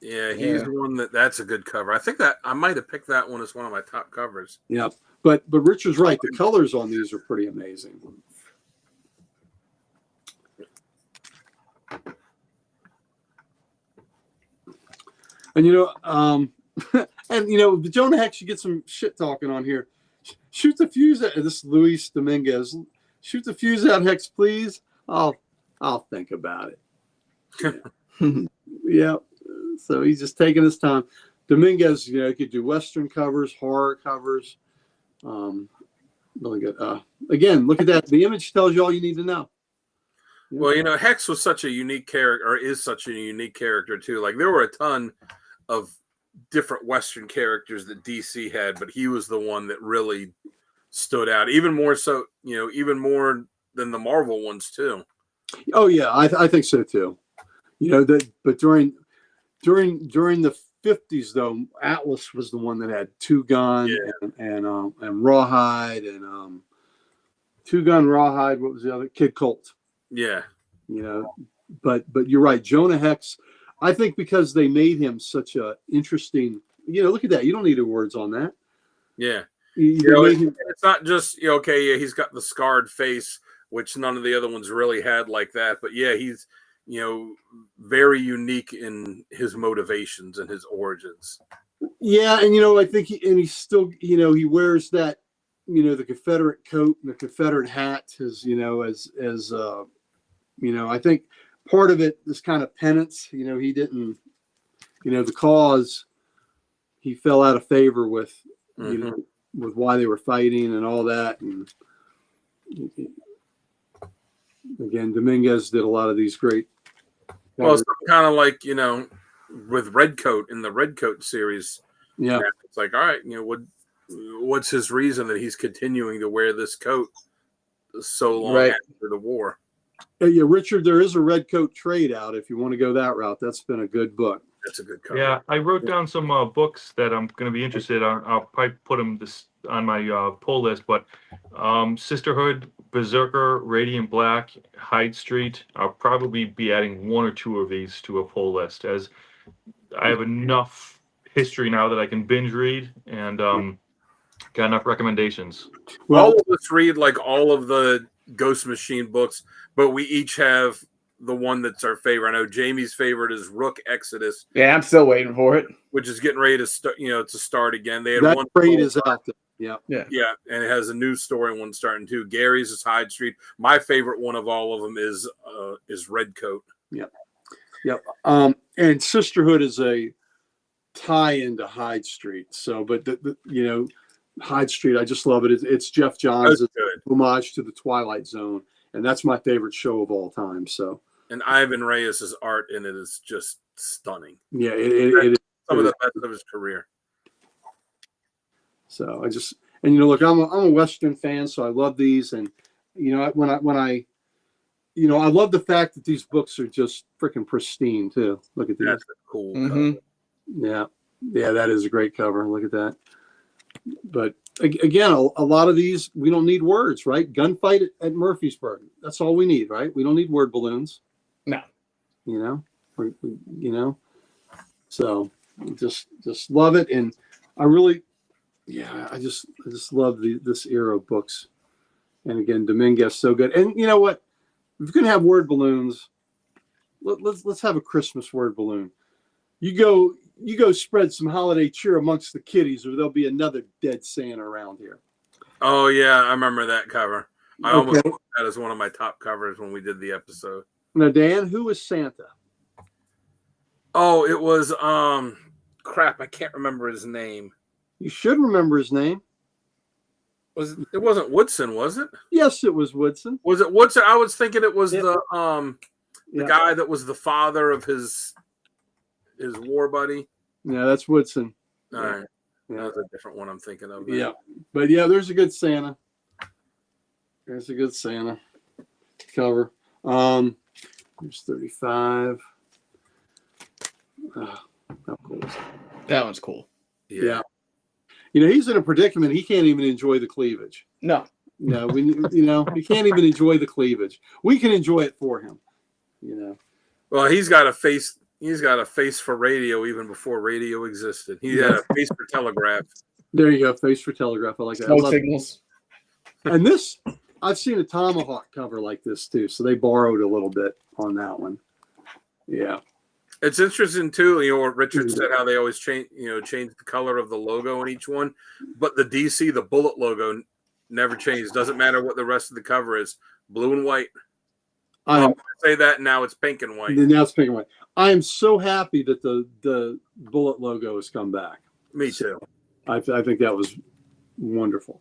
Speaker 2: Yeah, he's the one that's a good cover. I think that I might have picked that one as one of my top covers.
Speaker 3: Yeah, but Richard's right. The colors on these are pretty amazing. And the Jonah Hex, you get some shit talking on here. Shoot the fuse at this is Luis Dominguez. Shoot the fuse out, Hex, please. I'll think about it. Yeah. So he's just taking his time. Dominguez, could do Western covers, horror covers. Really good. Again, look at that. The image tells you all you need to know. Yeah.
Speaker 2: Well, Hex was such a unique character, or is such a unique character too. Like there were a ton of different Western characters that DC had, but he was the one that really stood out, even more so, even more than the Marvel ones too.
Speaker 3: Oh yeah, I think so too. But during the 50s though, Atlas was the one that had Two Gun and Rawhide and Two Gun, Rawhide. What was the other? Kid Colt.
Speaker 2: Yeah.
Speaker 3: But you're right, Jonah Hex. I think because they made him such a interesting. Look at that. You don't need the words on that.
Speaker 2: Yeah.
Speaker 3: It's
Speaker 2: not just he's got the scarred face, which none of the other ones really had like that. But yeah, he's very unique in his motivations and his origins. Yeah,
Speaker 3: and I think he's still he wears that the Confederate coat and the Confederate hat as I think part of it is kind of penance. He didn't the cause. He fell out of favor with with why they were fighting and all that. And again, Dominguez did a lot of these great.
Speaker 2: Well, it's kind of like with Redcoat in the Redcoat series.
Speaker 3: Yeah,
Speaker 2: it's like, all right, what's his reason that he's continuing to wear this coat so long
Speaker 1: Right.
Speaker 2: after the war?
Speaker 3: Yeah, Richard, there is a red coat trade out if you want to go that route. That's been a good book.
Speaker 2: That's a good cover.
Speaker 4: Yeah, I wrote down some books that I'm going to be interested in. I'll probably put them on my pull list, but Sisterhood, Berserker, Radiant Black, Hyde Street. I'll probably be adding one or two of these to a pull list, as I have enough history now that I can binge read, and got enough recommendations.
Speaker 3: Well,
Speaker 2: all of us read like all of the Ghost Machine books, but we each have the one that's our favorite. I know Jamie's favorite is Rook Exodus,
Speaker 1: Yeah, I'm still waiting for it.
Speaker 2: which is getting ready to start. To start again. They had
Speaker 3: that
Speaker 2: one
Speaker 3: trade is out there. Yeah.
Speaker 2: Yeah, and it has a new story one starting too. Gary's is Hyde Street. My favorite one of all of them is Redcoat.
Speaker 3: Yep. And Sisterhood is a tie into Hyde Street. So, but Hyde Street, I just love it. It's Jeff Johns'
Speaker 2: That's good.
Speaker 3: homage to the Twilight Zone, and that's my favorite show of all time. So,
Speaker 2: And Ivan Reyes' art in it is just stunning.
Speaker 3: yeah, it is.
Speaker 2: Some of the best of his career.
Speaker 3: So look, I'm a Western fan, so I love these, and when I love the fact that these books are just freaking pristine too. Look at these.
Speaker 2: That's a cool
Speaker 1: Mhm.
Speaker 2: cover.
Speaker 3: Yeah, that is a great cover. Look at that. But again, a lot of these we don't need words, right? Gunfight at Murfreesburg. That's all we need, right? We don't need word balloons.
Speaker 1: No.
Speaker 3: So just love it, and I really. Yeah, I just love this era of books. And again, Dominguez so good. And you know what? If you're gonna have word balloons, let's have a Christmas word balloon. You go spread some holiday cheer amongst the kiddies, or there'll be another dead Santa around here.
Speaker 2: Oh yeah, I remember that cover. I almost
Speaker 3: Okay.
Speaker 2: put that as one of my top covers when we did the episode.
Speaker 3: Now, Dan, who is Santa?
Speaker 2: Oh, it was crap. I can't remember his name.
Speaker 3: You should remember his name.
Speaker 2: It wasn't Woodson, was it?
Speaker 3: Yes, it was Woodson.
Speaker 2: Was it Woodson? I was thinking it was
Speaker 3: Yeah.
Speaker 2: the
Speaker 3: Yeah.
Speaker 2: guy that was the father of his war buddy.
Speaker 3: Yeah, that's Woodson.
Speaker 2: All right.
Speaker 3: Yeah.
Speaker 2: That's a different one I'm thinking of. then.
Speaker 3: Yeah. But yeah, there's a good Santa. There's a good Santa cover. There's 35. How cool is that?
Speaker 1: That one's cool.
Speaker 2: Yeah.
Speaker 3: He's in a predicament. He can't even enjoy the cleavage.
Speaker 1: No.
Speaker 3: No, he can't even enjoy the cleavage. We can enjoy it for him.
Speaker 2: Well, he's got a face. He's got a face for radio even before radio existed. He had a face for telegraph.
Speaker 3: There you go. Face for telegraph. I like that. I
Speaker 1: Smoke
Speaker 3: love it.
Speaker 1: signals.
Speaker 3: And this, I've seen a Tomahawk cover like this too. So they borrowed a little bit on that one. Yeah.
Speaker 2: It's interesting too, what Richard said, how they always change the color of the logo in each one, but the DC, the bullet logo, never changes. Doesn't matter what the rest of the cover is, blue and white.
Speaker 3: I
Speaker 2: Say that now it's pink and white.
Speaker 3: now it's pink and white. I am so happy that the bullet logo has come back.
Speaker 2: Me too.
Speaker 3: I think that was wonderful.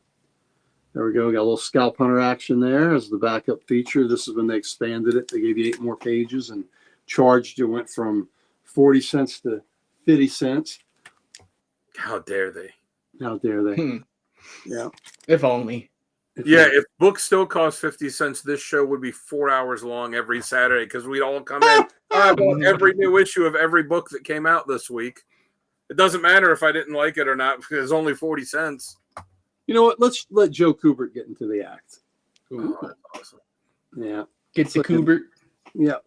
Speaker 3: There we go. We got a little scalp hunter action there as the backup feature. This is when they expanded it. They gave you 8 more pages and charged. It went from 40 cents to 50 cents.
Speaker 2: How dare they?
Speaker 3: How dare they?
Speaker 1: Hmm.
Speaker 3: Yeah.
Speaker 1: If only.
Speaker 2: Yeah, if books still cost 50 cents, this show would be 4 hours long every Saturday because we'd all come in. I bought every new issue of every book that came out this week. It doesn't matter if I didn't like it or not because it's only 40 cents.
Speaker 3: You know what? Let's let Joe Kubert get into the act.
Speaker 2: Oh, that's awesome.
Speaker 3: Yeah.
Speaker 1: Get to Kubert.
Speaker 3: Yeah.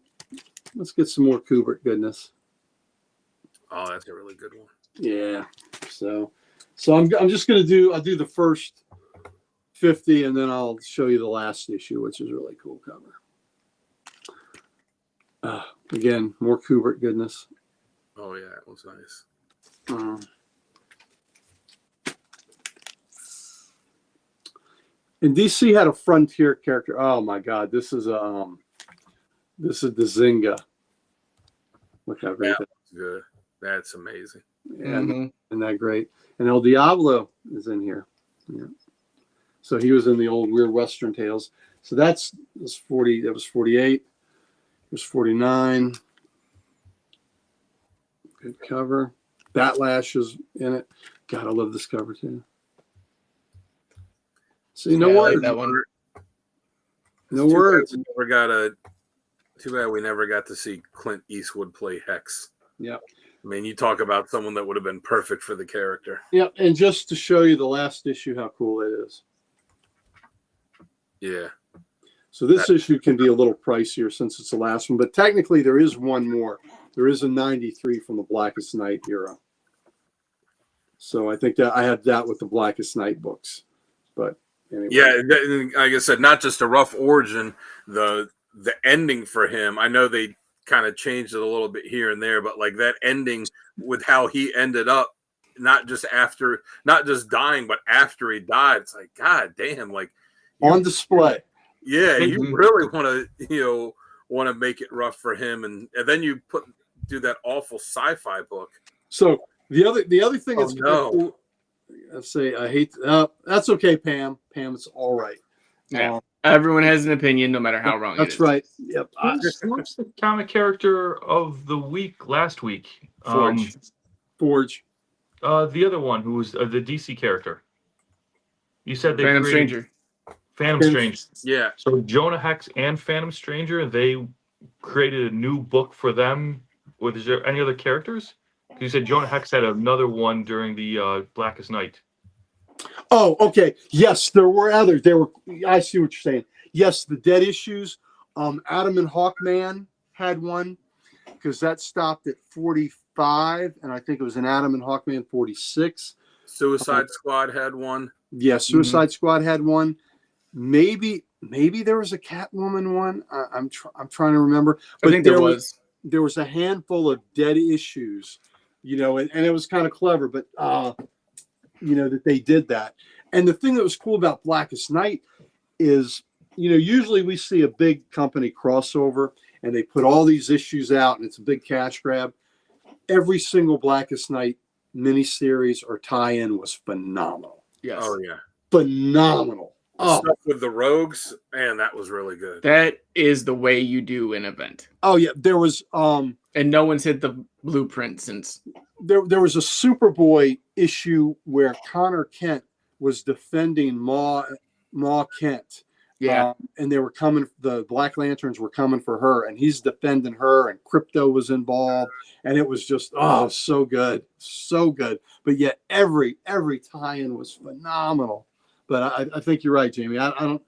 Speaker 3: Let's get some more Kubert goodness.
Speaker 2: Oh, that's a really good one.
Speaker 3: Yeah. So I'm just gonna I'll do the first 50 and then I'll show you the last issue, which is a really cool cover. Again, more Kubert goodness.
Speaker 2: Oh, yeah, it was nice.
Speaker 3: And DC had a frontier character. Oh my God, this is the Zinga. Look how great that
Speaker 2: That's good. That's amazing.
Speaker 3: is.
Speaker 1: Mhm.
Speaker 3: Isn't that great? And El Diablo is in here. Yeah. So he was in the old Weird Western Tales. So that was 40. That was 48. There's 49. Good cover. Batlash is in it. God, I love this cover too. See, no
Speaker 1: Yeah, I like
Speaker 3: words.
Speaker 1: that one.
Speaker 3: No words.
Speaker 2: Too bad we never got to see Clint Eastwood play Hex.
Speaker 3: Yeah.
Speaker 2: I mean, you talk about someone that would have been perfect for the character.
Speaker 3: Yeah, and just to show you the last issue, how cool it is.
Speaker 2: Yeah.
Speaker 3: So this issue can be a little pricier since it's the last one, but technically there is one more. There is a 93 from the Blackest Night era. So I think that I had that with the Blackest Night books. But anyway.
Speaker 2: Yeah, like I said, not just a rough origin, the ending for him. I know they kind of changed it a little bit here and there, but like that ending with how he ended up, not just dying, but after he died, it's like, God damn, like
Speaker 3: on display.
Speaker 2: Yeah, you really want to make it rough for him, and then you do that awful sci-fi book.
Speaker 3: So the other thing that's
Speaker 2: cool,
Speaker 3: let's say I hate that's okay, Pam. Pam, it's all right.
Speaker 1: Yeah. Everyone has an opinion, no matter how wrong.
Speaker 3: That's right. Yep.
Speaker 4: Who's the comic character of the week last week?
Speaker 3: Forge.
Speaker 4: The other one who was the DC character. You said they
Speaker 1: Phantom Stranger.
Speaker 4: Phantom Stranger.
Speaker 2: Yeah.
Speaker 4: So Jonah Hex and Phantom Stranger, they created a new book for them. Is there any other characters? You said Jonah Hex had another one during the Blackest Night.
Speaker 3: Oh, okay. Yes, there were others. I see what you're saying. Yes, the Dead issues. Adam and Hawkman had one because that stopped at 45, and I think it was an Adam and Hawkman 46.
Speaker 2: Suicide Squad had one.
Speaker 3: Yes, Suicide Squad had one. Maybe there was a Catwoman one. I'm trying to remember.
Speaker 1: But I think there was.
Speaker 3: There was a handful of Dead issues, and it was kind of clever, but that they did that. And the thing that was cool about Blackest Night is, usually we see a big company crossover and they put all these issues out and it's a big cash grab. Every single Blackest Night miniseries or tie-in was phenomenal.
Speaker 1: Yes.
Speaker 2: Oh yeah.
Speaker 3: Phenomenal.
Speaker 2: Stuff with the Rogues, man, that was really good.
Speaker 1: That is the way you do an event.
Speaker 3: Oh yeah, there was
Speaker 1: and no one's hit the blueprint since.
Speaker 3: There was a Superboy issue where Connor Kent was defending Ma Kent.
Speaker 1: Yeah.
Speaker 3: And they were coming, the Black Lanterns were coming for her, and he's defending her, and Crypto was involved, and it was just so good. So good. But yet every tie-in was phenomenal. But I think you're right, Jamie. I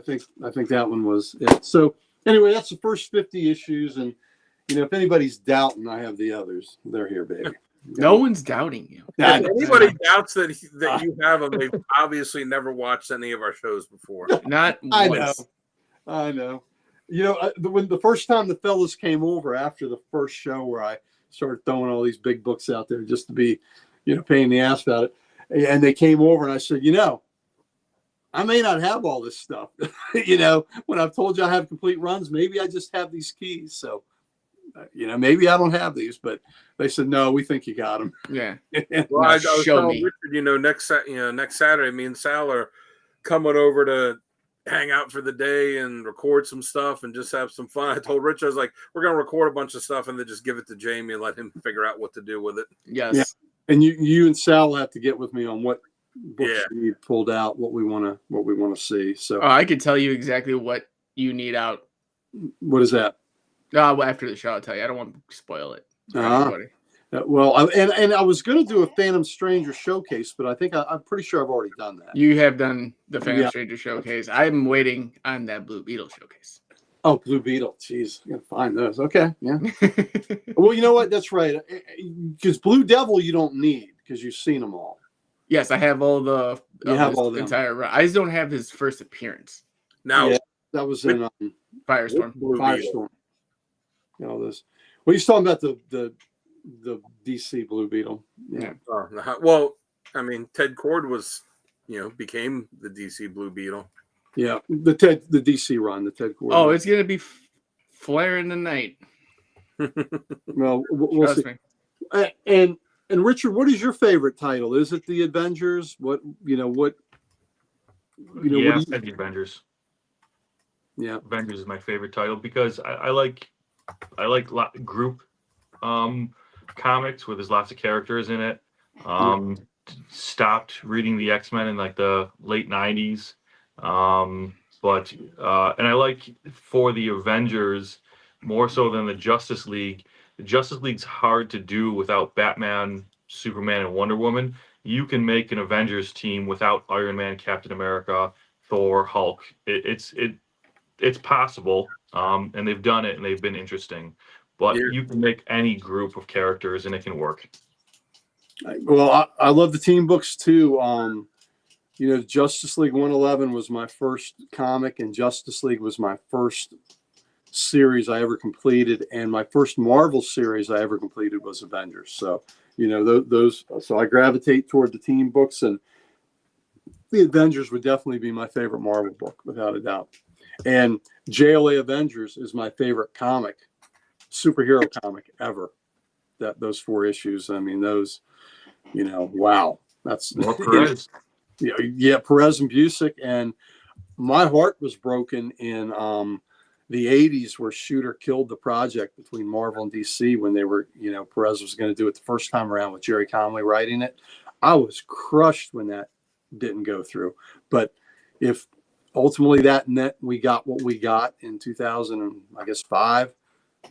Speaker 3: think that one was it. So anyway, that's the first 50 issues, and if anybody's doubting, I have the others. They're here, baby.
Speaker 1: No one's doubting you.
Speaker 2: If anybody doubts that you have them, they've obviously never watched any of our shows before.
Speaker 1: Not once.
Speaker 3: I know. When the first time the fellas came over after the first show where I started throwing all these big books out there just to be, pain in the ass about it, and they came over and I said, I may not have all this stuff. When I've told you I have complete runs, maybe I just have these keys. So, maybe I don't have these, but they said, no, we think you got them.
Speaker 1: Yeah.
Speaker 2: Well, I was telling Richard, next Saturday, me and Sal are coming over to hang out for the day and record some stuff and just have some fun. I told Richard, I was like, we're going to record a bunch of stuff and then just give it to Jamie and let him figure out what to do with it.
Speaker 1: Yes.
Speaker 3: Yeah. And you and Sal have to get with me on what books you need pulled out, what we want to see. So
Speaker 1: I could tell you exactly what you need out.
Speaker 3: What is that?
Speaker 1: After the show, I'll tell you. I don't want to spoil it.
Speaker 3: Well, I was going to do a Phantom Stranger showcase, but I think I'm pretty sure I've already done that.
Speaker 1: You have done the Phantom Stranger showcase. I'm waiting on that Blue Beetle showcase.
Speaker 3: Oh, Blue Beetle. Jeez, I gotta find those. Okay, yeah. Well, you know what? That's right. Because Blue Devil you don't need because you've seen them all.
Speaker 1: Yes, I have all the.
Speaker 3: You have all the
Speaker 1: entire run. I just don't have his first appearance.
Speaker 2: Now
Speaker 3: that was in
Speaker 1: Firestorm.
Speaker 3: Firestorm. All this. Well, he's talking about the DC Blue Beetle. Yeah.
Speaker 2: Well, I mean, Ted Cord was, became the DC Blue Beetle.
Speaker 3: Yeah, the DC run, the Ted Cord.
Speaker 1: Oh, it's gonna be Flare in the Night.
Speaker 3: Well, we'll see. And Richard, what is your favorite title? Is it the Avengers? What?
Speaker 4: Yeah, the Avengers.
Speaker 3: Yeah,
Speaker 4: Avengers is my favorite title because I like group comics where there's lots of characters in it. Stopped reading the X-Men in like the late 90s. But and I like for the Avengers more so than the Justice League. The Justice League's hard to do without Batman, Superman, and Wonder Woman. You can make an Avengers team without Iron Man, Captain America, Thor, Hulk. It's possible, and they've done it, and they've been interesting. But
Speaker 2: Yeah.
Speaker 4: you can make any group of characters, and it can work.
Speaker 3: Well, I love the team books too. You know, Justice League 111 was my first comic, and Justice League was my first series I ever completed, and my first Marvel series I ever completed was Avengers. So, you know, those. So I gravitate toward the team books, and the Avengers would definitely be my favorite Marvel book, without a doubt. And JLA Avengers is my favorite superhero comic ever. Those 4 issues. I mean, those. You know, wow, that's
Speaker 4: Perez.
Speaker 3: Yeah, Perez and Busick, and my heart was broken in the 80s where Shooter killed the project between Marvel and DC when they were, you know, Perez was going to do it the first time around with Jerry Conway writing it. I was crushed when that didn't go through. But if ultimately that meant we got what we got in 2000, and I guess 5,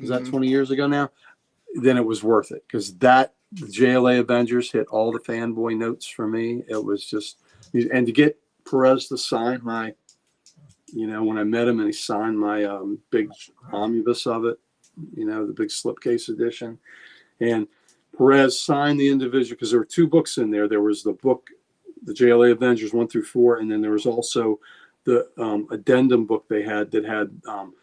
Speaker 3: is that 20 years ago now? Then it was worth it, because the JLA Avengers hit all the fanboy notes for me. It was just, and to get Perez to sign my, you know, when I met him and he signed my big omnibus of it, you know, the big slipcase edition, and Perez signed the individual, because there were 2 books in there. There was the book, the JLA Avengers 1 through 4, and then there was also the addendum book they had that had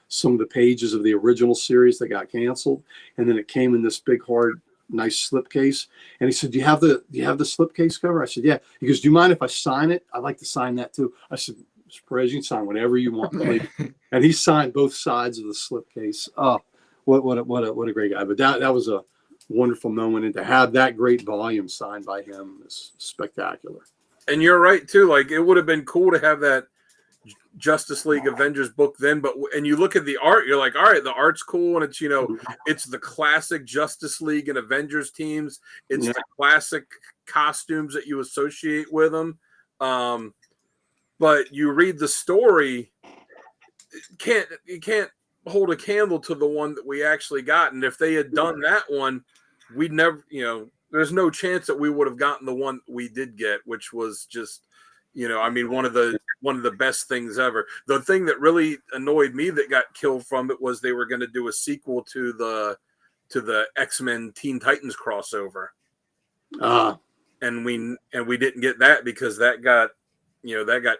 Speaker 3: some of the pages of the original series that got canceled, and then it came in this big, hard, nice slipcase. And he said, "Do you have the slipcase cover?" I said, "Yeah." He goes, "Do you mind if I sign it? I'd like to sign that too." I said, "Mr. Perez, you can sign whatever you want, please." And he signed both sides of the slipcase. Oh, what a great guy! But that was a wonderful moment, and to have that great volume signed by him is spectacular.
Speaker 2: And you're right too. Like, it would have been cool to have that Justice League Avengers book then, and you look at the art, you're like, all right, the art's cool, and it's, you know, it's the classic Justice League and Avengers teams. It's the classic costumes that you associate with them. But you read the story, you can't hold a candle to the one that we actually got. And if they had done that one, we'd never, you know, there's no chance that we would have gotten the one we did get, which was just, you know, I mean, one of the best things ever. The thing that really annoyed me that got killed from it was they were going to do a sequel to the X-Men Teen Titans crossover. And we didn't get that because that got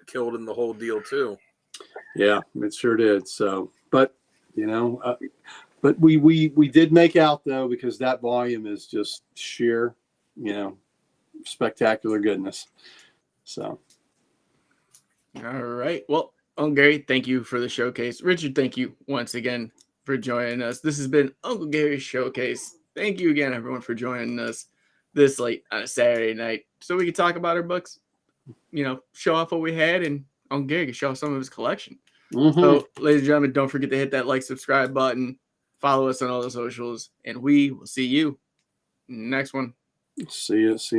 Speaker 2: killed in the whole deal too.
Speaker 3: Yeah, it sure did. So, but you know, but we did make out though, because that volume is just sheer, you know, spectacular goodness. So.
Speaker 1: All right. Well, Uncle Gary, thank you for the showcase. Richard, thank you once again for joining us. This has been Uncle Gary's Showcase. Thank you again, everyone, for joining us this late on a Saturday night so we could talk about our books, you know, show off what we had, and Uncle Gary could show off some of his collection. So, ladies and gentlemen, don't forget to hit that like, subscribe button, follow us on all the socials, and we will see you next one.
Speaker 3: See you next.